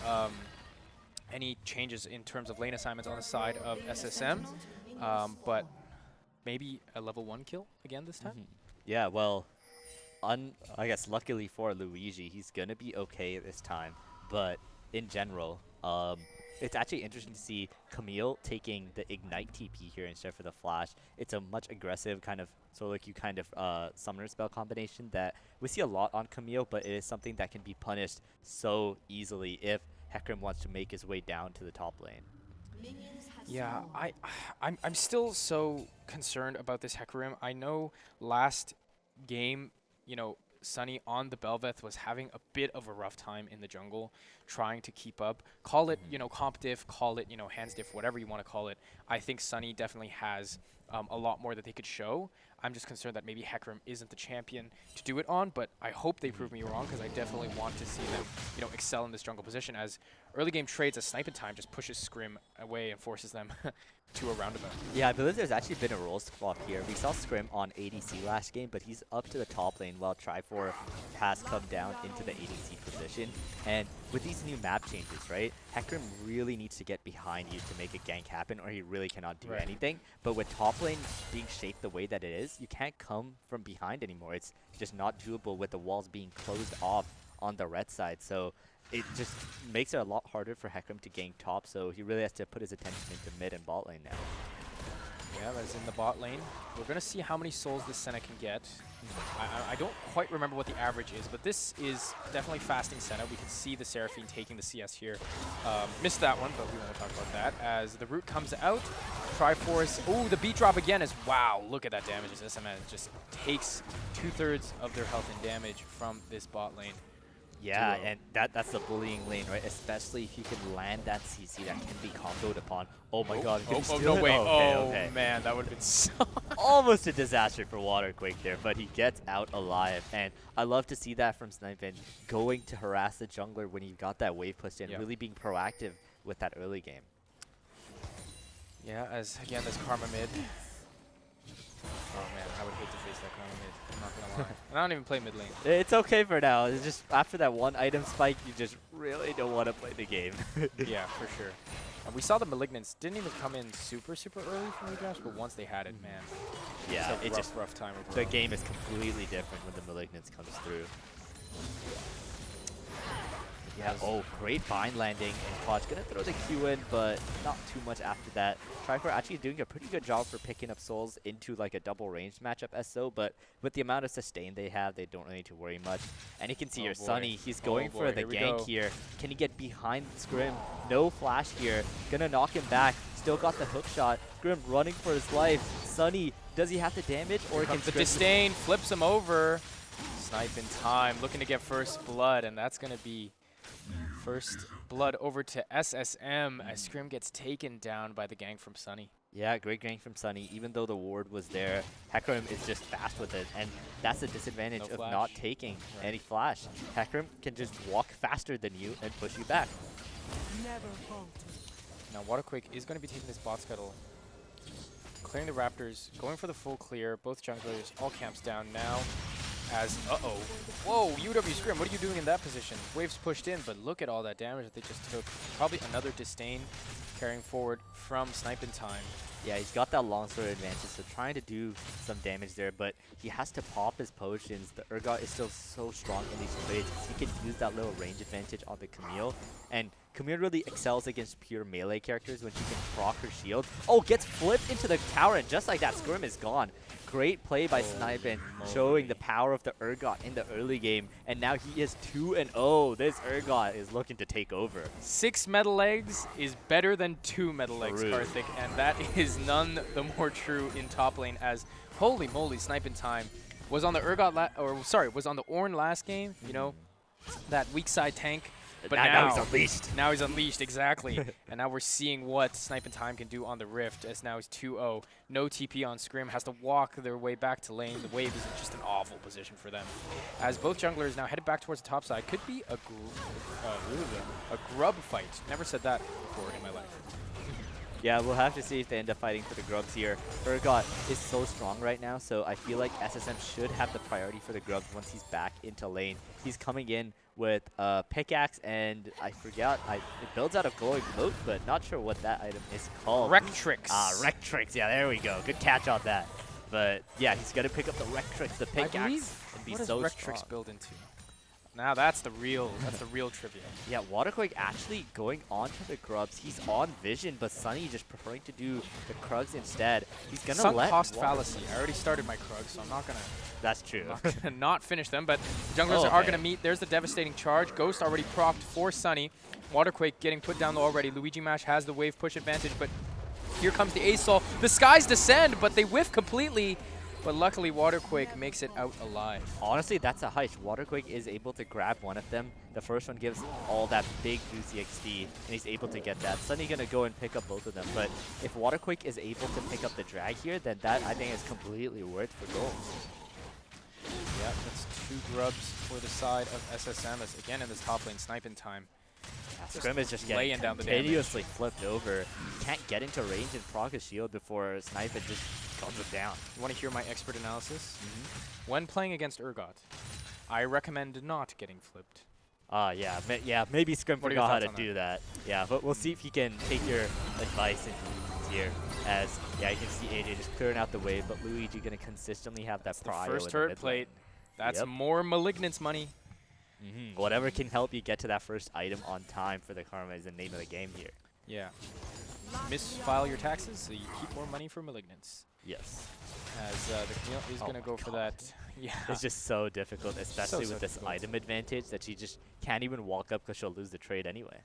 any changes in terms of lane assignments on the side of SSM, but maybe a level 1 kill again this time? Yeah, well, I guess luckily for Luigi, he's gonna be okay this time. But in general, it's actually interesting to see Camille taking the Ignite TP here instead for the Flash. It's a much aggressive kind of like you kind of summoner spell combination that we see a lot on Camille, but it is something that can be punished so easily if Hecarim wants to make his way down to the top lane. Yeah, I'm still so concerned about this Hecarim. I know last game, you know, Sunny on the Belveth was having a bit of a rough time in the jungle, trying to keep up. Call it, you know, comp diff, call it, you know, hands diff, whatever you want to call it. I think Sunny definitely has a lot more that they could show. I'm just concerned that maybe Hecarim isn't the champion to do it on, but I hope they prove me wrong because I definitely want to see them, you know, excel in this jungle position as early game trades as Snipe in Time just pushes Scrim away and forces them to a roundabout. Yeah, I believe there's actually been a role swap here. We saw Scrim on ADC last game, but he's up to the top lane while Trifor has come down into the ADC position. And with these new map changes, right, Hecarim really needs to get behind you to make a gank happen or he really cannot do anything. But with top lane being shaped the way that it is, you can't come from behind anymore. It's just not doable with the walls being closed off on the red side. So it just makes it a lot harder for Hecarim to gank top, so he really has to put his attention into mid and bot lane now. Yeah, that's in the bot lane. We're going to see how many souls this Senna can get. I don't quite remember what the average is, but this is definitely fasting Senna. We can see the Seraphine taking the CS here. Missed that one, but we won't talk about that. As the root comes out, Triforce. Oh, the beat drop again is, wow, look at that damage as SMN just takes 2/3 of their health and damage from this bot lane. Yeah, and that's the bullying lane, right? Especially if you can land that CC that can be comboed upon. Oh my god. No, wait. Okay. Man, that would have been so... Almost a disaster for Waterquake there, but he gets out alive. And I love to see that from Snipe, going to harass the jungler when you've got that wave pushed in, really being proactive with that early game. Yeah, as again, this Karma mid. Oh man, I would hate to face that Karma mid. I'm not gonna lie. And I don't even play mid lane. It's okay for now. It's just after that one item spike, you just really don't want to play the game. Yeah, for sure. And we saw the Malignants didn't even come in super early from the draft, but once they had it, man. Yeah, it's just rough time. The game is completely different when the Malignance comes through. Yeah, oh, great vine landing, and Koch gonna throw the Q in, but not too much after that. Tricore actually doing a pretty good job for picking up souls into like a double ranged matchup SO, but with the amount of sustain they have, they don't really need to worry much. And you can see here, Sunny, he's going for the gank here. Can he get behind Scrim? No flash here, gonna knock him back. Still got the hook shot. Scrim running for his life. Sunny, does he have the damage, or can the disdain flips him over? Snipe in time, looking to get first blood, and that's gonna be first blood over to SSM as Scrim gets taken down by the gank from Sunny. Yeah, great gank from Sunny. Even though the ward was there, Hecarim is just fast with it, and that's the disadvantage of not taking any flash. Hecarim can just walk faster than you and push you back. Never falter. Now Waterquake is going to be taking this bot scuttle, clearing the Raptors, going for the full clear. Both junglers, all camps down now. As, whoa, UW Scrim, what are you doing in that position? Waves pushed in, but look at all that damage that they just took. Probably another disdain carrying forward from Snipe in time. Yeah, he's got that longsword advantage, so trying to do some damage there, but he has to pop his potions. The Urgot is still so strong in these trades because he can use that little range advantage on the Camille, and Camille really excels against pure melee characters when she can proc her shield. Oh, gets flipped into the tower, and just like that, Scrim is gone. Great play by Snipe, showing the power of the Urgot in the early game, and now he is 2-0. This Urgot is looking to take over. 6 metal legs is better than 2 metal legs, Karthik, and that is none the more true in top lane as, holy moly, Snipe in time was on the Urgot, was on the Ornn last game, you know, that weak side tank. But now he's unleashed. Now he's unleashed, exactly. And now we're seeing what Snipe in time can do on the Rift, as now he's 2-0. No TP on Scrim, has to walk their way back to lane. The wave is in just an awful position for them. As both junglers now headed back towards the top side. Could be a grub fight. Never said that before in my life. Yeah, we'll have to see if they end up fighting for the grubs here. Urgot is so strong right now, so I feel like SSM should have the priority for the grubs once he's back into lane. He's coming in with a pickaxe, and I forgot, it builds out of glowing moat, but not sure what that item is called. Rectrix. Rectrix, yeah, there we go. Good catch on that. But yeah, he's got to pick up the Rectrix, the pickaxe, and be so strong. Rectrix build into? Now that's the real trivia. Yeah, Waterquake actually going on to the grubs. He's on vision, but Sunny just preferring to do the Krugs instead. He's gonna Sunk let cost fallacy. I already started my Krugs, so I'm not gonna. That's true. Not finish them, but the junglers are gonna meet. There's the devastating charge. Ghost already procced for Sunny. Waterquake getting put down low already. Luigi Mash has the wave push advantage, but here comes the Ace-Sol. The skies descend, but they whiff completely. But luckily, Waterquake makes it out alive. Honestly, that's a heist. Waterquake is able to grab one of them. The first one gives all that big juicy XP, and he's able to get that. Sunny gonna go and pick up both of them, but if Waterquake is able to pick up the drag here, then that I think is completely worth for gold. Yeah, that's 2 grubs for the side of SSM as again in this top lane, Snipe in time. Yeah, Scrim is just getting continuously flipped over. Can't get into range and proc his shield before Snipe just guns it down. You want to hear my expert analysis? When playing against Urgot, I recommend not getting flipped. Yeah, maybe Scrim forgot how to do that. Yeah, but we'll see if he can take your advice into here. As, yeah, you can see AJ just clearing out the wave, but Luigi going to consistently have that prio. First turret plate. That's more Malignance money. Whatever can help you get to that first item on time for the Karma is the name of the game here. Yeah. Misfile your taxes, so you keep more money for Malignance. Yes. As the Camille is going to go for that. Yeah. It's just so difficult, especially with this item advantage that she just can't even walk up because she'll lose the trade anyway.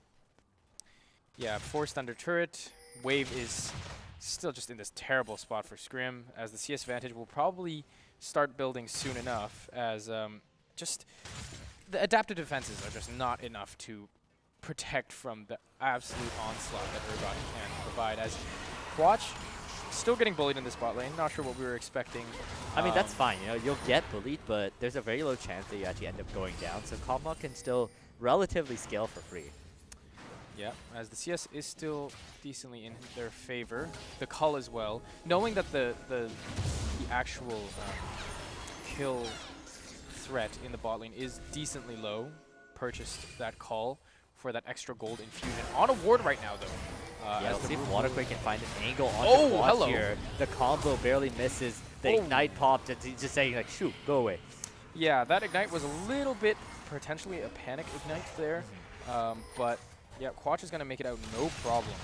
Yeah, forced under turret. Wave is still just in this terrible spot for Scrim, as the CS advantage will probably start building soon enough, as just the adaptive defenses are just not enough to protect from the absolute onslaught that Urgot can provide. As Quatch still getting bullied in the spot lane. Not sure what we were expecting. I mean, that's fine. You know, you'll get bullied, but there's a very low chance that you actually end up going down. So Kama can still relatively scale for free. Yeah, as the CS is still decently in their favor. The Cull as well. Knowing that the actual kill threat in the bot lane is decently low, purchased that Cull for that extra gold infusion. On a ward right now, though. Yeah, let's see if Waterquake can find an angle onto Quatch here. The combo barely misses. The Ignite popped. He's just saying, like, shoot, go away. Yeah, that Ignite was a little bit potentially a panic Ignite there. But yeah, Quatch is going to make it out no problem.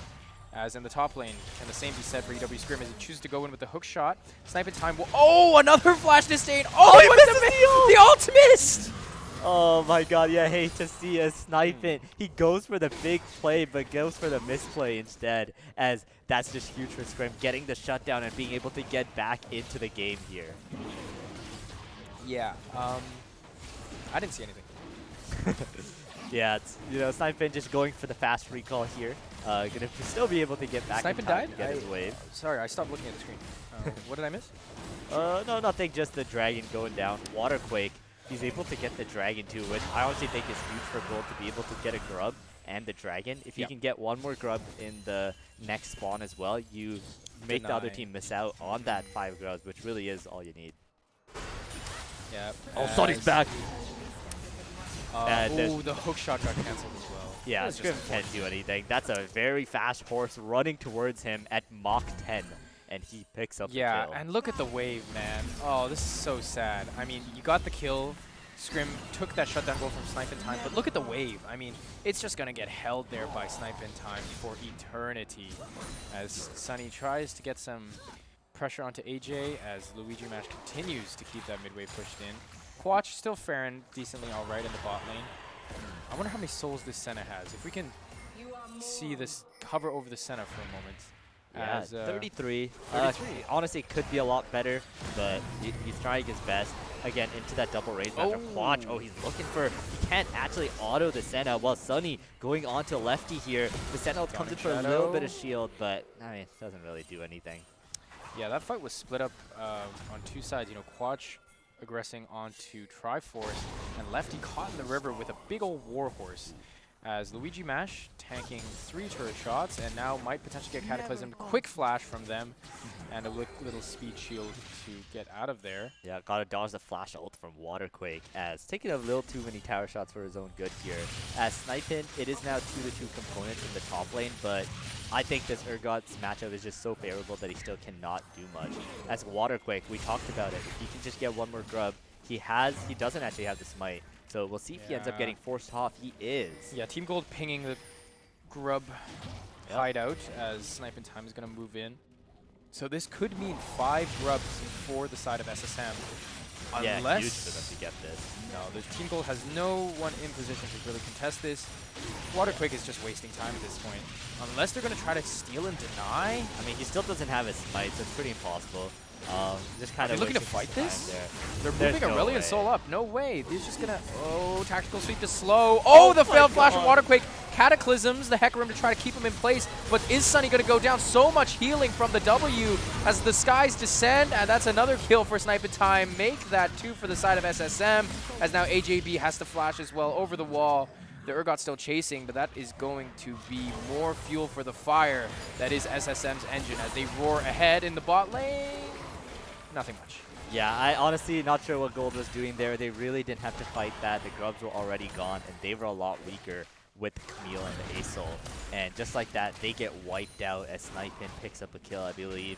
As in the top lane, can the same be said for EW Scrim as he chooses to go in with the hook shot. Snipe in time will. Oh, another flash disdain. Oh, he missed the ult missed! Oh my god, yeah, I hate to see a sniping. He goes for the big play, but goes for the misplay instead, as that's just huge for Scrim, getting the shutdown and being able to get back into the game here. Yeah, I didn't see anything. Yeah, it's, you know, Snipin just going for the fast recall here. Gonna still be able to get back Snipin in time died? to get his wave. Sorry, I stopped looking at the screen. What did I miss? No, nothing, just the dragon going down. Waterquake, he's able to get the dragon too, which I honestly think is huge for gold to be able to get a grub and the dragon. If you can get one more grub in the next spawn as well, you make the other team miss out on that 5 grubs, which really is all you need. Yeah. Oh, Sonny's back! Oh, the hook shot got cancelled as well. Yeah, Scrim can't do anything. That's a very fast horse running towards him at Mach 10, and he picks up the kill. Yeah, and look at the wave, man. Oh, this is so sad. I mean, you got the kill. Scrim took that shutdown goal from Snipe in time, but look at the wave. I mean, it's just going to get held there by Snipe in time for eternity. As Sunny tries to get some pressure onto AJ, as Luigi Mash continues to keep that mid wave pushed in. Quatch still faring decently all right in the bot lane. I wonder how many souls this Senna has. If we can see this cover over the Senna for a moment. Yeah, As, 33. 33. Honestly, it could be a lot better, but he's trying his best. Again, into that double range after Quatch. Oh, he's looking for... He can't actually auto the Senna, while Sunny going on to Lefty here. The Senna comes in for a little bit of shield, but I mean, it doesn't really do anything. Yeah, that fight was split up on two sides. You know, Quatch aggressing onto Triforce, and Lefty caught in the river with a big old Warhorse. As Luigi Mash tanking 3 turret shots, and now might potentially get Cataclysm. Quick flash from them, and a little speed shield to get out of there. Yeah, gotta dodge the flash ult from Waterquake, as taking a little too many tower shots for his own good here. As Snipin, it is now 2-2 components in the top lane, but I think this Urgot's matchup is just so favorable that he still cannot do much. As Waterquake, we talked about it. If he can just get one more grub, he doesn't actually have the smite. So we'll see if he ends up getting forced off. He is. Yeah, Team Gold pinging the grub hideout as Snipe in time is going to move in. So this could mean 5 grubs for the side of SSM. Yeah, Unless huge for them to get this. No, the Team Gold has no one in position to really contest this. Waterquake is just wasting time at this point. Unless they're going to try to steal and deny. I mean, he still doesn't have his smite, so it's pretty impossible. Just kind of looking to fight this? They're moving no Aurelion way. Soul up. No way. He's just gonna. Oh, tactical sweep to slow. Oh, the failed flash from Waterquake. Cataclysms the Hecarim to try to keep him in place. But is Sunny gonna go down? So much healing from the W as the skies descend, and that's another kill for Snipe in time. Make that 2 for the side of SSM, as now AJB has to flash as well over the wall. The Urgot's still chasing, but that is going to be more fuel for the fire that is SSM's engine as they roar ahead in the bot lane. Nothing much. Yeah, I honestly not sure what Gold was doing there. They really didn't have to fight that. The grubs were already gone, and they were a lot weaker with Camille and the Asol. And just like that, they get wiped out as Snipin picks up a kill, I believe.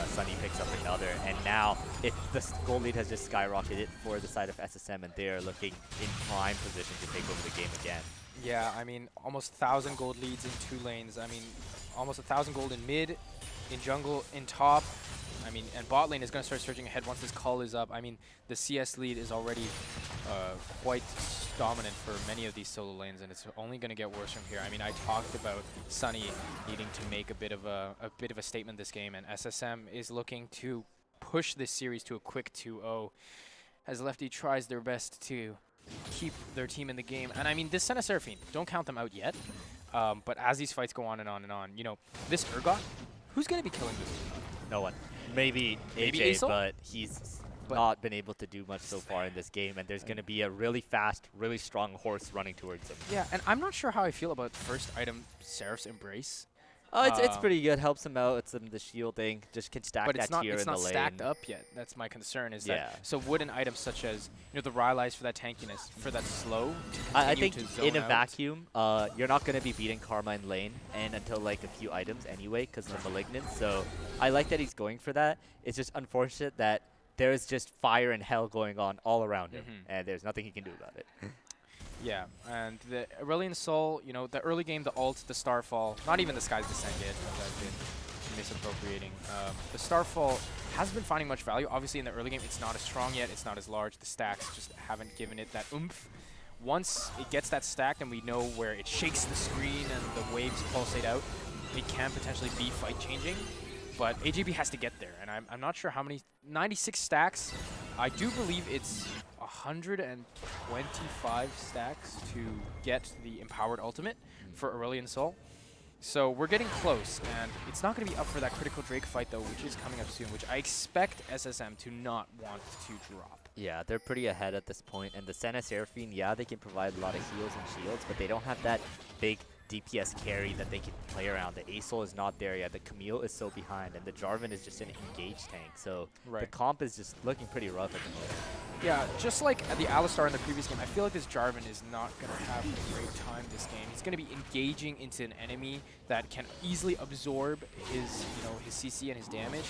Sunny picks up another, and now the Gold lead has just skyrocketed for the side of SSM, and they are looking in prime position to take over the game again. Yeah, I mean, almost 1,000 gold leads in 2 lanes. I mean, almost 1,000 gold in mid, in jungle, in top. I mean, and bot lane is going to start surging ahead once this call is up. I mean, the CS lead is already quite dominant for many of these solo lanes, and it's only going to get worse from here. I mean, I talked about Sunny needing to make a bit of a statement this game, and SSM is looking to push this series to a quick 2-0 as Lefty tries their best to keep their team in the game. And I mean, this Senna Seraphine, don't count them out yet, but as these fights go on and on and on, you know, this Urgot, who's going to be killing this? No one. Maybe AJ, Asol? but he's not been able to do much so far in this game, and there's going to be a really fast, really strong horse running towards him. Yeah, and I'm not sure how I feel about first item, Seraph's Embrace. Oh, it's pretty good. Helps him out. It's the shielding. Just can stack But that it's not, tier it's in the not lane. stacked up yet. That's my concern. Is Yeah. that so? Would an item such as the Rylai's for that tankiness, for that slow? I continue think to zone in a out? vacuum, you're not going to be beating Karma in lane and until like a few items anyway because of the Malignant. So I like that he's going for that. It's just unfortunate that there is just fire and hell going on all around him, and there's nothing he can do about it. Yeah, and the Aurelion Sol, you know, the early game, the ult, the Starfall, not even the Sky's Descent yet, as I've been misappropriating. The Starfall hasn't been finding much value. Obviously, in the early game, it's not as strong yet. It's not as large. The stacks just haven't given it that oomph. Once it gets that stack and we know where it shakes the screen and the waves pulsate out, it can potentially be fight-changing. But AJB has to get there, and I'm not sure how many. 96 stacks. I do believe it's 125 stacks to get the Empowered Ultimate for Aurelion Sol. So we're getting close, and it's not going to be up for that critical Drake fight, though, which is coming up soon, which I expect SSM to not want to drop. Yeah, they're pretty ahead at this point, and the Senna Seraphine, yeah, they can provide a lot of heals and shields, but they don't have that big DPS carry that they can play around. The Asol is not there yet, the Camille is so behind, and the Jarvan is just an engaged tank, so the comp is just looking pretty rough at the moment. Yeah, just like the Alistar in the previous game, I feel like this Jarvan is not going to have a great time this game. He's going to be engaging into an enemy that can easily absorb his, his CC and his damage,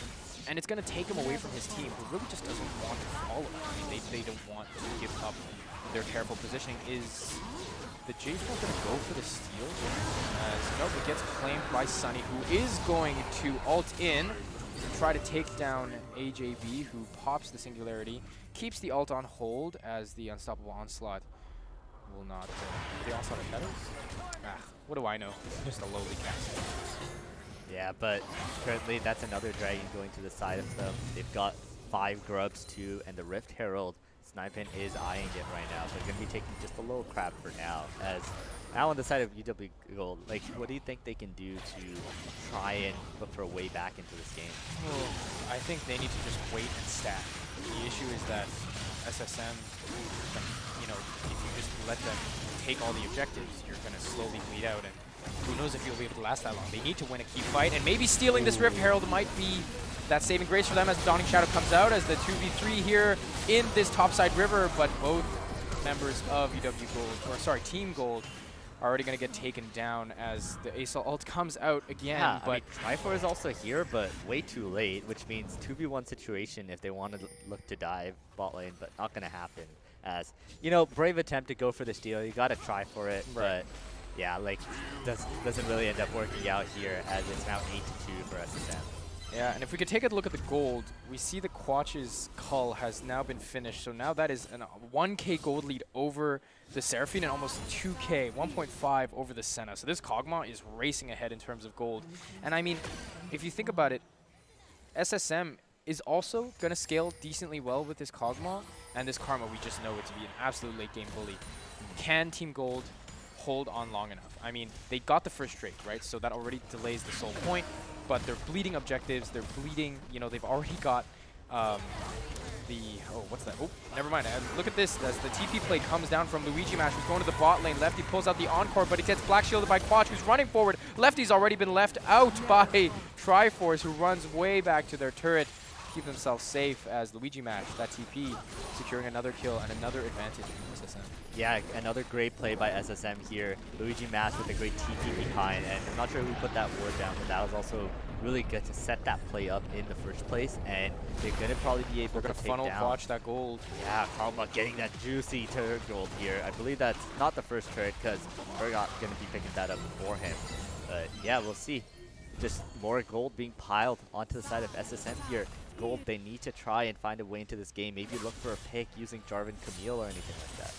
and it's going to take him away from his team, who really just doesn't want to follow him. I mean, they don't want to give up their careful positioning. Is the J4 going to go for the steal? As nope, it gets claimed by Sunny, who is going to ult in to try to take down AJB, who pops the Singularity, keeps the ult on hold as the Unstoppable Onslaught will not. The Onslaught of Shadows? Ah, what do I know? Just a lowly cast. Yeah, but currently that's another dragon going to the side of them. They've got 5 grubs too, and the Rift Herald, Snipin is eyeing it right now. So they're going to be taking just a little crap for now. As now on the side of UW Gold, like, what do you think they can do to try and look for a way back into this game? Well, I think they need to just wait and stack. The issue is that SSM, if you just let them take all the objectives, you're going to slowly bleed out, and who knows if you'll be able to last that long. They need to win a key fight, and maybe stealing this Rift Herald might be that saving grace for them as Dawning Shadow comes out as the 2v3 here in this topside river, but both members of UW Gold, or sorry, Team Gold, are already going to get taken down as the Asol ult comes out again. Yeah, but I mean, Trifor is also here, but way too late, which means 2v1 situation if they want to look to dive bot lane, but not going to happen. As, brave attempt to go for the steal. You got to try for it, but yeah, like, doesn't really end up working out here as it's now 8-2 for SSM. Yeah, and if we could take a look at the gold, we see the Quatch's Cull has now been finished. So now that is a 1k gold lead over the Seraphine and almost 2k, 1.5 over the Senna. So this Kog'Maw is racing ahead in terms of gold. And I mean, if you think about it, SSM is also going to scale decently well with this Kog'Maw. And this Karma, we just know it to be an absolute late game bully. Can Team Gold hold on long enough? I mean, they got the first Drake, right? So that already delays the Soul Point. But they're bleeding objectives. They're bleeding. They've already got what's that? Oh, never mind. Look at this. As the TP play comes down from Luigi Mash, who's going to the bot lane. Lefty pulls out the Encore, but he gets black shielded by Quatch, who's running forward. Lefty's already been left out by Triforce, who runs way back to their turret. Keep themselves safe as Luigi Mash, that TP, securing another kill and another advantage for SSM. Yeah, another great play by SSM here. Luigi Mash with a great TP behind, and I'm not sure who put that ward down, but that was also really good to set that play up in the first place, and they're going to probably be able to take down. Funnel Quatch that gold. Yeah, Karma getting that juicy turret gold here. I believe that's not the first turret because Urgot going to be picking that up before him. But yeah, we'll see. Just more gold being piled onto the side of SSM here. Gold, they need to try and find a way into this game. Maybe look for a pick using Jarvan Camille or anything like that.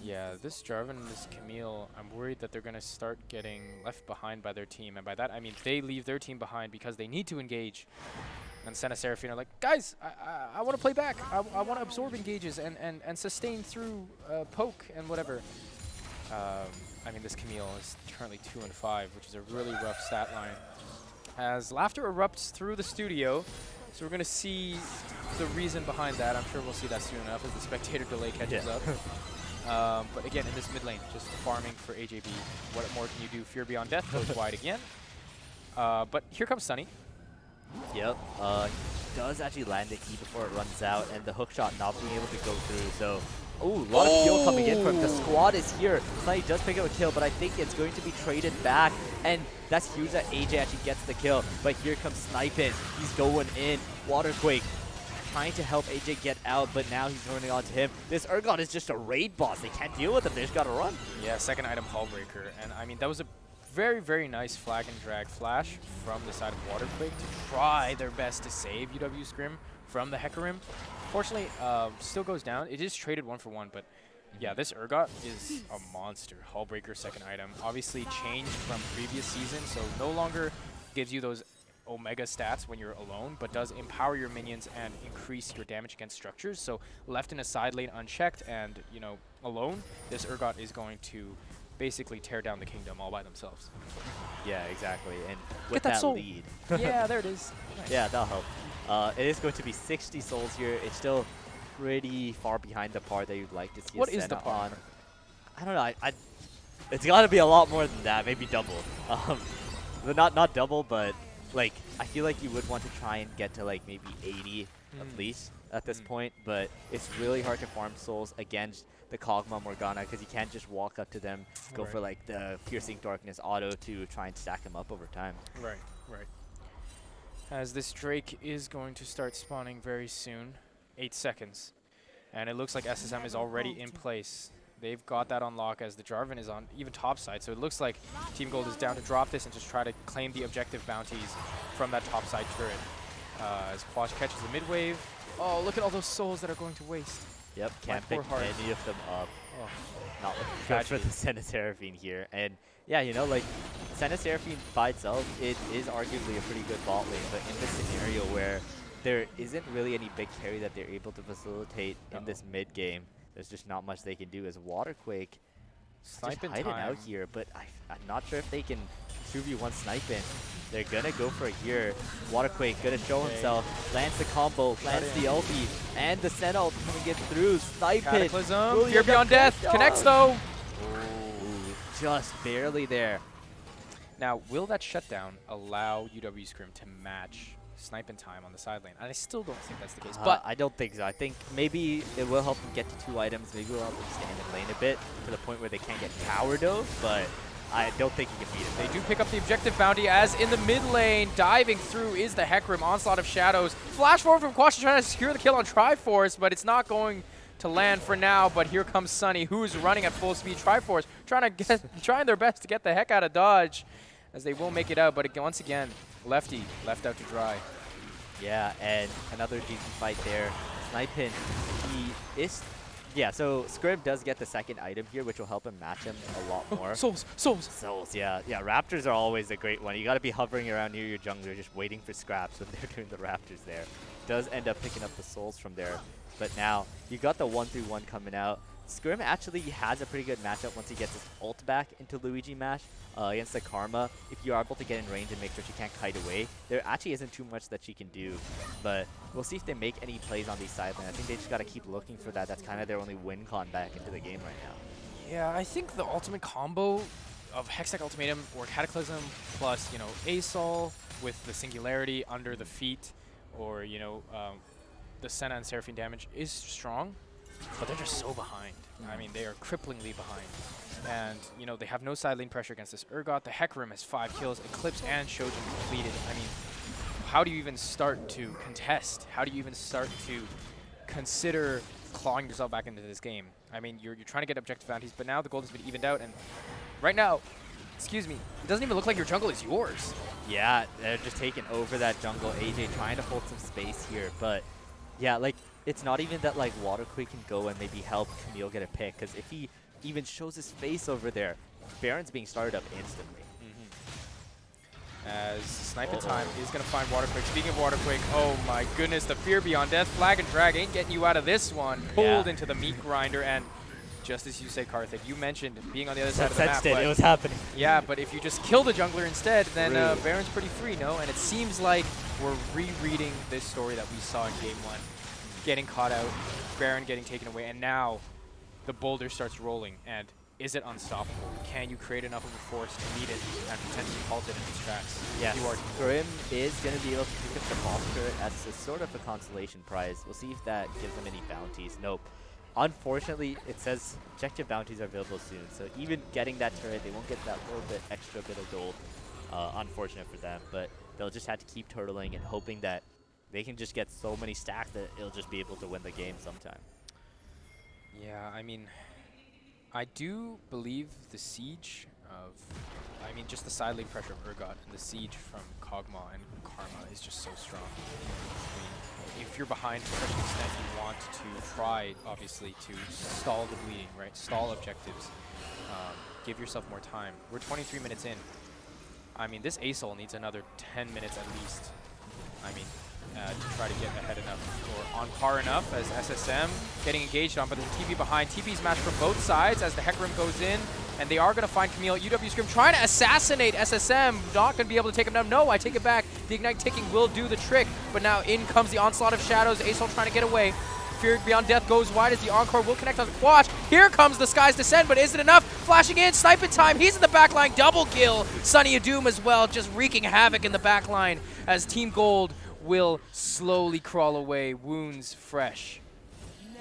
Yeah, this Jarvan and this Camille, I'm worried that they're going to start getting left behind by their team. And by that, I mean they leave their team behind because they need to engage. And Senna Seraphine are like, guys, I want to play back. I want to absorb engages and sustain through poke and whatever. I mean, this Camille is currently 2-5, which is a really rough stat line. As laughter erupts through the studio, so we're going to see the reason behind that. I'm sure we'll see that soon enough as the spectator delay catches up. But again, in this mid lane, just farming for AJB. What more can you do? Fear Beyond Death goes wide again. But here comes Sunny. Yep. Does actually land the key before it runs out, and the hook shot not being able to go through. So, a lot of fuel coming in from the squad is here. Sunny does pick up a kill, but I think it's going to be traded back, and that's huge that AJ actually gets the kill. But here comes Snipin. He's going in. Waterquake. trying to help AJ get out, but now he's running onto him. This Urgot is just a raid boss. They can't deal with him. They just got to run. Yeah, second item, Hullbreaker. And I mean, that was a very, very nice flag and drag flash from the side of Waterquake to try their best to save UW Scrim from the Hecarim. Fortunately, still goes down. It is traded 1-for-1, but yeah, this Urgot is a monster. Hullbreaker, second item. Obviously changed from previous season, so no longer gives you those Omega stats when you're alone, but does empower your minions and increase your damage against structures. So left in a side lane unchecked and, you know, alone, this Urgot is going to basically tear down the kingdom all by themselves. Yeah, exactly. And with that that soul. lead. Yeah, there it is. Nice. Yeah, that'll help. It is going to be 60 souls here. It's still pretty far behind the par that you'd like to see. What is the par? On. I don't know. It's got to be a lot more than that. Maybe double. But not double, but like I feel like you would want to try and get to like maybe 80 at least at this point. But it's really hard to farm souls against the Kog'Maw Morgana because you can't just walk up to them, go for like the Piercing Darkness auto to try and stack them up over time. Right. As this Drake is going to start spawning very soon. 8 seconds. And it looks like SSM is already in place. They've got that on lock as the Jarvan is on even top side. So it looks like Team Gold is down to drop this and just try to claim the objective bounties from that top side turret. As Quash catches the mid wave. Oh, look at all those souls that are going to waste. Yep, can't pick any of them up. Oh. Not looking good for the Senna Seraphine here. And yeah, you know, like Senna Seraphine by itself, it is arguably a pretty good bot lane, but in this scenario where there isn't really any big carry that they're able to facilitate in this mid game, there's just not much they can do as Waterquake just hiding out here, but I'm not sure if they can 2v1 snipe in. They're gonna go for it here. Waterquake gonna show himself, lands the combo, lands the ulti, and the Senna ult coming in through, snipe it. Cataclysm, Fear Beyond Death, connects though. Ooh, just barely there. Now, will that shutdown allow UW Scrim to match snipe in time on the side lane? And I still don't think that's the case. But I don't think so. I think maybe it will help them get to 2 items. Maybe it will help them stand in lane a bit to the point where they can't get tower dove, but I don't think you can beat it. They do pick up the objective bounty as in the mid lane, diving through is the Hecarim, Onslaught of Shadows. Flash forward from Quash trying to secure the kill on Triforce, but it's not going to land for now. But here comes Sunny, who's running at full speed. Triforce trying their best to get the heck out of dodge, as they will make it out. But once again, Lefty left out to dry. Yeah, and another GG fight there. Snipin, he is... Yeah, so Scrim does get the second item here, which will help him match him a lot more. Souls, yeah. Yeah, Raptors are always a great one. You got to be hovering around near your jungler, just waiting for scraps when they're doing the Raptors there. Does end up picking up the souls from there. But now, you got the 1-3-1 coming out. Scrim actually has a pretty good matchup once he gets his ult back into Luigi Mash against the Karma. If you are able to get in range and make sure she can't kite away, there actually isn't too much that she can do. But we'll see if they make any plays on these side lanes. I think they just got to keep looking for that. That's kind of their only win con back into the game right now. Yeah, I think the ultimate combo of Hextech Ultimatum or Cataclysm plus, you know, Asol with the Singularity under the feet or, you know, the Senna and Seraphine damage is strong. But they're just so behind. I mean, they are cripplingly behind. And, you know, they have no side lane pressure against this Urgot. The Hecarim has 5 kills. Eclipse and Shojin completed. I mean, how do you even start to contest? How do you even start to consider clawing yourself back into this game? I mean, you're trying to get objective bounties, but now the gold has been evened out. And right now, excuse me, it doesn't even look like your jungle is yours. Yeah, they're just taking over that jungle. AJ trying to hold some space here. But, yeah, like... It's not even that like Waterquake can go and maybe help Camille get a pick, because if he even shows his face over there, Baron's being started up instantly. As Snipe in Time is going to find Waterquake. Speaking of Waterquake, oh my goodness, the Fear Beyond Death, Flag and Drag ain't getting you out of this one. Pulled into the meat grinder, and just as you say, Karthik, you mentioned being on the other side of the map. It was happening. Yeah, but if you just kill the jungler instead, then Baron's pretty free, no? And it seems like we're rereading this story that we saw in Game 1. Getting caught out, Baron getting taken away, and now the boulder starts rolling. And is it unstoppable? Can you create enough of a force to meet it and potentially halt it in its tracks? Yes, Grim is going to be able to pick up the monster as a sort of a consolation prize. We'll see if that gives them any bounties. Nope. Unfortunately, it says objective bounties are available soon, so even getting that turret, they won't get that little bit extra bit of gold. Unfortunate for them, but they'll just have to keep turtling and hoping that they can just get so many stacks that it'll just be able to win the game sometime. Yeah, I mean, I do believe the siege of, I mean, just the side lane pressure of Urgot and the siege from Kog'Maw and Karma is just so strong. I mean, if you're behind to such an extent, you want to try, obviously, to stall the bleeding, right? Stall objectives. Give yourself more time. We're 23 minutes in. I mean, this ASOL needs another 10 minutes at least. I mean, to try to get ahead enough or on par enough as SSM getting engaged on, but there's TP behind. TP's matched from both sides as the Hecarim goes in, and they are going to find Camille. UW Scrim trying to assassinate SSM, not going to be able to take him down. No, I take it back. The Ignite ticking will do the trick, but now in comes the Onslaught of Shadows. ASOL trying to get away. Fear Beyond Death goes wide as the Encore will connect on Quash. Here comes the Sky's Descent, but is it enough? Flashing in, sniping time. He's in the back line. Double kill. Sunny Adum as well, just wreaking havoc in the back line as Team Gold will slowly crawl away, wounds fresh.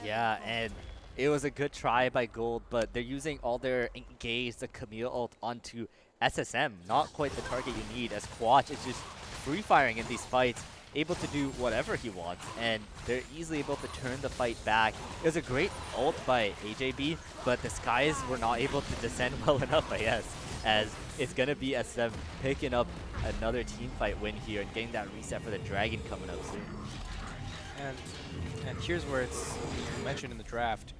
Yeah, and it was a good try by Gold, but they're using all their engage, the Camille ult onto SSM. Not quite the target you need, as Quatch is just free firing in these fights, able to do whatever he wants, and they're easily able to turn the fight back. It was a great ult by AJB, but the Skies were not able to descend well enough, I guess, as it's going to be SM picking up another team fight win here and getting that reset for the Dragon coming up soon. And here's where it's mentioned in the draft.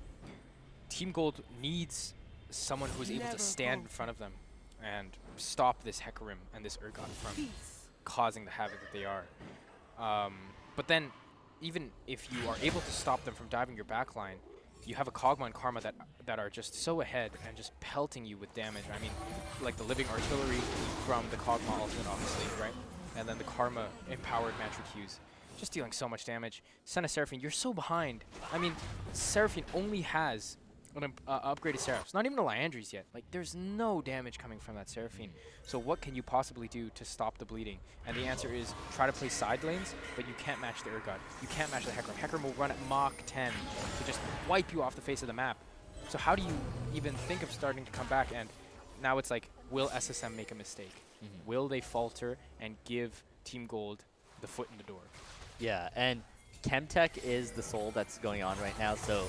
Team Gold needs someone who is able to stand in front of them and stop this Hecarim and this Urgot from causing the havoc that they are. But then, even if you are able to stop them from diving your backline, you have a Kog'Maw and Karma that are just so ahead and just pelting you with damage. I mean, like the living artillery from the Kog'Maw ultimate, obviously, right? And then the Karma empowered Matrix just dealing so much damage. Senna Seraphine, you're so behind. I mean, Seraphine only has an upgraded Seraphs, not even a Liandry's yet. Like, there's no damage coming from that Seraphine. So what can you possibly do to stop the bleeding? And the answer is try to play side lanes, but you can't match the Urgot. You can't match the Hecarim. Hecarim will run at Mach 10 to just wipe you off the face of the map. So how do you even think of starting to come back? And now it's like, will SSM make a mistake? Will they falter and give Team Gold the foot in the door? Yeah, and Chemtech is the soul that's going on right now, so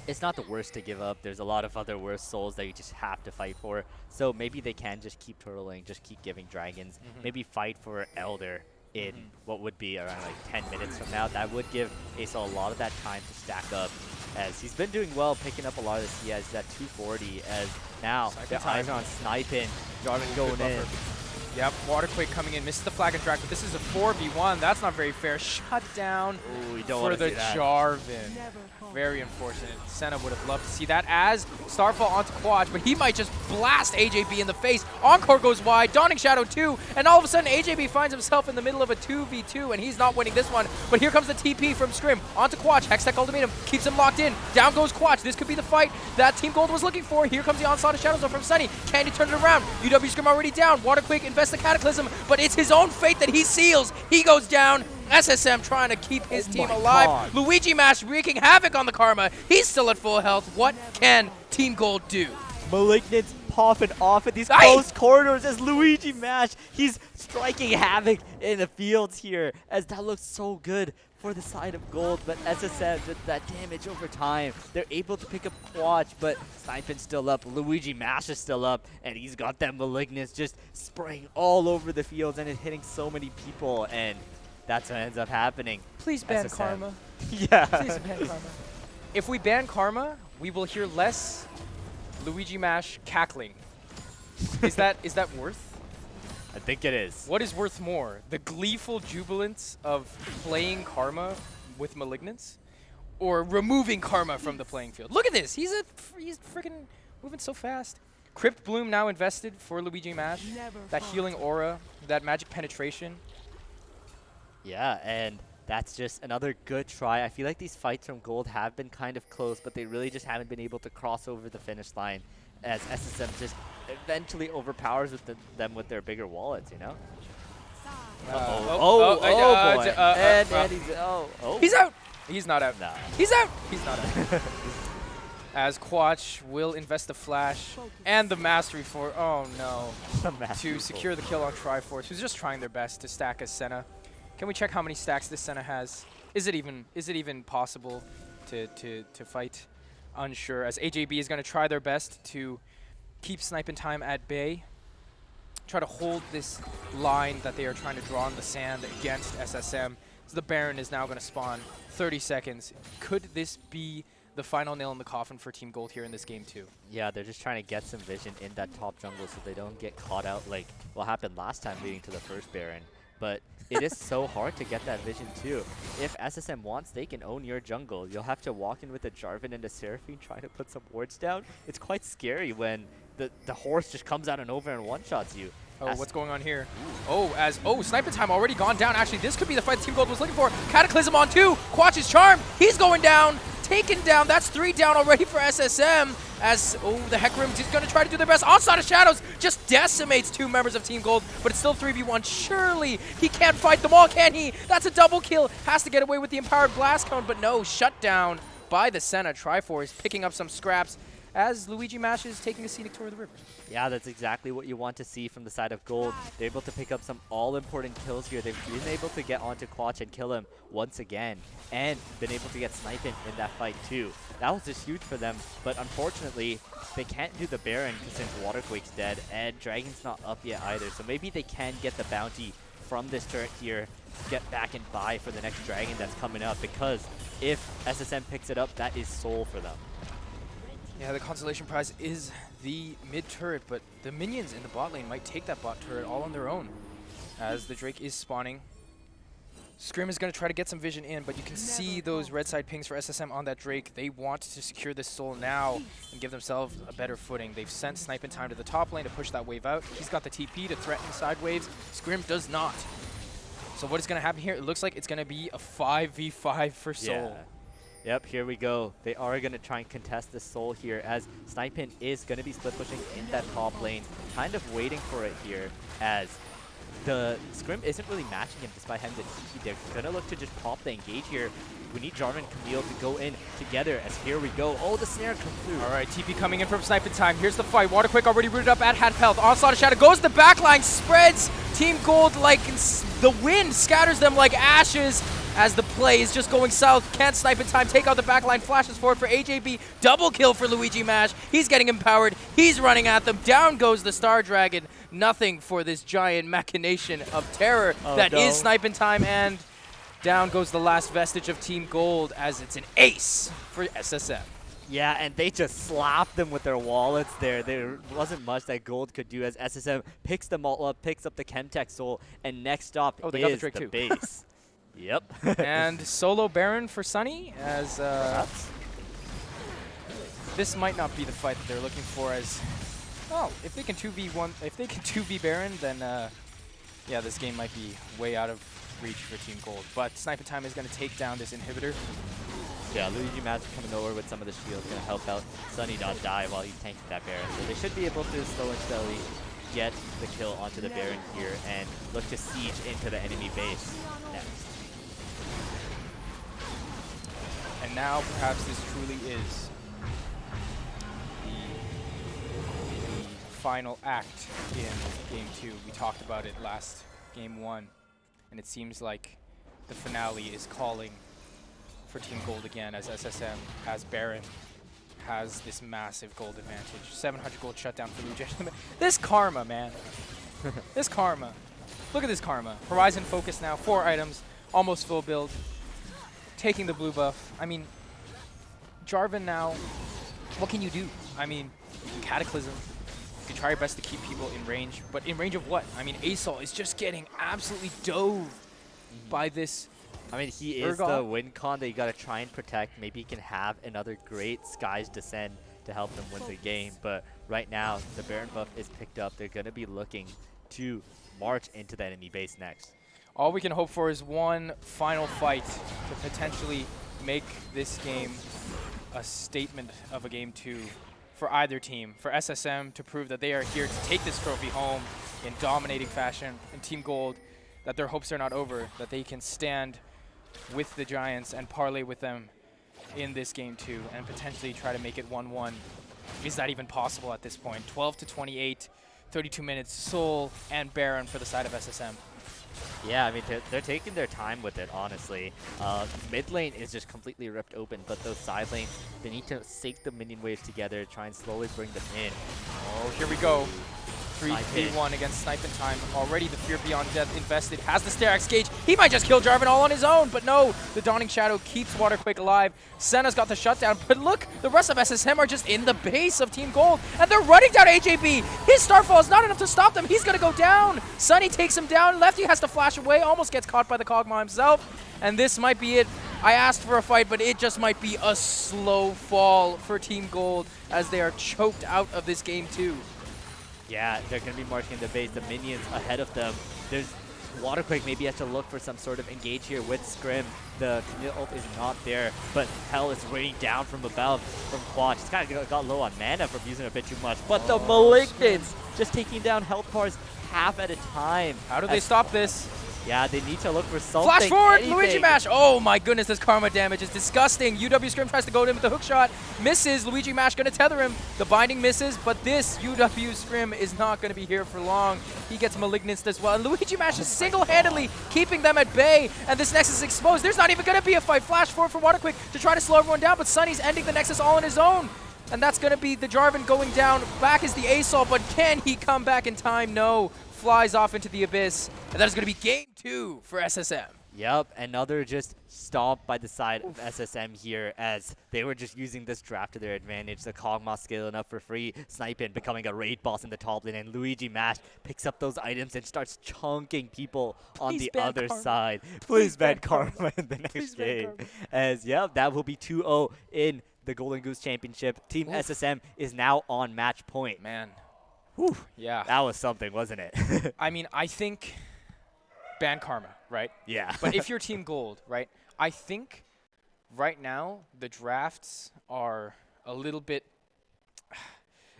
it's not the worst to give up. There's a lot of other worse souls that you just have to fight for. So maybe they can just keep turtling, just keep giving dragons. Maybe fight for Elder in what would be around like 10 minutes from now. That would give ASOL a lot of that time to stack up, as he's been doing well, picking up a lot of this. He has that 240, as now their eyes are on sniping. Jarvan going in. Yep, Waterquake coming in, misses the flag and drag, but this is a 4v1. That's not very fair. Shut down for the Jarvan. Very unfortunate. Senna would have loved to see that as Starfall onto Quad, but he might just blast AJB in the face. Encore goes wide, Dawning Shadow 2, and all of a sudden AJB finds himself in the middle of a 2v2, and he's not winning this one. But here comes the TP from Scrim onto Quatch. Hextech Ultimatum keeps him locked in. Down goes Quatch. This could be the fight that Team Gold was looking for. Here comes the Onslaught of Shadows from Sunny. Can he turn it around? UW Scrim already down. Waterquake invests the Cataclysm, but it's his own fate that he seals. He goes down. SSM trying to keep his team alive. God. Luigi Mash wreaking havoc on the Karma. He's still at full health. What can Team Gold do? Malignant's popping off at these close corridors as Luigi Mash. He's striking havoc in the fields here, as that looks so good for the side of Gold, but SSM did that damage over time. They're able to pick up Quatch, but Sniping's still up. Luigi Mash is still up, and he's got that Malignance just spraying all over the fields, and it's hitting so many people, and that's what ends up happening. Please ban Karma. Yeah. Please ban Karma. If we ban Karma, we will hear less Luigi Mash cackling. Is that worth? I think it is. What is worth more? The gleeful jubilance of playing Karma with Malignance, or removing Karma from the playing field? Look at this. He's freaking moving so fast. Crypt Bloom now invested for Luigi Mash. That healing aura, that magic penetration. Yeah, and that's just another good try. I feel like these fights from Gold have been kind of close, but they really just haven't been able to cross over the finish line, as SSM just eventually overpowers them with their bigger wallets, you know? Boy. And he's out! He's not out. Nah. He's out! He's not out. As Quatch will invest the flash and the mastery for, oh no, to secure the kill on Triforce, who's just trying their best to stack as Senna. Can we check how many stacks this Senna has? Is it even possible to fight? Unsure, as AJB is going to try their best to keep sniping time at bay. Try to hold this line that they are trying to draw in the sand against SSM. So the Baron is now going to spawn 30 seconds. Could this be the final nail in the coffin for Team Gold here in this game too? Yeah, they're just trying to get some vision in that top jungle so they don't get caught out like what happened last time leading to the first Baron. But it is so hard to get that vision too. If SSM wants, they can own your jungle. You'll have to walk in with a Jarvan and a Seraphine trying to put some wards down. It's quite scary when the horse just comes out and over and one-shots you. Oh, what's going on here? Sniper time already gone down. Actually, this could be the fight Team Gold was looking for. Cataclysm on 2. Quatch's Charm. He's going down. Taken down. That's 3 down already for SSM. As, the Hecarim is going to try to do their best. Onslaught of Shadows just decimates 2 members of Team Gold, but it's still 3v1. Surely he can't fight them all, can he? That's a double kill. Has to get away with the Empowered Blast Cone, but no, shut down by the Senna. Triforce picking up some scraps as Luigi Mash is taking a scenic tour of the river. Yeah, that's exactly what you want to see from the side of Gold. They're able to pick up some all-important kills here. They've been able to get onto Quatch and kill him once again, and been able to get sniping in that fight too. That was just huge for them, but unfortunately, they can't do the Baron since Waterquake's dead, and Dragon's not up yet either, so maybe they can get the bounty from this turret here, get back and buy for the next Dragon that's coming up, because if SSM picks it up, that is soul for them. Yeah, the consolation prize is the mid turret, but the minions in the bot lane might take that bot turret all on their own as the Drake is spawning. Scrim is going to try to get some vision in, but you can see those red side pings for SSM on that Drake. They want to secure this soul now and give themselves a better footing. They've sent Sniping Time to the top lane to push that wave out. He's got the TP to threaten side waves. Scrim does not. So what is going to happen here? It looks like it's going to be a 5v5 for soul. Yeah. Yep, here we go. They are going to try and contest the soul here as Snipin is going to be split pushing in that top lane, kind of waiting for it here as the Scrim isn't really matching him despite having the TP. They're going to look to just pop the engage here. We need Jarvan and Camille to go in together as here we go. Oh, the snare comes through. All right, TP coming in from Sniping Time. Here's the fight. Waterquake already rooted up at half health. Onslaught of Shadow goes to the backline, spreads Team Gold like the wind, scatters them like ashes as the play is just going south. Can't Sniping Time take out the backline, flashes forward for AJB. Double kill for Luigi Mash. He's getting empowered. He's running at them. Down goes the Star Dragon. Nothing for this giant machination of terror that is Sniping Time, and down goes the last vestige of Team Gold as it's an ace for SSM. Yeah, and they just slapped them with their wallets there. There wasn't much that Gold could do as SSM picks them all up, picks up the Chemtech Soul, and next stop they got the is Drake the too. base. Yep. And solo Baron for Sunny as this might not be the fight that they're looking for, as if they can 2v Baron, then yeah, this game might be way out of reach for Team Gold. But Sniping Time is going to take down this inhibitor. Yeah, Luigi Magic coming over with some of the shields, going to help out Sunny not die while he's tanking that Baron. So they should be able to slow and steadily get the kill onto the Baron here and look to siege into the enemy base next. And now perhaps this truly is the final act in Game 2. We talked about it last Game 1, and it seems like the finale is calling for Team Gold again, as SSM has Baron, has this massive gold advantage. 700 gold shutdown for Luigi. This karma, man. This karma. Look at this karma. Horizon focus now, 4 items, almost full build. Taking the blue buff. I mean, Jarvan now, what can you do? I mean, you can Cataclysm. You can try your best to keep people in range, but in range of what? I mean, Asol is just getting absolutely dove by this. I mean, he is the win con that you got to try and protect. Maybe he can have another great Skies Descend to help them win the game. But right now, the Baron buff is picked up. They're going to be looking to march into the enemy base next. All we can hope for is one final fight to potentially make this game a statement of a Game 2 for either team. For SSM to prove that they are here to take this trophy home in dominating fashion, and Team Gold that their hopes are not over, that they can stand with the Giants and parlay with them in this Game 2 and potentially try to make it 1-1. Is that even possible at this point? 12 to 28, 32 minutes, Soul and Baron for the side of SSM. Yeah, I mean, they're taking their time with it, honestly. Mid lane is just completely ripped open, but those side lanes, they need to sync the minion waves together, try and slowly bring them in. Oh, here we go. Snipe it. 3v1 against Snipe in time. Already the Fear Beyond Death invested. Has the Sterax gauge. He might just kill Jarvan all on his own, but no. The Dawning Shadow keeps Waterquake alive. Senna's got the shutdown, but look, the rest of SSM are just in the base of Team Gold, and they're running down AJB. His Starfall is not enough to stop them. He's going to go down. Sunny takes him down. Lefty has to flash away, almost gets caught by the Kog'Maw himself, and this might be it. I asked for a fight, but it just might be a slow fall for Team Gold as they are choked out of this game too. Yeah, they're going to be marching the base, the minions ahead of them. There's Waterquake maybe has to look for some sort of engage here with Scrim. The Camille ult is not there, but Hell is raining down from above from Quad. He's kind of got low on mana from using a bit too much, but the Malignants just taking down health bars half at a time. How do they stop this? Yeah, they need to look for something. Flash forward, anything. Luigi Mash. Oh my goodness, this karma damage is disgusting. UW Scrim tries to go in with the hook shot. Misses, Luigi Mash gonna tether him. The binding misses, but this UW Scrim is not gonna be here for long. He gets Malignance as well. And Luigi Mash is single-handedly keeping them at bay. And this Nexus is exposed. There's not even gonna be a fight. Flash forward for Waterquake to try to slow everyone down, but Sunny's ending the Nexus all on his own. And that's gonna be the Jarvan going down. Back is the Assault, but can he come back in time? No. Flies off into the abyss, and that is going to be game 2 for SSM. Yep, another just stomp by the side of SSM here as they were just using this draft to their advantage. The Kog'Maw scaling up for free, Sniping becoming a raid boss in the top lane, and Luigi Mash picks up those items and starts chunking people on the other side. Please ban Karma in the next game. As, yep, that will be 2-0 in the Golden Goose Championship. Team SSM is now on match point. Man. Whew. Yeah. That was something, wasn't it? I mean, I think ban Karma, right? Yeah. But if you're Team Gold, right, I think right now the drafts are a little bit...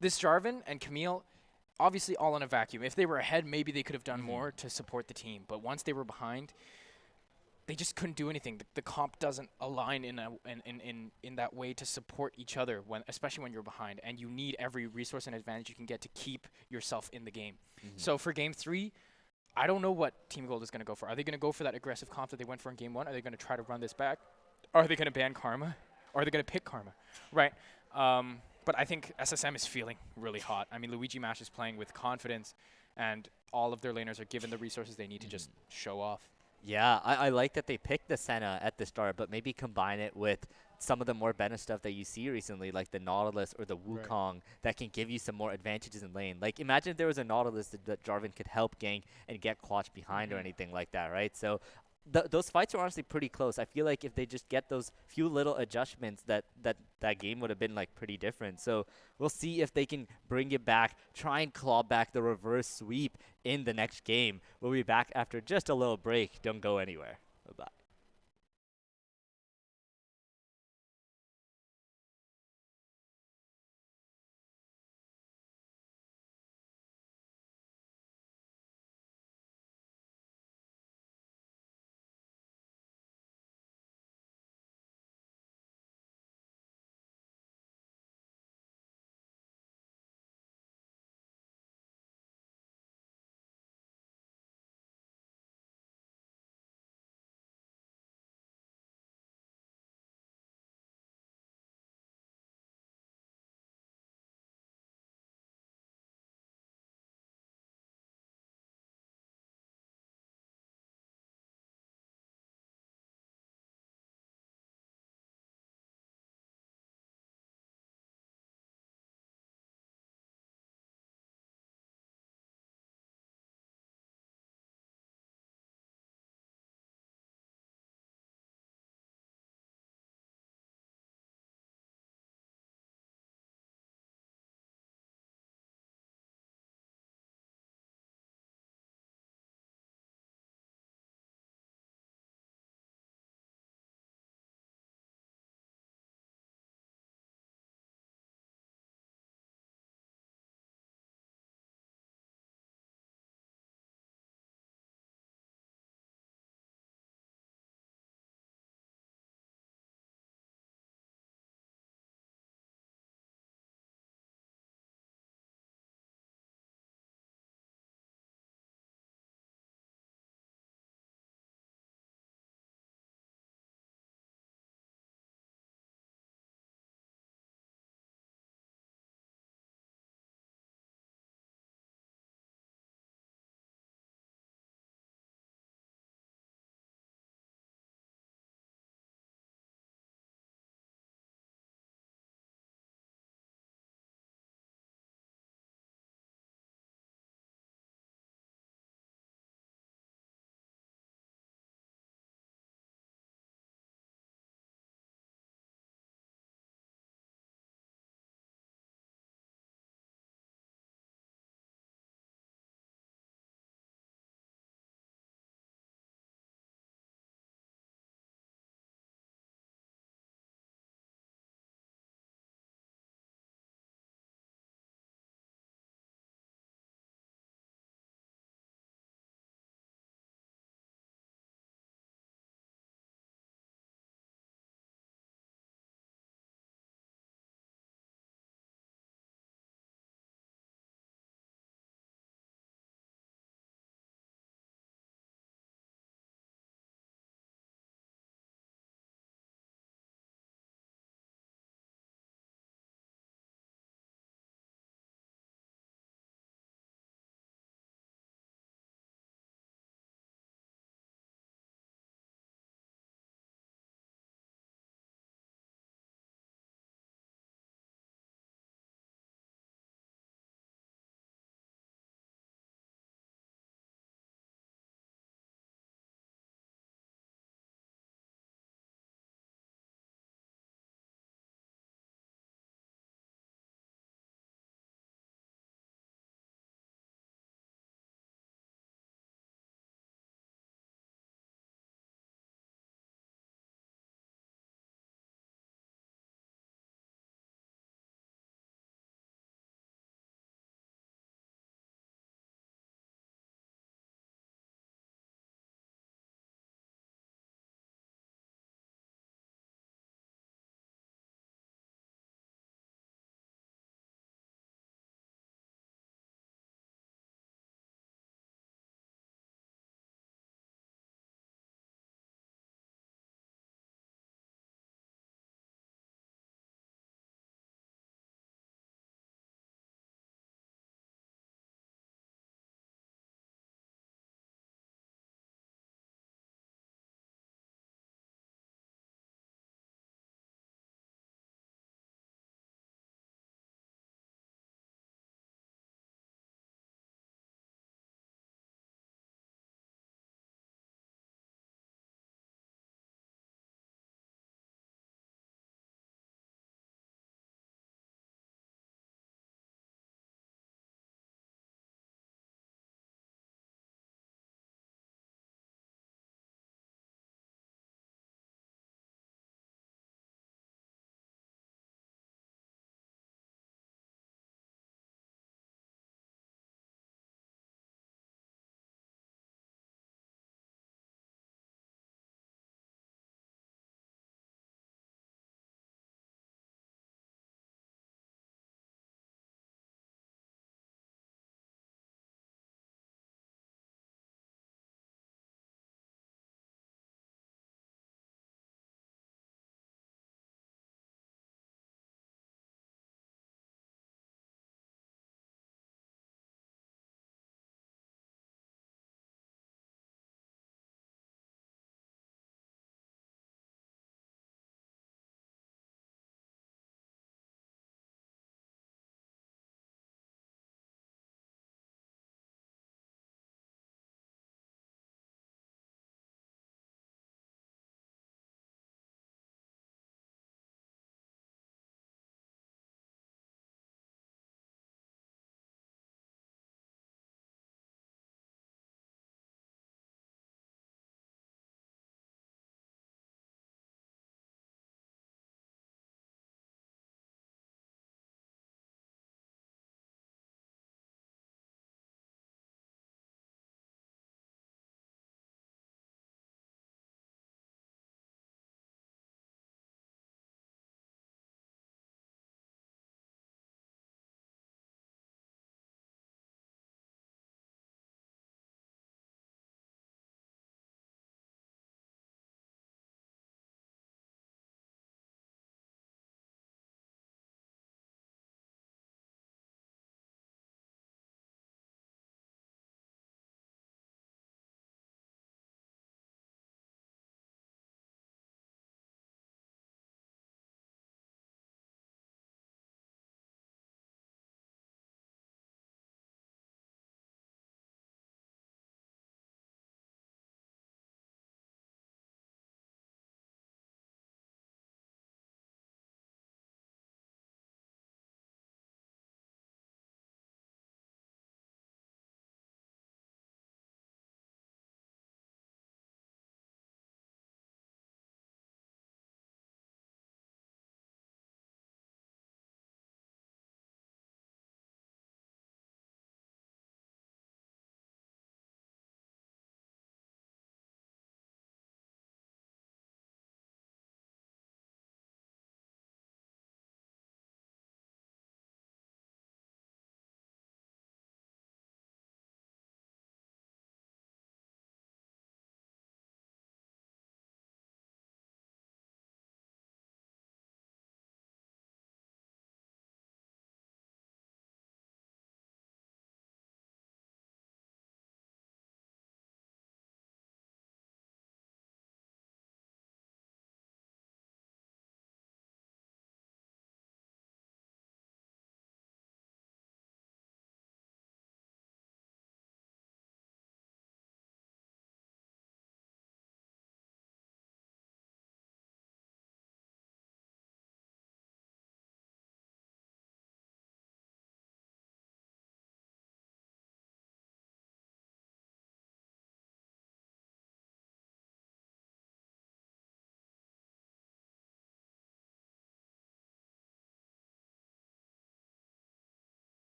This Jarvan and Camille, obviously all in a vacuum. If they were ahead, maybe they could have done more to support the team. But once they were behind, they just couldn't do anything. The comp doesn't align in that way to support each other, especially when you're behind, and you need every resource and advantage you can get to keep yourself in the game. So for game 3, I don't know what Team Gold is going to go for. Are they going to go for that aggressive comp that they went for in game 1? Are they going to try to run this back? Are they going to ban Karma? Or are they going to pick Karma? Right. But I think SSM is feeling really hot. I mean, Luigi Mash is playing with confidence, and all of their laners are given the resources they need to just show off. Yeah, I like that they picked the Senna at the start, but maybe combine it with some of the more better stuff that you see recently, like the Nautilus or the Wukong, that can give you some more advantages in lane. Like, imagine if there was a Nautilus that Jarvan could help gank and get Quatch behind or anything like that, right? So those fights are honestly pretty close. I feel like if they just get those few little adjustments, that game would have been like pretty different. So we'll see if they can bring it back, try and claw back the reverse sweep in the next game. We'll be back after just a little break. Don't go anywhere. Bye-bye.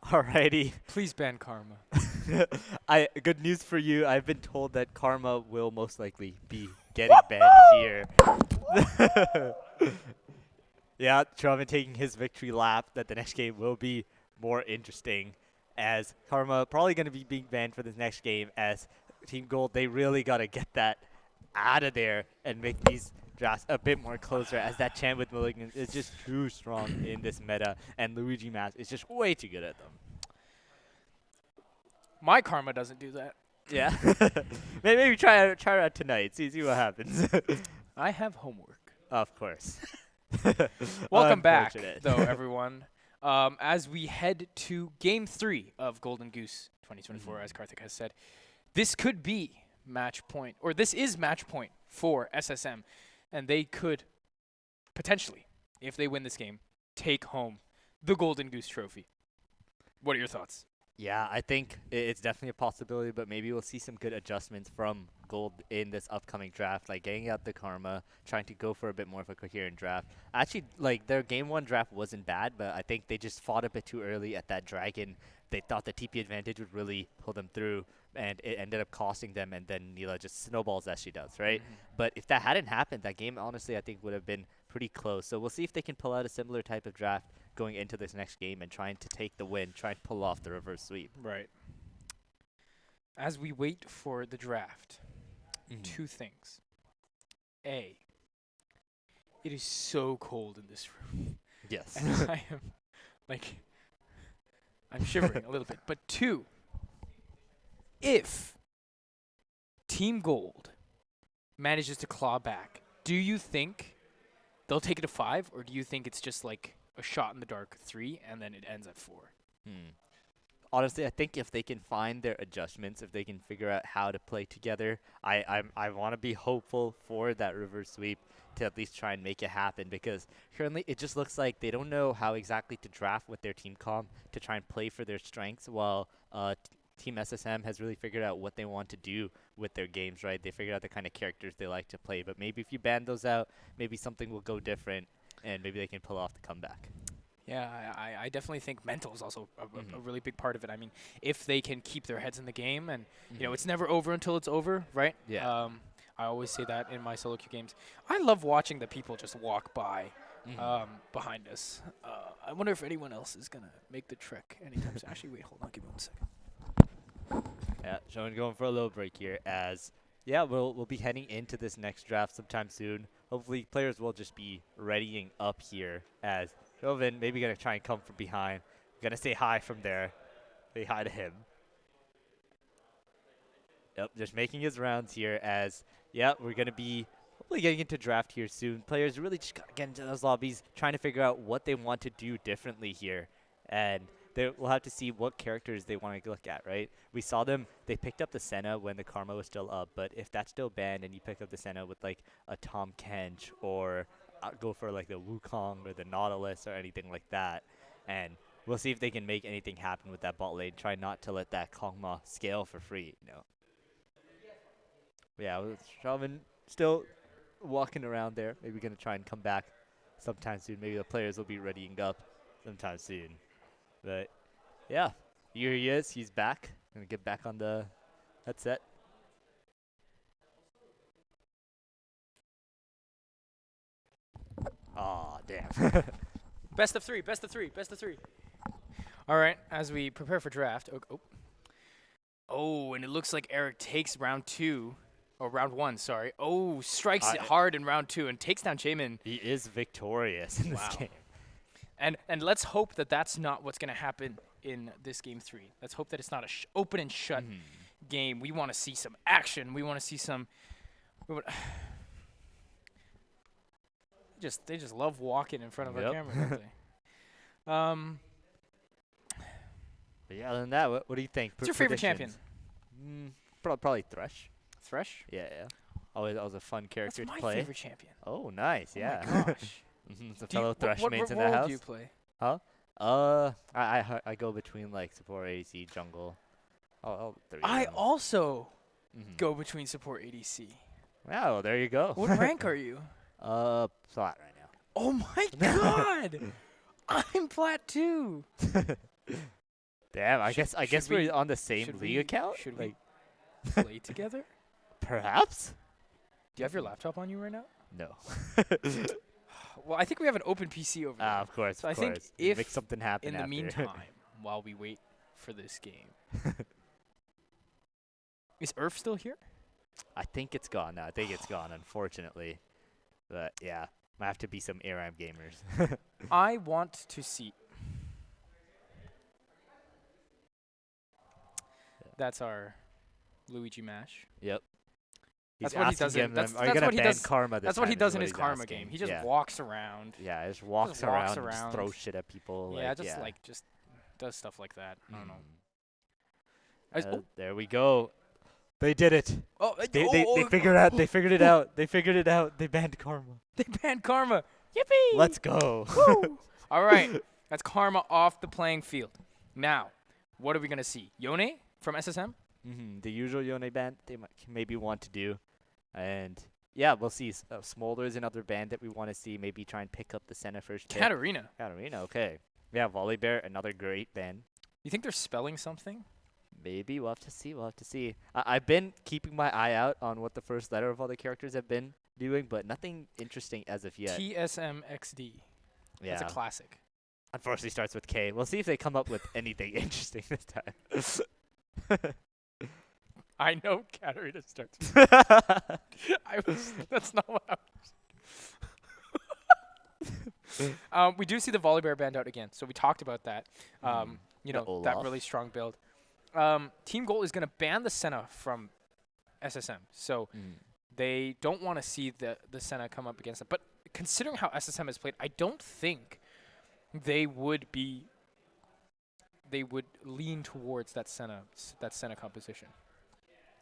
Alrighty. Please ban Karma. Good news for you. I've been told that Karma will most likely be getting banned here. Yeah, Chauvin taking his victory lap. That the next game will be more interesting, as Karma probably going to be being banned for this next game. As Team Gold, they really got to get that out of there and make these drafts a bit more closer, as that champ with Malignant is just too strong in this meta, and Luigi Mask is just way too good at them. My Karma doesn't do that. Yeah. Maybe try it out tonight. See what happens. I have homework. Of course. Welcome back, Unfortunate. though, everyone. As we head to Game 3 of Golden Goose 2024, as Karthik has said, this could be match point, or this is match point for SSM, and they could potentially, if they win this game, take home the Golden Goose trophy. What are your thoughts? Yeah, I think it's definitely a possibility, but maybe we'll see some good adjustments from Gold in this upcoming draft, like getting out the Karma, trying to go for a bit more of a coherent draft. Actually, like their Game 1 draft wasn't bad, but I think they just fought a bit too early at that Dragon. They thought the TP advantage would really pull them through, and it ended up costing them, and then Neela just snowballs as she does, right? But if that hadn't happened, that game, honestly, I think would have been pretty close. So we'll see if they can pull out a similar type of draft going into this next game and trying to take the win, try and pull off the reverse sweep. Right. As we wait for the draft, two things. A, it is so cold in this room. Yes. And I am, I'm shivering a little bit. But two, if Team Gold manages to claw back, do you think they'll take it to 5, or do you think it's just like a shot in the dark 3 and then it ends at 4? Honestly, I think if they can find their adjustments, if they can figure out how to play together, I want to be hopeful for that reverse sweep to at least try and make it happen, because currently it just looks like they don't know how exactly to draft with their team comp to try and play for their strengths, while Team SSM has really figured out what they want to do with their games, right? They figured out the kind of characters they like to play, but maybe if you ban those out, maybe something will go different, and maybe they can pull off the comeback. Yeah, I definitely think mental is also a really big part of it. I mean, if they can keep their heads in the game, and you know, it's never over until it's over, right? Yeah. I always say that in my solo queue games. I love watching the people just walk by behind us. I wonder if anyone else is gonna make the trek anytime soon. Actually, wait, hold on, give me 1 second. Yeah, Sean going for a little break here, as yeah, we'll be heading into this next draft sometime soon. Hopefully, players will just be readying up here, as Chauvin maybe gonna try and come from behind. Gonna say hi from there. Say hi to him. Yep, just making his rounds here, as yeah, we're gonna be hopefully getting into draft here soon. Players really just gotta get into those lobbies, trying to figure out what they want to do differently here, and we'll have to see what characters they want to look at, right? We saw they picked up the Senna when the Karma was still up, but if that's still banned and you pick up the Senna with like a Tom Kench, or go for like the Wukong or the Nautilus or anything like that, and we'll see if they can make anything happen with that bot lane. Try not to let that Kongma scale for free, you know. But yeah, with Chauvin still walking around there. Maybe going to try and come back sometime soon. Maybe the players will be readying up sometime soon. But yeah, here he is. He's back. Going to get back on the headset. Aw, damn. Best of 3, best of 3, best of 3. All right, as we prepare for draft. Oh, and it looks like Eric takes round 2. Or round 1, sorry. Oh, strikes it hard in round 2 and takes down Jamin. He is victorious in this game. And let's hope that that's not what's going to happen in this game 3. Let's hope that it's not a open and shut game. We want to see some action. We want to see some. They just love walking in front of our camera, don't they? But yeah, other than that, what do you think? What's your favorite champion? Probably Thresh. Thresh? Yeah. Always a fun character to play. That's my favorite champion. Oh, nice. Yeah. Oh my gosh. Some fellow Thresh mates in the what house. role do you play? Huh? I go between like support, ADC, jungle. All three. I also go between support ADC. Wow, well, there you go. What rank are you? Plat right now. Oh my god! I'm plat 2. Damn, I Should- guess should we- we're on the same should league we- account. should like, we play together? perhaps? Do you have your laptop on you right now? No. Well, I think we have an open PC over there. Of course, So of I think course. if Make something happen In the after. meantime, while we wait for this game, is Earth still here? I think it's gone now. I think it's gone, unfortunately. But yeah, might have to be some ARAM gamers. I want to see. That's our Luigi Mash. Yep. That's what he does in- Them, that's- are you that's gonna what he ban does- Karma this That's what he time is does in his he's Karma asking. game. He just yeah. walks around. Yeah, just walks walks around, and around. just throws shit at people. Yeah, like, just yeah. like just does stuff like that. I don't know. There we go. They did it. Oh, They figured out. They figured it out. They figured it out. They banned Karma. They banned Karma. Yippee! Let's go. All right, that's Karma off the playing field. Now, what are we gonna see? Yone from SSM? The usual Yone band they might maybe want to do, and yeah, we'll see. Smolder is another band that we want to see. Maybe try and pick up the Senna first. pick. Katarina. Katarina, okay. Yeah, Volley Bear, another great band. You think they're spelling something? Maybe we'll have to see. We'll have to see. I've been keeping my eye out on what the first letter of all the characters have been doing, but nothing interesting as of yet. TSMXD. Yeah, That's a classic. unfortunately starts with K. We'll see if they come up with anything interesting this time. I know Katarina starts. That's not what I was. We do see the Volley Bear band out again, so we talked about that. You The know, that Olaf. really strong build. Team Gold is going to ban the Senna from SSM, so they don't want to see the Senna come up against them. But considering how SSM has played, I don't think they would lean towards that Senna composition.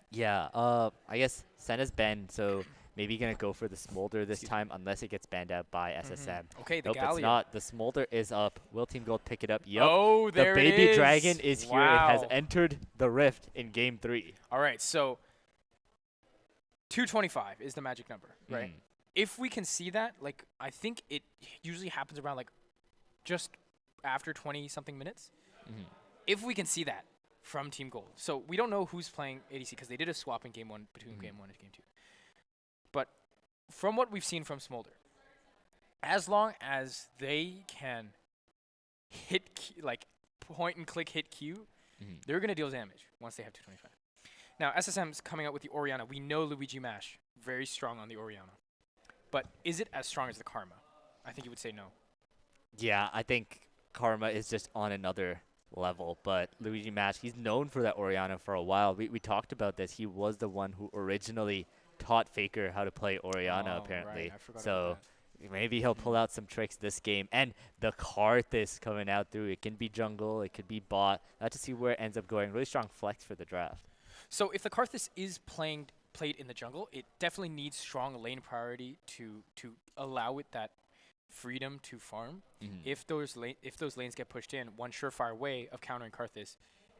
Yeah, I guess Senna's banned, so maybe gonna go for the Smolder this time unless it gets banned out by SSM. Okay, the Nope, it's Galleon. not. The Smolder is up. Will Team Gold pick it up? Yup. Oh, there the it baby is. dragon is here. It has Wow. entered the rift in game 3. All right, so 225 is the magic number, right? If we can see that, like, I think it usually happens around, like, just after 20-something minutes. If we can see that from Team Gold. So we don't know who's playing ADC because they did a swap in game 1 between game 1 and game 2. But from what we've seen from Smolder, as long as they can hit, like, point and click hit Q, they're going to deal damage once they have 225. Now, SSM's coming out with the Orianna. We know Luigi Mash, very strong on the Orianna. But is it as strong as the Karma? I think you would say no. Yeah, I think Karma is just on another level, but Luigi Mash, he's known for that Orianna for a while. We talked about this. He was the one who originally taught Faker how to play Orianna, Oh, apparently. right, I forgot So about maybe he'll pull out some tricks this game. And the Karthus coming out through. It can be jungle. It could be bot. Let's just see where it ends up going. Really strong flex for the draft. So if the Karthus is played in the jungle, it definitely needs strong lane priority to allow it that freedom to farm. If those lanes get pushed in, one surefire way of countering Karthus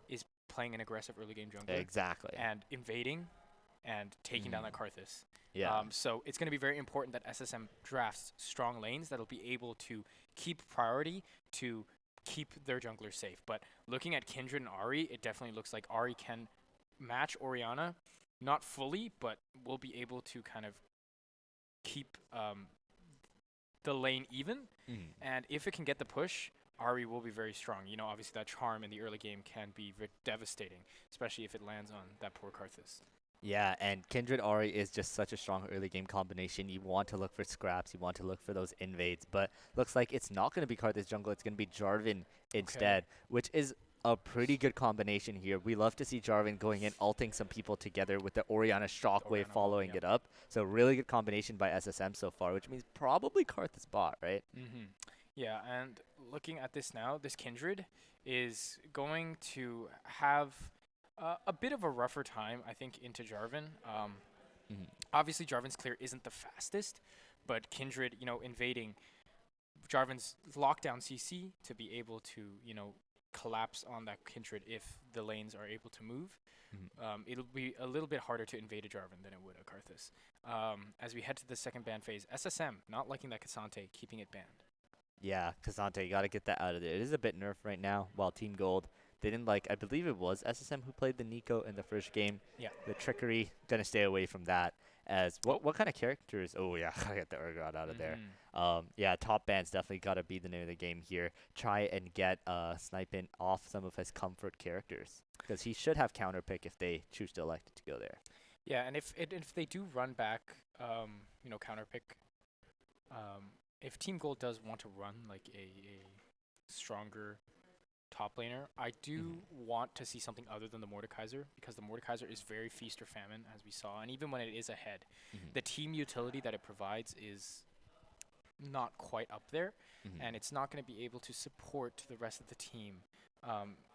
is playing an aggressive early game jungler Exactly. and invading and taking down that Karthus. Yeah. So it's going to be very important that SSM drafts strong lanes that'll be able to keep priority to keep their junglers safe. But looking at Kindred and Ahri, it definitely looks like Ahri can match Orianna, not fully, but will be able to kind of keep the lane even. And if it can get the push, Ahri will be very strong. You know, obviously that charm in the early game can be devastating, especially if it lands on that poor Karthus. Yeah, and Kindred Ahri is just such a strong early game combination. You want to look for scraps, you want to look for those invades, but looks like it's not going to be Karthus jungle, it's going to be Jarvan instead, which is a pretty good combination here. We love to see Jarvan going in, ulting some people together with the Orianna Shockwave Orianna following it up. So really good combination by SSM so far, which means probably Karthus bot, right? Yeah, and looking at this now, this Kindred is going to have a bit of a rougher time, I think, into Jarvan. Obviously, Jarvan's clear isn't the fastest, but Kindred, you know, invading Jarvan's lockdown CC to be able to, you know, collapse on that Kindred if the lanes are able to move. It'll be a little bit harder to invade a Jarvan than it would a Karthus. As we head to the second ban phase, SSM not liking that Cassante, keeping it banned. Yeah, Cassante, you got to get that out of there. It is a bit nerfed right now, while Team Gold They didn't like, I believe it was SSM who played the Nico in the first game. Yeah. The trickery, gonna stay away from that. As Oh. what kind of characters? Oh yeah, gotta get the Urgot out of there. Mhm. Yeah, top band's definitely gotta be the name of the game here. Try and get Sniping off some of his comfort characters because he should have counter pick if they choose to elect to go there. Yeah, and if they do run back, counter pick, if Team Gold does want to run like a stronger top laner, I do want to see something other than the Mordekaiser because the Mordekaiser is very feast or famine, as we saw, and even when it is ahead, the team utility that it provides is not quite up there, and it's not going to be able to support the rest of the team.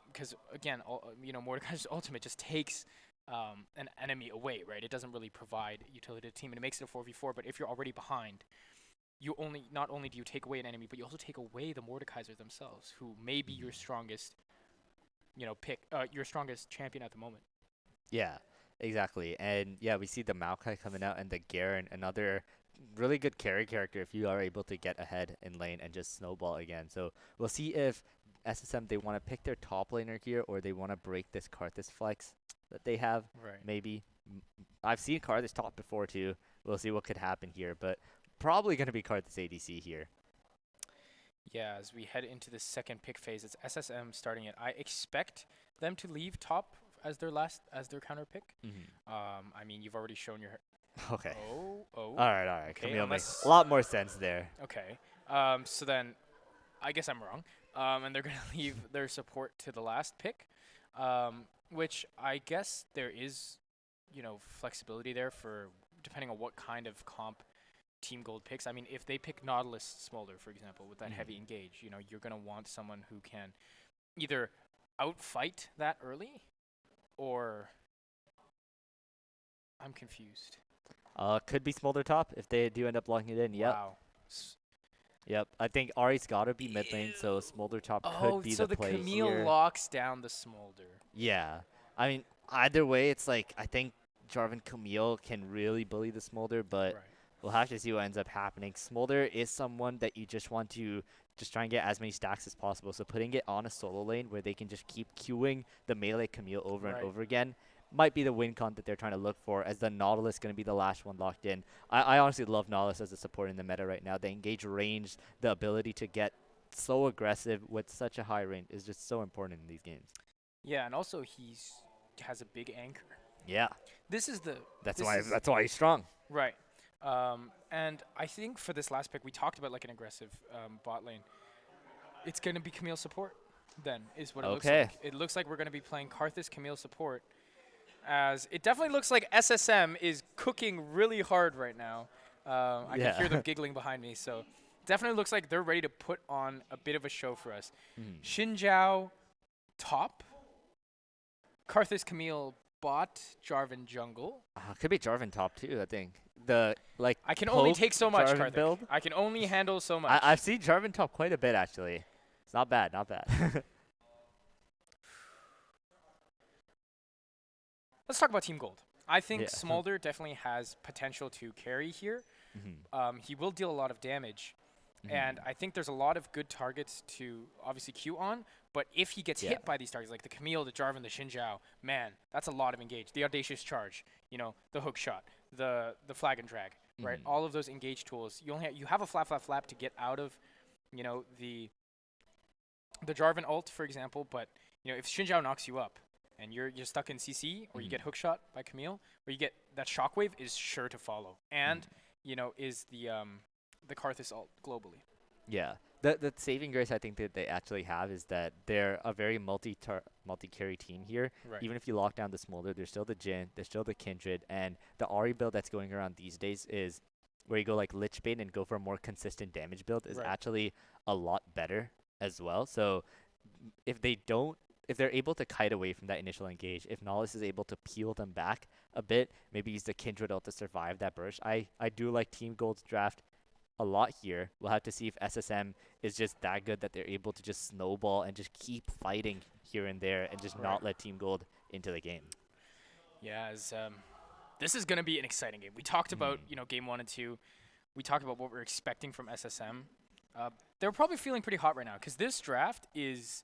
Because again, Mordekaiser's ultimate just takes an enemy away, right? It doesn't really provide utility to the team, and it makes it a 4v4. But if you're already behind, you not only do you take away an enemy, but you also take away the Mordekaiser themselves, who may be your strongest, your strongest champion at the moment. Yeah, exactly. And yeah, we see the Maokai coming out and the Garen, another really good carry character if you are able to get ahead in lane and just snowball again. So we'll see if SSM they want to pick their top laner here or they want to break this Karthus flex that they have. Right. Maybe. I've seen Karthus top before too. We'll see what could happen here, but probably going to be Karthus ADC here. Yeah, as we head into the second pick phase, it's SSM starting it. I expect them to leave top as their counter pick. I mean, you've already shown your. Okay. Oh. All right. Okay, Camille makes a lot more sense there. Okay. So then, I guess I'm wrong. And they're gonna leave their support to the last pick, which I guess there is, flexibility there for depending on what kind of comp Team Gold picks. I mean, if they pick Nautilus Smolder, for example, with that heavy engage, you're going to want someone who can either outfight that early or I'm confused. Could be Smolder top if they do end up locking it in. Yep. Wow. Yep. I think Ari's got to be mid lane, so Smolder top could be so the play Camille here. locks down the Smolder. Yeah. I mean, either way, it's like I think Jarvan Camille can really bully the Smolder, but we'll have to see what ends up happening. Smolder is someone that you just want to just try and get as many stacks as possible. So putting it on a solo lane where they can just keep queuing the melee Camille over and over again might be the win con that they're trying to look for, as the Nautilus going to be the last one locked in. I honestly love Nautilus as a support in the meta right now. The engage range, the ability to get so aggressive with such a high range is just so important in these games. Yeah, and also has a big anchor. Yeah. This is the That's why he's strong. Right. And I think for this last pick, we talked about like an aggressive bot lane. It's going to be Camille support then, is what it looks like. It looks like we're going to be playing Karthus Camille support, as it definitely looks like SSM is cooking really hard right now. I can hear them giggling behind me, so definitely looks like they're ready to put on a bit of a show for us. Xinjiao top, Karthus Camille bot, Jarvan jungle. Could be Jarvan top too, I think. I can only take so much, Jarvan build. I can only handle so much. I've seen Jarvan top quite a bit, actually. It's not bad, not bad. Let's talk about Team Gold. I think Smolder definitely has potential to carry here. He will deal a lot of damage. And I think there's a lot of good targets to obviously queue on. But if he gets hit by these targets, like the Camille, the Jarvan, the Xinjiao, man, that's a lot of engage. The Audacious Charge, the hook shot, the flag and drag, right? All of those engage tools. You have a flap to get out of, the Jarvan ult, for example. But if Xinjiao knocks you up and you're stuck in CC, or you get hook shot by Camille, or you get that shockwave, is sure to follow. And is the Karthus ult globally. Yeah. The saving grace I think that they actually have is that they're a very multi-carry team here. Right. Even if you lock down the Smolder, there's still the Jhin, there's still the Kindred, and the Ahri build that's going around these days is where you go like Lich Bane and go for a more consistent damage build is actually a lot better as well. So if they're able to kite away from that initial engage, if Nautilus is able to peel them back a bit, maybe use the Kindred ult to survive that burst. I do like Team Gold's draft a lot here. We'll have to see if SSM is just that good that they're able to just snowball and just keep fighting here and there and just not let Team Gold into the game. Yeah, this is going to be an exciting game. We talked about, game 1 and 2. We talked about what we're expecting from SSM. They're probably feeling pretty hot right now because this draft is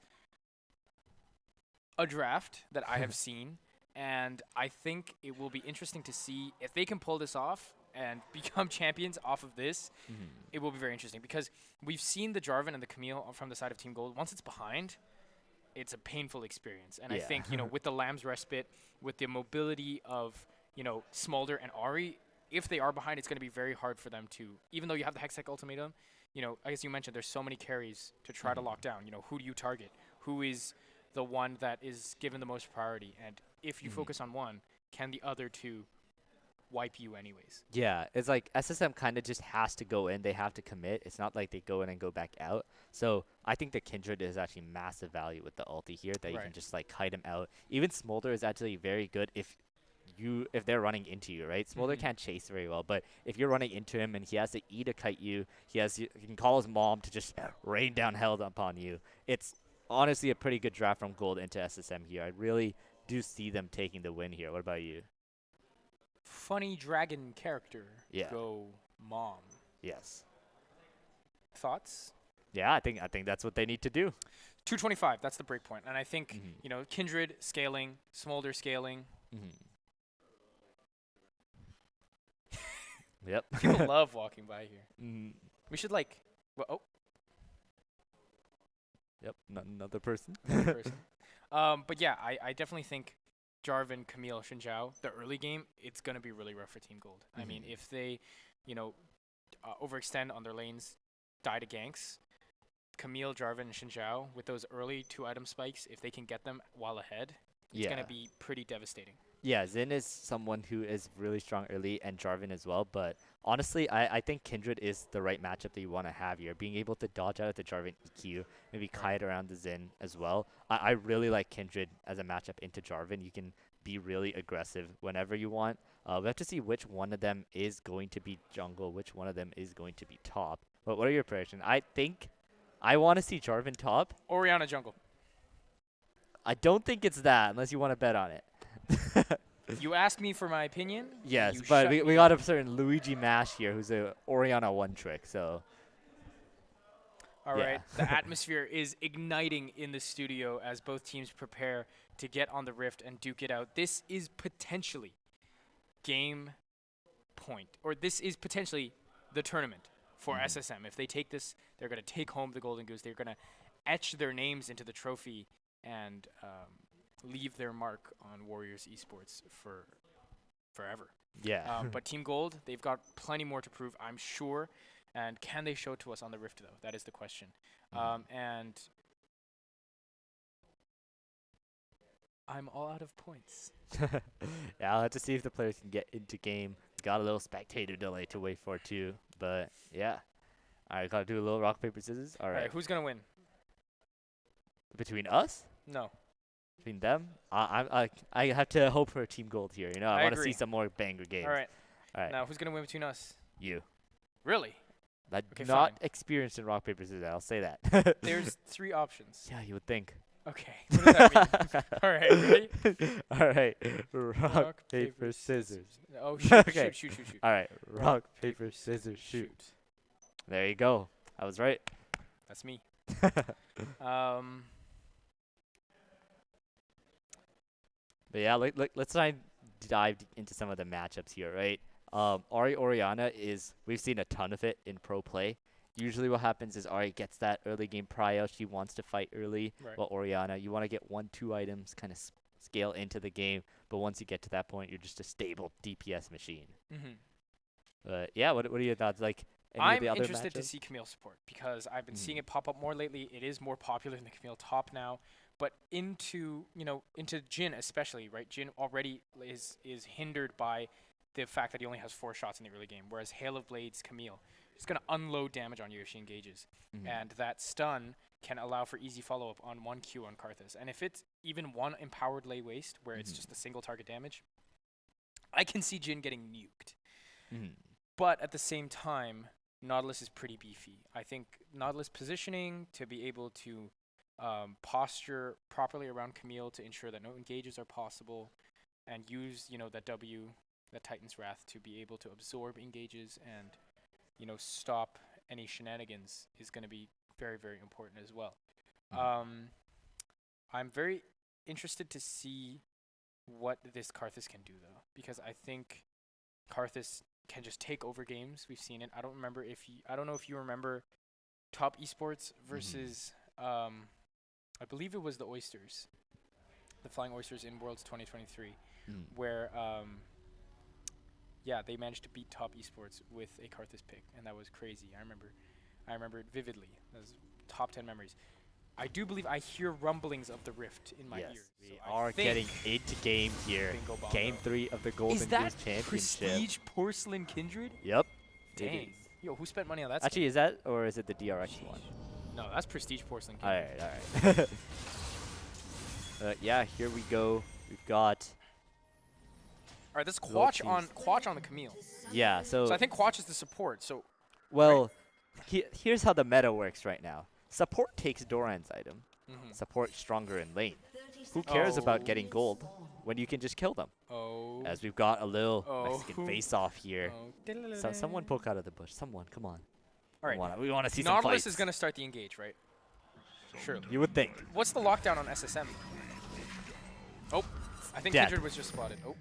a draft that I have seen, and I think it will be interesting to see if they can pull this off and become champions off of this. It will be very interesting because we've seen the Jarvan and the Camille from the side of Team Gold. Once it's behind, it's a painful experience. And I Yeah. think, with the Lamb's respite, with the mobility of, Smolder and Ari, if they are behind, it's going to be very hard for them to, even though you have the Hextech ultimatum, I guess you mentioned there's so many carries to try to lock down. Who do you target? Who is the one that is given the most priority? And if you focus on one, can the other two wipe you anyways? Yeah, it's like SSM kind of just has to go in. They have to commit. It's not like they go in and go back out. So I think the Kindred is actually massive value with the ulti here that you can Right. just like kite him out. Even Smolder is actually very good if they're running into you, right? Smolder Mhm. can't chase very well, but if you're running into him and he has to E to kite you, he can call his mom to just rain down hell upon you. It's honestly a pretty good draft from Gold into SSM here. I really do see them taking the win here. What about you? Funny dragon character. Yeah. Go mom. Yes. Thoughts? Yeah, I think that's what they need to do. 225. That's the break point. And I think, Mhm. Kindred scaling, Smolder scaling. Mhm. Yep. People love walking by here. Mhm. We should Yep. Another person. another person. But yeah, I definitely think Jarvan, Camille, Shinjao, the early game, it's going to be really rough for Team Gold. I mean, Mhm. if they, overextend on their lanes, die to ganks, Camille, Jarvan, and Shinjao, with those early 2-item spikes, if they can get them while ahead, it's going Yeah. to be pretty devastating. Yeah, Xin is someone who is really strong early, and Jarvan as well. But honestly, I think Kindred is the right matchup that you want to have here. Being able to dodge out of the Jarvan EQ, maybe kite around the Xin as well. I really like Kindred as a matchup into Jarvan. You can be really aggressive whenever you want. We have to see which one of them is going to be jungle, which one of them is going to be top. But what are your predictions? I think I want to see Jarvan top. Orianna jungle. I don't think it's that unless you want to bet on it. You asked me for my opinion. and Yes, you but shut we me got up. a certain Luigi Mash here who's a Orianna one trick, so All yeah. right. The atmosphere is igniting in the studio as both teams prepare to get on the rift and duke it out. This is potentially game point, or this is potentially the tournament for SSM. If they take this, they're going to take home the Golden Goose. They're going to etch their names into the trophy and leave their mark on Warriors Esports for forever. Yeah. But Team Gold, they've got plenty more to prove, I'm sure. And can they show it to us on the Rift, though? That is the question. And I'm all out of points. Yeah, I'll have to see if the players can get into game. Got a little spectator delay to wait for too, but yeah. All right, gotta do a little rock paper scissors. All All right, right, who's going to win? between us, No. between them, I have to hope for Team Gold here. You know, I I want to see agree. some more banger games. All right. All right, Now, who's going to win between us? you. Really? That Okay, not fine. experienced in rock paper scissors. I'll say that. There's 3 options. Yeah, you would think. Okay. What does that mean? All right, ready? All right, rock, paper, scissors. Oh, shoot, Okay. shoot. All right, rock, paper, scissors, shoot. There you go. I was right. That's me. But yeah, let's try and dive into some of the matchups here, right? Ari Oriana we've seen a ton of it in pro play. Usually what happens is Ari gets that early game prio. She wants to fight early. Right. Well, Oriana, you want to get 1-2 items, kind of scale into the game. But once you get to that point, you're just a stable DPS machine. Mm-hmm. But yeah, what are your thoughts? Like any of I'm the other interested to matchups? see Camille support because I've been seeing Mhm. it pop up more lately. It is more popular in the Camille top now, but into Jin especially, right? Jin already is hindered by the fact that he only has 4 shots in the early game, whereas Hail of Blades Camille is going to unload damage on you if she engages, Mhm. and that stun can allow for easy follow up on 1Q on Karthus. And if it's even one empowered lay waste where it's Mhm. just a single target damage, I can see Jin getting nuked. Mhm. But at the same time, Nautilus is pretty beefy. I think Nautilus positioning to be able to posture properly around Camille to ensure that no engages are possible, and use that W, that Titan's Wrath, to be able to absorb engages and stop any shenanigans is going to be very, very important as well. Mhm. I'm very interested to see what this Karthus can do though, because I think Karthus can just take over games. We've seen it. I don't know if you remember Top Esports versus I believe it was the Oysters, the Flying Oysters in Worlds 2023, where yeah, they managed to beat Top Esports with a Karthus pick, and that was crazy. I remember it vividly. That was top 10 memories. I do believe I hear rumblings of the Rift in my Yes, ears. we So are getting into game here. Bingo bongo. Game 3 of the Golden Is that Goose Championship. Prestige Porcelain Kindred? Yep. it Dang. is. Yo, who spent money on that Actually, is that or is it the DRX one? No, that's Prestige Porcelain All Kindred. right, all right. Yeah, here we go. We've got All right, this Lorties. Quatch on the Camille. yeah. So I think Quatch is the support. So Well, here's how the meta works right now. Support takes Doran's item. mhm. Support stronger in lane. Who cares about Oh. getting gold when you can just kill them? Oh. As we've got a little Oh. Mexican face-off here. Oh. So someone poke out of the bush. Someone, come on. All right. We want to see some Nautilus fights. is gonna start the engage, right? Surely. You would think. What's the lockdown on SSM? Oh, I think Dead. Kindred was just spotted. Oh.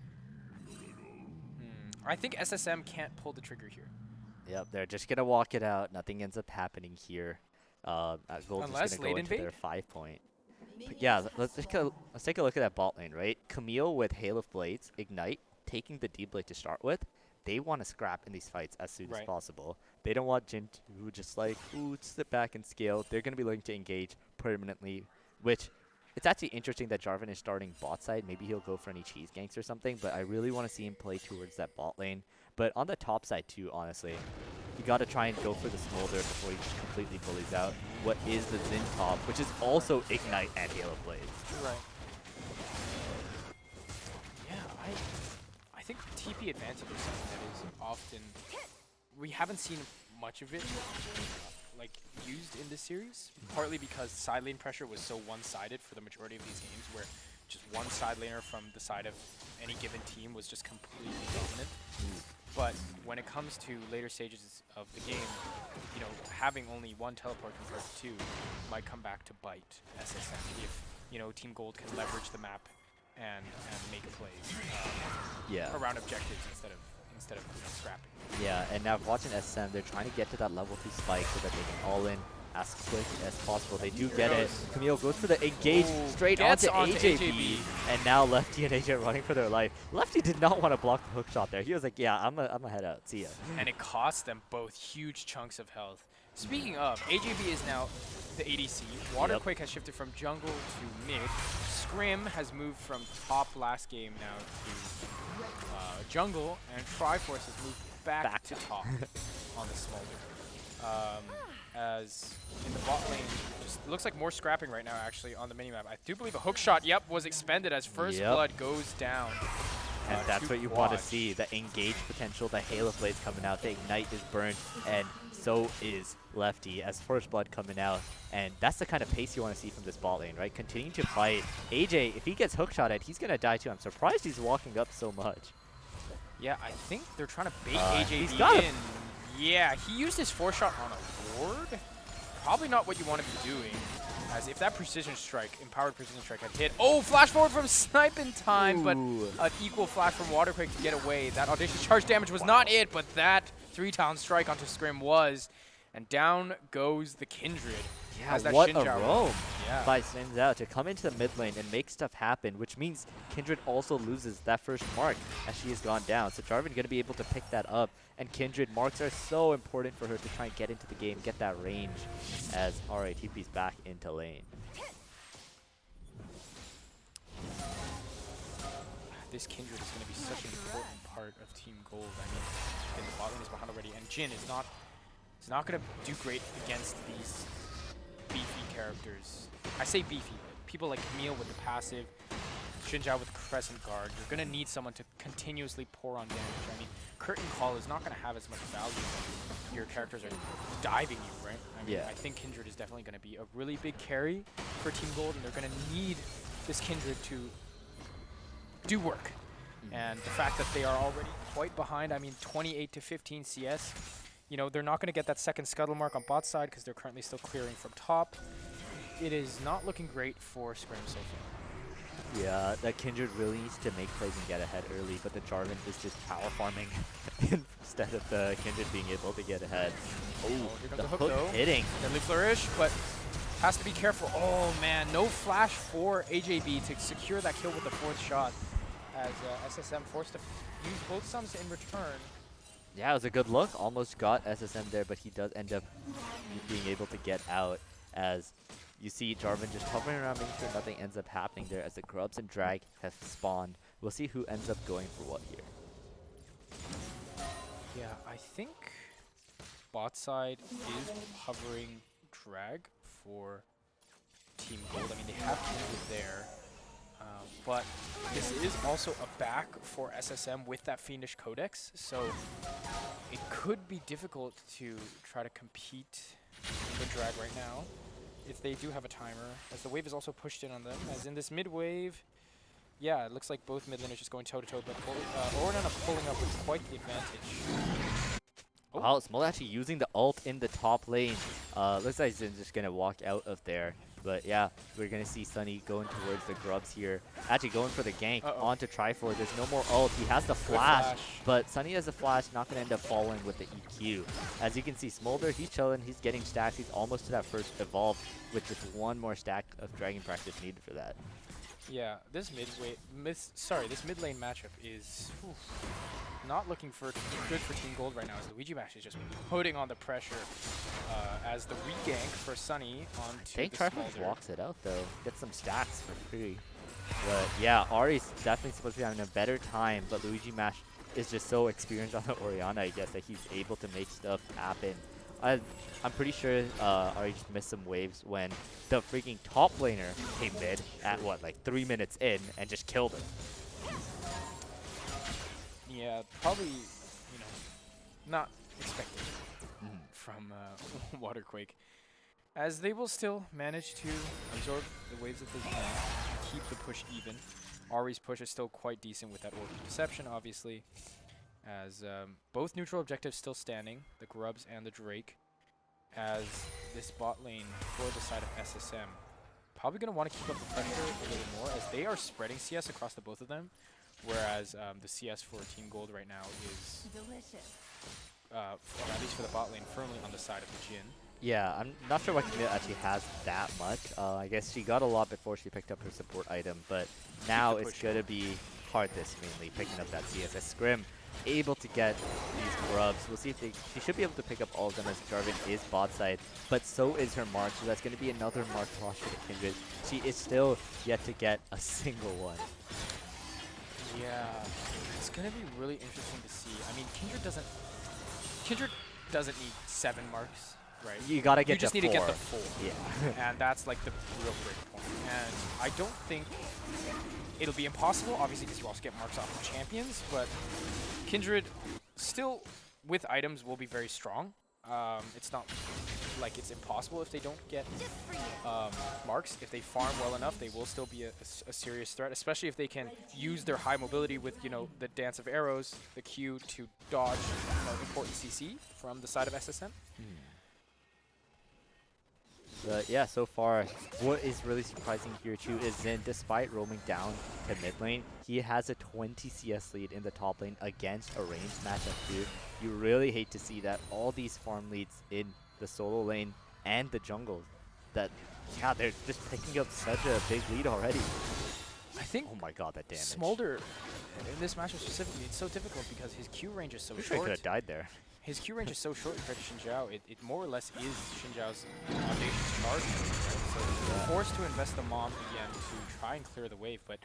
I think SSM can't pull the trigger here. Yep, they're just gonna walk it out. Nothing ends up happening here. Gold is Unless gonna go late into their invade? 5-point. But yeah, let's take a look at that bot lane, right? Camille with Hail of Blades, Ignite, taking the D-Blade to start with. They want to scrap in these fights as soon as Right. possible. They don't want Jin to just like, ooh, sit back and scale. They're going to be looking to engage permanently, which it's actually interesting that Jarvan is starting bot side. Maybe he'll go for any cheese ganks or something, but I really want to see him play towards that bot lane. But on the top side too, honestly, you got to try and go for the smolder before he just completely bullies out what is the Xin top, which is also Ignite and Hail of Blades. Right. Yeah, I think TP advantage is something that is often, we haven't seen much of it like used in this series, partly because side lane pressure was so one-sided for the majority of these games, where just one side laner from the side of any given team was just completely dominant. But when it comes to later stages of the game, you know, having only one teleport compared to two might come back to bite SSM if, you know, Team Gold can leverage the map and make plays Yeah. around objectives instead of you know, scrapping. Yeah, and now watching SM, they're trying to get to that level 2 spike so that they can all in as quick as possible. They do get it. Camille goes for the engage straight onto AJB, and now Lefty and AJ are running for their life. Lefty did not want to block the hook shot there. He was like, yeah, I'm gonna head out. See ya. And it cost them both huge chunks of health. Speaking of, AJB is now the ADC. Waterquake has shifted from jungle to mid. Scrim has moved from top last game now to jungle, and Triforce has moved back to top on the smolder. As in the bot lane, just looks like more scrapping right now actually on the minimap. I do believe a hook shot, was expended as first blood goes down. And that's what you want to see, the engage potential, the Hail of Blades coming out, the Ignite is burned, and so is Lefty as first blood coming out. And that's the kind of pace you want to see from this bot lane, right? Continuing to fight. AJ, if he gets hookshotted, he's going to die too. I'm surprised he's walking up so much. Yeah, I think they're trying to bait AJB got in. Yeah, he used his 4-shot on a ward. Probably not what you want to be doing. As if that precision strike, empowered precision strike had hit. Oh, flash forward from Snipe in time, but an equal flash from Waterquake to get away. That audacious charge damage was not it, but that 3-town strike onto Scrim was. And down goes the Kindred. Yeah, as that what a Xinjiao roam Yeah. by Sins out to come into the mid lane and make stuff happen, which means Kindred also loses that first mark as she has gone down. So Jarvan going to be able to pick that up, and Kindred marks are so important for her to try and get into the game, get that range, as alright, TP's back into lane. This Kindred is going to be such an important part of Team Gold. I mean, the bot lane is behind already, and Jin is not going to do great against these beefy characters. I say beefy, but people like Camille with the passive, Xinjiao with Crescent Guard. You're going to need someone to continuously pour on damage. I mean, Curtain Call is not going to have as much value when your characters are diving you, right? I mean, I think Kindred is definitely going to be a really big carry for Team Gold, and they're going to need this Kindred to do work. And the fact that they are already quite behind, I mean, 28 to 15 CS, you know, they're not going to get that second scuttle mark on bot side because they're currently still clearing from top. It is not looking great for Scrim so far. Yeah, that Kindred really needs to make plays and get ahead early, but the Jarvan is just power farming instead of the Kindred being able to get ahead. Oh, Here comes the the hook hook though. hitting. Deadly Flourish, but has to be careful. Oh man, no flash for AJB to secure that kill with the 4th shot as SSM forced to use both suns in return. Yeah, it was a good look. Almost got SSM there, but he does end up being able to get out as you see Jarvan just hovering around, making sure nothing ends up happening there as the Grubs and Drag have spawned. We'll see who ends up going for what here. Yeah, I think bot side is hovering Drag for Team Gold. I mean, they have Kindred there. But this is also a back for SSM with that Fiendish Codex, so it could be difficult to try to compete with Drag right now if they do have a timer, as the wave is also pushed in on them. As in this mid wave, yeah, it looks like both mid laners just going toe-to-toe, but Oriana pulling up with quite the advantage. Oh. Wow, Smolder actually using the ult in the top lane. Looks like he's just going to walk out of there. But yeah, we're going to see Sunny going towards the Grubs here. Actually going for the gank onto Trifor. There's no more ult. He has the flash, but Sunny has a flash, not going to end up falling with the EQ. As you can see, Smolder, he's chilling. He's getting stacks. He's almost to that first evolve with just one more stack of Dragon Practice needed for that. Yeah, this mid lane matchup is not looking for good for Team Gold right now, as Luigi Mash is just putting on the pressure as the regank for Sunny onto I think the Trifor Smolder. walks it out though. Gets some stacks for free. But yeah, Ari's definitely supposed to be having a better time, but Luigi Mash is just so experienced on the Orianna, I guess, that he's able to make stuff happen. I'm pretty sure Ari just missed some waves when the freaking top laner came mid at what, like 3 minutes in and just killed him. Yeah, probably, you know, not expected from Waterquake, as they will still manage to absorb the waves that they can, keep the push even. Ari's push is still quite decent with that Orb of Deception, obviously, as both neutral objectives still standing, the Grubs and the Drake, as this bot lane for the side of SSM probably going to want to keep up the pressure a little more, as they are spreading CS across the both of them, whereas the CS for Team Gold right now is, or at least for the bot lane, firmly on the side of the Jhin. Yeah, I'm not sure what Camille actually has that much. I guess she got a lot before she picked up her support item, but now it's going to be Hearthis mainly picking up that CSS Scrim. Able to get these Grubs. We'll see if she should be able to pick up all of them, as Jarvan is bot side, but so is her Mark, so that's going to be another Mark loss for the Kindred. She is still yet to get a single one. Yeah, it's going to be really interesting to see. I mean, Kindred doesn't need 7 marks, right? You gotta get. You just need to get the 4. Yeah. And that's like the real break point. And I don't think it'll be impossible, obviously, because you also get marks off of champions, but Kindred still, with items, will be very strong. It's not like it's impossible if they don't get marks. If they farm well enough, they will still be a serious threat, especially if they can use their high mobility with, you know, the dance of arrows, the Q to dodge important CC from the side of SSM. But yeah, so far, what is really surprising here too is Zen, despite roaming down to mid lane, he has a 20 CS lead in the top lane against a ranged matchup too. You really hate to see that all these farm leads in the solo lane and the jungle, that, yeah, they're just picking up such a big lead already. I think, oh my god, that damage. Smolder, in this matchup specifically, it's so difficult because his Q range is so short. Could have died there. His Q range is so short compared to Xin Zhao, it more or less is Xin Zhao's audacious charge, right? So you're forced to invest the Mom again to try and clear the wave, but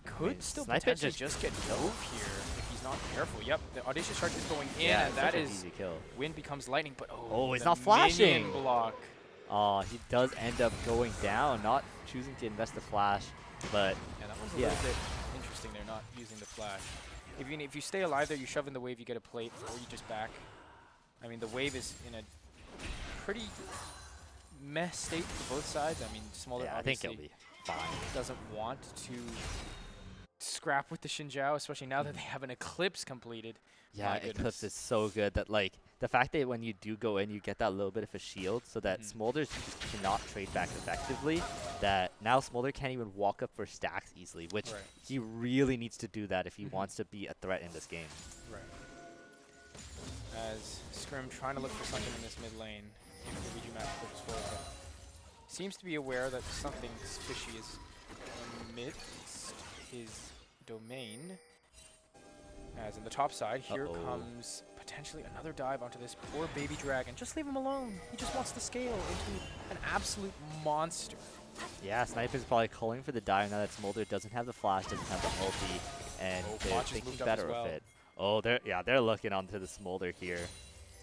could still potentially just get dove here if he's not careful. Yep, the audacious charge is going in, and that is easy kill. Wind becomes lightning, but he's not flashing. Minion block. He does end up going down, not choosing to invest the flash, but yeah, that one's a little bit interesting. They're not using the flash. If you stay alive there, you shove in the wave, you get a plate, or you just back. I mean, the wave is in a pretty mess state for both sides. I mean, Smolder I think he'll be fine. doesn't want scrap with the Xinjiao, especially now that they have an Eclipse completed. Yeah, My Eclipse goodness. is so good that like the fact that when you do go in, you get that little bit of a shield, so that Smolders just cannot trade back effectively. That now Smolder can't even walk up for stacks easily, which Right. he really needs to do that if he wants to be a threat in this game. Right. As Scrim trying to look for something in this mid lane. If Luigi match pushes forward, but seems to be aware that something fishy is amidst his domain. As in the top side, here comes potentially another dive onto this poor baby dragon. Just leave him alone. He just wants to scale into an absolute monster. Yeah, Snipe is probably calling for the dive now that Smolder doesn't have the flash, doesn't have the ulti, and they're Botch has thinking moved up better as well. of it. Oh, they're looking onto the Smolder here.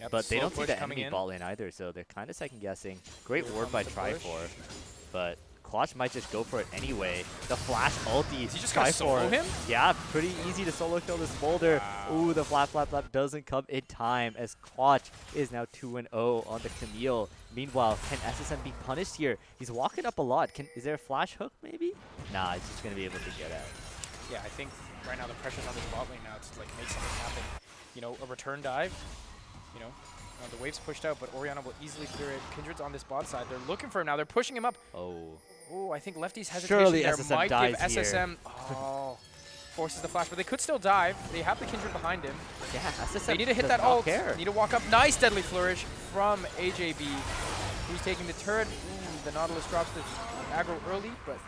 Yep, But they slow don't see push the coming enemy in. bot lane either, so they're kind of second guessing. Great Here ward by comes the push. Trifor, but Clutch might just go for it anyway. The flash ulti. Is he just gonna solo him? Yeah, pretty easy to solo kill this Smolder. Wow. Ooh, the flap doesn't come in time as Clutch is now 2-0 on the Camille. Meanwhile, can SSM be punished here? He's walking up a lot. Is there a flash hook maybe? Nah, he's just gonna be able to get out. Yeah, I think right now the pressure's on this bot lane now to like make something happen. You know, a return dive. You know, the wave's pushed out, but Orianna will easily clear it. Kindred's on this bot side. They're looking for him now. They're pushing him up. Oh. Oh, I think Lefty's hesitation Surely there SSM might give dies here. SSM. Oh, forces the flash, but they could still dive. They have the Kindred behind him. Yeah, SSM They need to hit does that not ult. care. Need to walk up. Nice deadly flourish from AJB, who's taking the turret. Ooh, the Nautilus drops the aggro early, but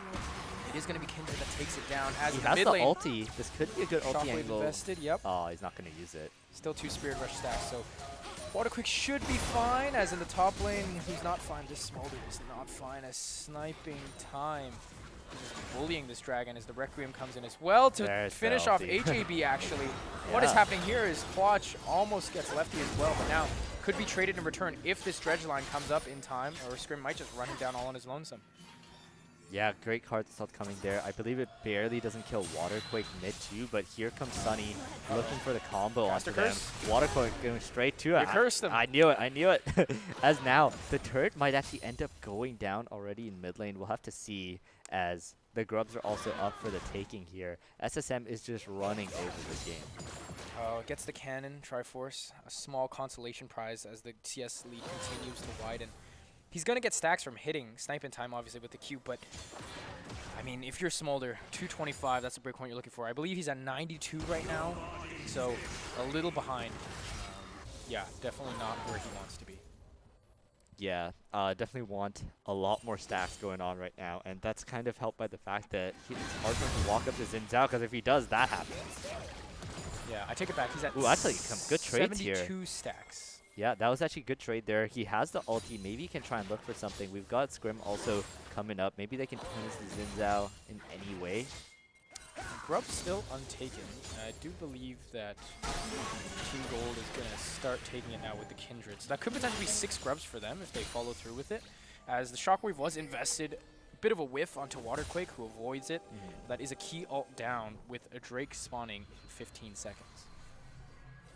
it is going to be Kindred that takes it down. As He in the has mid the lane, ulti. This could be a good ulti Shockwave angle. invested. Yep. Oh, he's not going to use it. Still 2 Spirit Rush stacks, so Water Quick should be fine, as in the top lane, who's not fine. This Smolder is not fine, as sniping time. Just bullying this dragon as the Requiem comes in as well to There's the finish off ulti. AJB, actually. What is Yeah. happening here is Quatch almost gets Lefty as well, but now could be traded in return if this dredge line comes up in time, or Scrim might just run him down all on his lonesome. Yeah, great card assault coming there. I believe it barely doesn't kill Waterquake mid too, but here comes Sunny looking for the combo Caster onto them. curse? Waterquake going straight to it. You cursed them. I knew it. As now, the turret might actually end up going down already in mid lane. We'll have to see, as the Grubs are also up for the taking here. SSM is just running over this game. Gets the cannon, Triforce, a small consolation prize as the CS lead continues to widen. He's going to get stacks from hitting Snipe in time, obviously, with the Q, but, I mean, if you're Smolder, 225, that's the breakpoint you're looking for. I believe he's at 92 right now, so a little behind. Yeah, definitely not where he wants to be. Yeah, definitely want a lot more stacks going on right now, and that's kind of helped by the fact that it's hard for him to walk up to Xin Zhao, because if he does, that happens. Yeah, I take it back. He's at Ooh, actually, some good trades here. 72 stacks. Yeah, that was actually a good trade there. He has the ulti. Maybe he can try and look for something. We've got Scrim also coming up. Maybe they can punish the Xin Zhao in any way. Grub's still untaken. I do believe that Team Gold is going to start taking it now with the Kindred. So that could potentially be 6 Grubs for them if they follow through with it. As the Shockwave was invested, a bit of a whiff onto Waterquake, who avoids it. That is a key ult down with a Drake spawning in 15 seconds.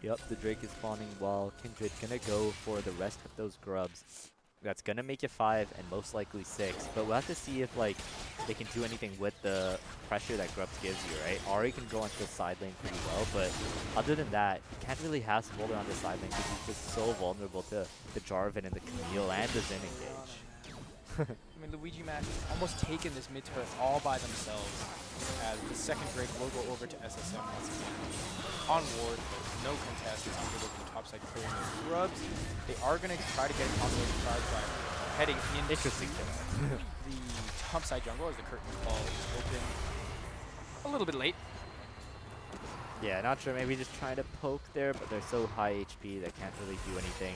Yep, the Drake is spawning while Kindred gonna go for the rest of those Grubs. That's gonna make it 5 and most likely 6, but we'll have to see if like they can do anything with the pressure that Grubs gives you, right? Ari can go onto the side lane pretty well, but other than that, you can't really have Smolder on the side lane because he's just so vulnerable to the Jarvan and the Camille and the Zen engage. I mean, Luigi Match has almost taken this mid turret all by themselves, as the second Drake will go over to SSM once again. On ward, but no contest. It's Kindred over the top side clearing those Grubs. They are going to try to get a consolation prize by heading into Interesting. the top side jungle as the curtain call is open. A little bit late. Yeah, not sure. Maybe just trying to poke there, but they're so high HP they can't really do anything.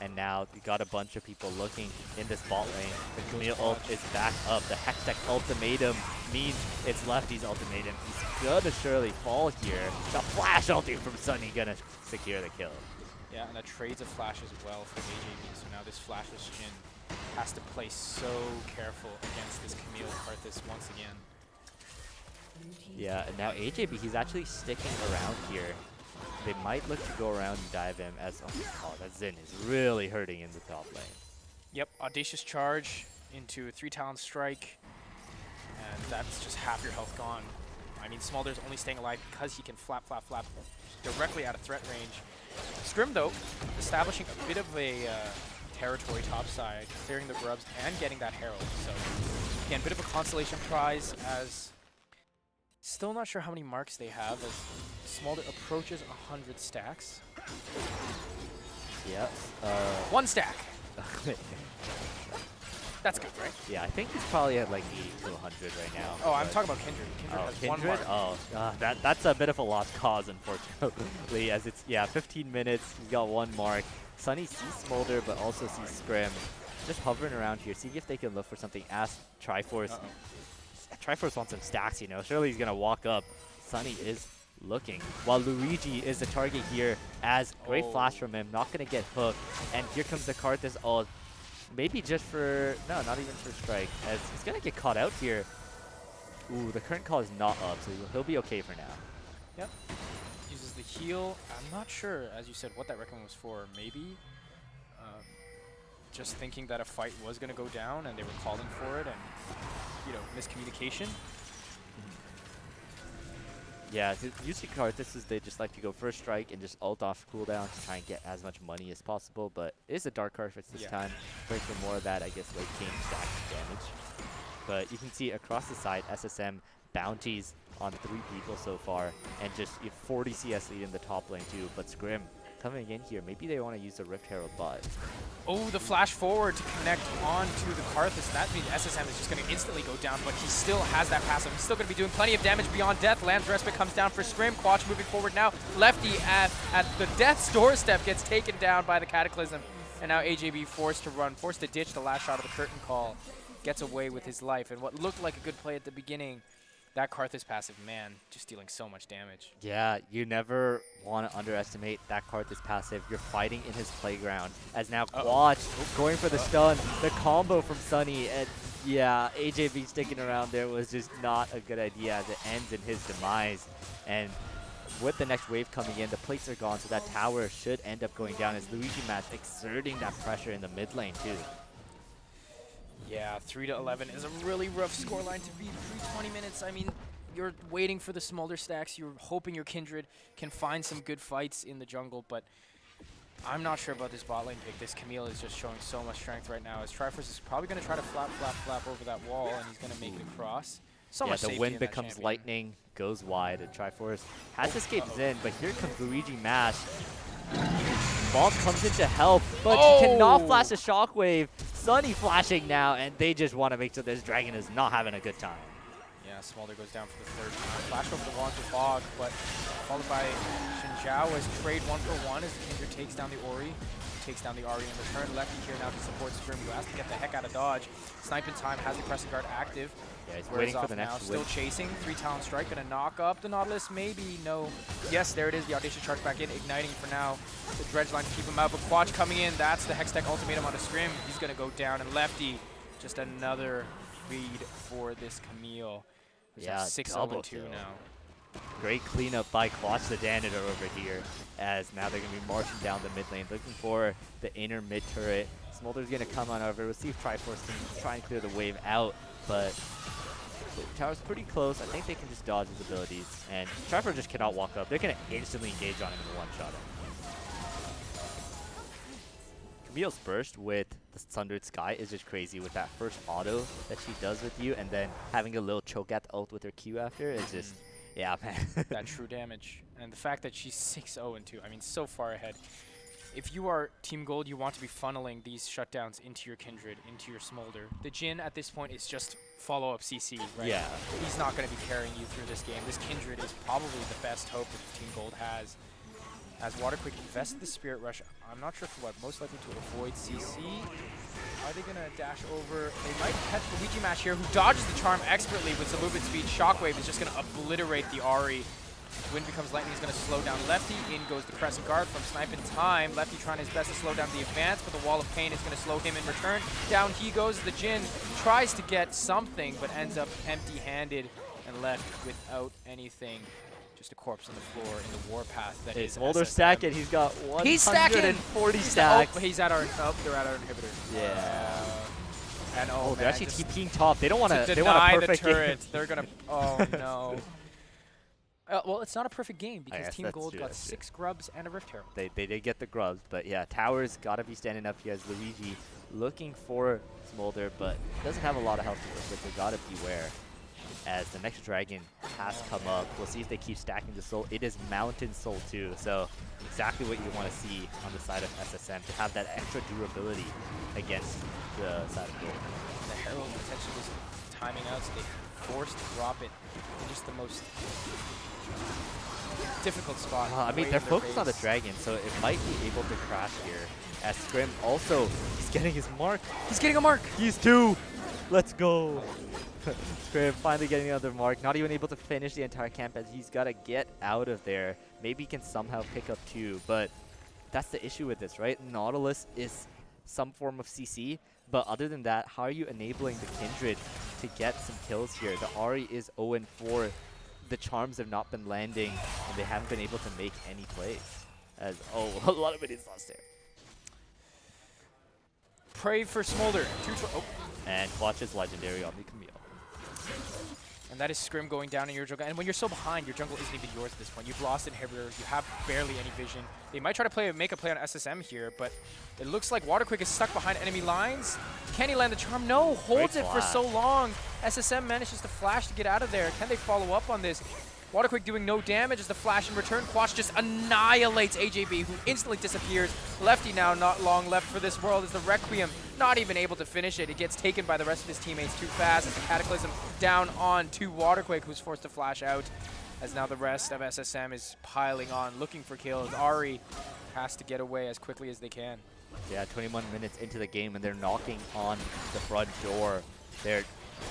And now you got a bunch of people looking in this bot lane. The Camille ult is back up. The Hextech ultimatum means it's Lefty's ultimatum. He's gonna surely fall here. The flash ulti from Sunny gonna secure the kill. Yeah, and that trades a flash as well for AJB. So now this flashless Jhin has to play so careful against this Camille Karthus once again. Yeah, and now AJB, he's actually sticking around here. They might look to go around and dive him as, oh, that Xin is really hurting in the top lane. Yep, Audacious Charge into a 3 talent strike, and that's just half your health gone. I mean, Smolder's only staying alive because he can flap directly out of threat range. Scrim, though, establishing a bit of a territory topside, clearing the grubs and getting that Herald. So, again, bit of a consolation prize as still not sure how many marks they have as Smolder approaches 100 stacks. Yep. 1 stack. That's good, right? Yeah, I think he's probably at like 80 to 100 right now. Oh, I'm talking about Kindred. Kindred Oh, has Kindred? 1 mark. Oh, that's a bit of a lost cause, unfortunately, as it's, 15 minutes, he's got 1 mark. Sunny sees Smolder, but also sees Scrim. Just hovering around here, see if they can look for something. Ask Triforce. Triforce wants some stacks, you know. Surely he's going to walk up. Sunny is looking, while Luigi is the target here, as great flash from him, not going to get hooked. And here comes the Karthus ult. Maybe just for, no, not even for strike, as he's going to get caught out here. Ooh, the current call is not up, so he'll be okay for now. Yep. Uses the heal. I'm not sure, as you said, what that recommend was for. Maybe just thinking that a fight was going to go down and they were calling for it and, you know, miscommunication. Yeah, usually Karthus, they just like to go first strike and just ult off cooldown to try and get as much money as possible, but it is a Dark Karthus this time. Going for more of that, I guess, late game stack damage. But you can see across the side, SSM bounties on 3 people so far, and just 40 CS lead in the top lane too, but Scrim coming in here, maybe they want to use the Rift Herald bot. Oh, the flash forward to connect onto the Karthus. That means SSM is just going to instantly go down, but he still has that passive. He's still going to be doing plenty of damage beyond death. Lamb's Respite comes down for Scrim. Quatch moving forward now. Lefty at the death's doorstep gets taken down by the Cataclysm. And now AJB forced to ditch the last shot of the curtain call. Gets away with his life. And what looked like a good play at the beginning, that Karthus passive, man, just dealing so much damage. Yeah, you never want to underestimate that Karthus passive. You're fighting in his playground. As now Quatch going for the stun, the combo from Sunny, and yeah, AJB sticking around there was just not a good idea as it ends in his demise. And with the next wave coming in, the plates are gone, so that tower should end up going down as Luigi Mash exerting that pressure in the mid lane too. Yeah, 3-11 is a really rough scoreline to beat pre-20 minutes. I mean, you're waiting for the Smolder stacks. You're hoping your Kindred can find some good fights in the jungle, but I'm not sure about this bot lane pick. This Camille is just showing so much strength right now, as Triforce is probably going to try to flap over that wall, and he's going to make it across. So much the wind becomes lightning, goes wide, and Triforce has escaped Zen, but here comes Luigi Mash. Bomb comes in to help, but he cannot flash a shockwave. Sunny flashing now, and they just want to make sure this dragon is not having a good time. Yeah, Smolder goes down for the 3rd time. Flash over the wall to Fog, but followed by Shinjiao as trade 1-for-1 as the Kindred takes down the Ori. Takes down the Ari in return. Lefty here now to support Scrim, who has to get the heck out of dodge. Snipe in time, has the Crescent Guard active. Yeah, he's waiting for the next Still chasing. 3 Talon Strike, gonna knock up the Nautilus, maybe, no. Yes, there it is, the Audacious Charge back in, igniting for now. The Dredge line to keep him out, but Quatch coming in, that's the Hextech Ultimatum onto Scrim. He's gonna go down, and Lefty, just another feed for this Camille. Yeah, 6-0-2 now. Great cleanup by Quatch the Janitor over here, as now they're going to be marching down the mid lane, looking for the inner mid turret. Smolder's going to come on over. We'll see if Triforce can try and clear the wave out, but the tower's pretty close. I think they can just dodge his abilities, and Triforce just cannot walk up. They're going to instantly engage on him and one-shot him. Camille's burst with the Sundered Sky is just crazy with that first auto that she does with you, and then having a little choke at the ult with her Q after is just... Yeah, man. That true damage. And the fact that she's 6-0-2, I mean, so far ahead. If you are Team Gold, you want to be funneling these shutdowns into your Kindred, into your Smolder. The Jhin at this point is just follow-up CC, right? Yeah. He's not going to be carrying you through this game. This Kindred is probably the best hope that Team Gold has. As Waterquick invested the Spirit Rush, I'm not sure for what, most likely to avoid CC. Are they going to dash over? They might catch Luigi Mash here, who dodges the charm expertly with some movement speed. Shockwave is just going to obliterate the Ari. Wind becomes lightning, is going to slow down Lefty. In goes the Crescent Guard from Snipe in time. Lefty trying his best to slow down the advance, but the Wall of Pain is going to slow him in return. Down he goes. The Jhin tries to get something, but ends up empty-handed and left without anything. Just a corpse on the floor in the warpath that is Smolder stacking. He's got 140 He's stacks. Oh, he's at our. Oh, they're at our inhibitor. Yeah. And They're actually TPing top. They don't want to. They want a perfect the turret. They're gonna. Oh no. Well, it's not a perfect game because guess Team that's Gold true, got that's true. 6 grubs and a Rift Herald. They did get the grubs, but yeah, Towers gotta be standing up here as Luigi looking for Smolder, but doesn't have a lot of health to work with, so gotta beware. As the next dragon has come up. We'll see if they keep stacking the soul. It is Mountain Soul too, so exactly what you want to see on the side of SSM to have that extra durability against the side of Gold. The Herald potentially just timing out, so they forced to drop it in just the most difficult spot. I mean, way they're in their focused on the face. dragon, so it might be able to crash here. As Scrim also, he's getting his mark. He's getting a mark. He's 2. Let's go. Scrim finally getting another mark. Not even able to finish the entire camp as he's got to get out of there. Maybe he can somehow pick up 2, but that's the issue with this, right? Nautilus is some form of CC, but other than that, how are you enabling the Kindred to get some kills here? The Ahri is 0-4. The charms have not been landing, and they haven't been able to make any plays. As a lot of it is lost there. Pray for Smolder. And watch his legendary on the Camille. And that is Scrim going down in your jungle. And when you're so behind, your jungle isn't even yours at this point. You've lost Inhibitor. You have barely any vision. They might try to make a play on SSM here, but it looks like Waterquick is stuck behind enemy lines. Can he land the charm? No, holds it for so long. SSM manages to flash to get out of there. Can they follow up on this? Waterquick doing no damage as the flash in return. Quash just annihilates AJB, who instantly disappears. Lefty now not long left for this world as the Requiem not even able to finish it. It gets taken by the rest of his teammates too fast as the Cataclysm down on to Waterquick, who's forced to flash out. As now the rest of SSM is piling on, looking for kills. Ahri has to get away as quickly as they can. Yeah, 21 minutes into the game, and they're knocking on the front door. They're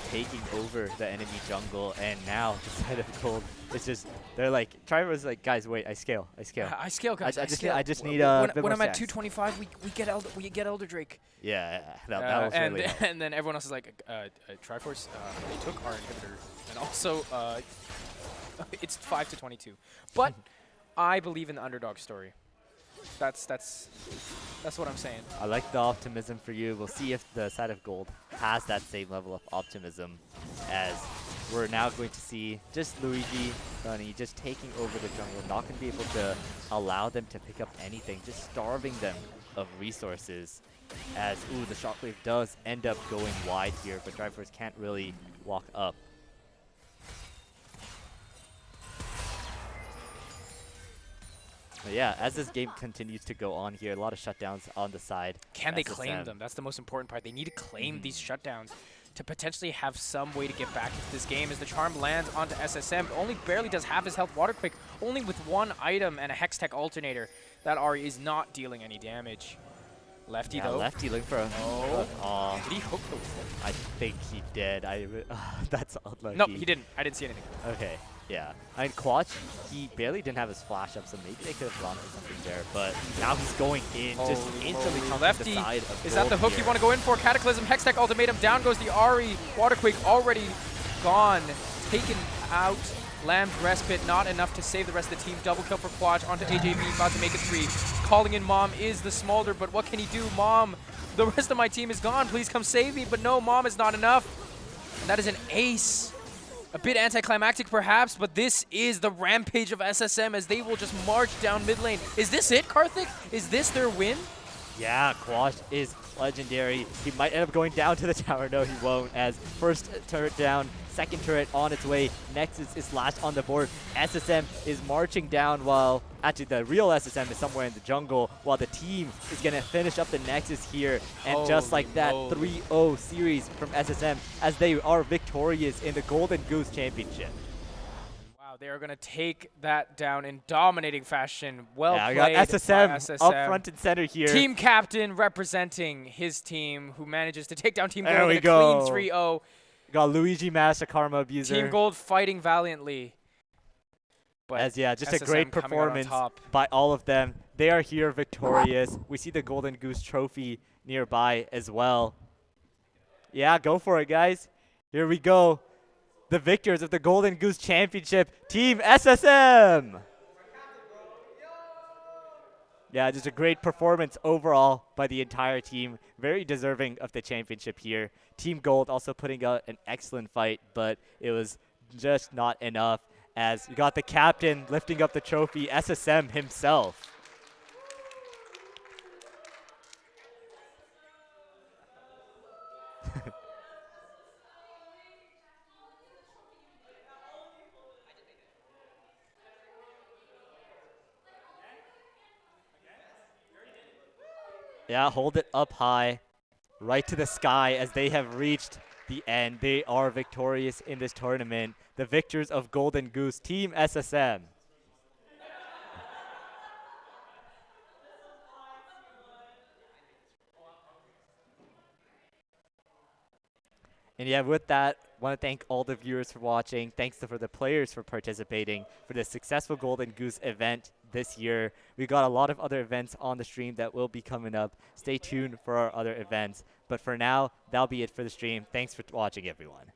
taking over the enemy jungle, and now the side of Gold, it's just, they're like, Triver's like, guys, wait, I scale. I scale, guys. I just need a bit when more I'm at stacks. 225, we get Elder Drake. Yeah, that was really helpful. And then everyone else is like, Triforce, they took our inhibitor, and also it's 5-22. But I believe in the underdog story. That's what I'm saying. I like the optimism for you. We'll see if the side of Gold has that same level of optimism, as we're now going to see just Luigi, Sunny, just taking over the jungle, not going to be able to allow them to pick up anything, just starving them of resources. As, the Shockwave does end up going wide here, but Drivers can't really walk up. But yeah, as this game continues to go on here, a lot of shutdowns on the side. Can they SSM. claim them? That's the most important part. They need to claim these shutdowns to potentially have some way to get back into this game, as the charm lands onto SSM. Only barely does half his health. Waterquick only with 1 item and a Hextech alternator. That Ahri is not dealing any damage. Lefty though. Lefty looking for a... Oh. Did he hook the wall? I think he did. That's unlucky. No, he didn't. I didn't see anything. Okay, yeah. I mean, Quatch, he barely didn't have his flash up, so maybe they could have gone for something there. But now he's going in, just instantly chunking Lefty, the side of is that the hook here. you want to go in for? Cataclysm, Hextech ultimatum, down goes the Ahri. Waterquake already gone, taken out. Lamb's respite, not enough to save the rest of the team. Double kill for Quatch onto AJB, about to make it 3. Calling in Mom is the Smolder, but what can he do? Mom, the rest of my team is gone. Please come save me. But no, Mom is not enough. And that is an ace. A bit anticlimactic perhaps, but this is the rampage of SSM as they will just march down mid lane. Is this it, Karthik? Is this their win? Yeah, Quash is legendary. He might end up going down to the tower. No, he won't, as first turret down, second turret on its way. Nexus is last on the board. SSM is marching down while, actually the real SSM is somewhere in the jungle, while the team is going to finish up the Nexus here. And just like that, 3-0 series from SSM as they are victorious in the Golden Goose Championship. Wow, they are going to take that down in dominating fashion. Well I played got by SSM up front and center here. Team captain representing his team, who manages to take down Team There Gold we in a go. clean 3-0. Got Luigi Mash, a Karma Abuser. Team Gold fighting valiantly. But As just SSM a great coming out on performance top. by all of them. They are here victorious. We see the Golden Goose trophy nearby as well. Yeah, go for it, guys. Here we go. The victors of the Golden Goose Championship, Team SSM. Yeah, just a great performance overall by the entire team. Very deserving of the championship here. Team Gold also putting out an excellent fight, but it was just not enough as we got the captain lifting up the trophy, SSM himself. Yeah, hold it up high, right to the sky as they have reached the end. They are victorious in this tournament. The victors of Golden Goose, Team SSM. And yeah, with that, want to thank all the viewers for watching. Thanks for the players for participating for the successful Golden Goose event this year. We got a lot of other events on the stream that will be coming up. Stay tuned for our other events. But for now, that'll be it for the stream. Thanks for watching, everyone.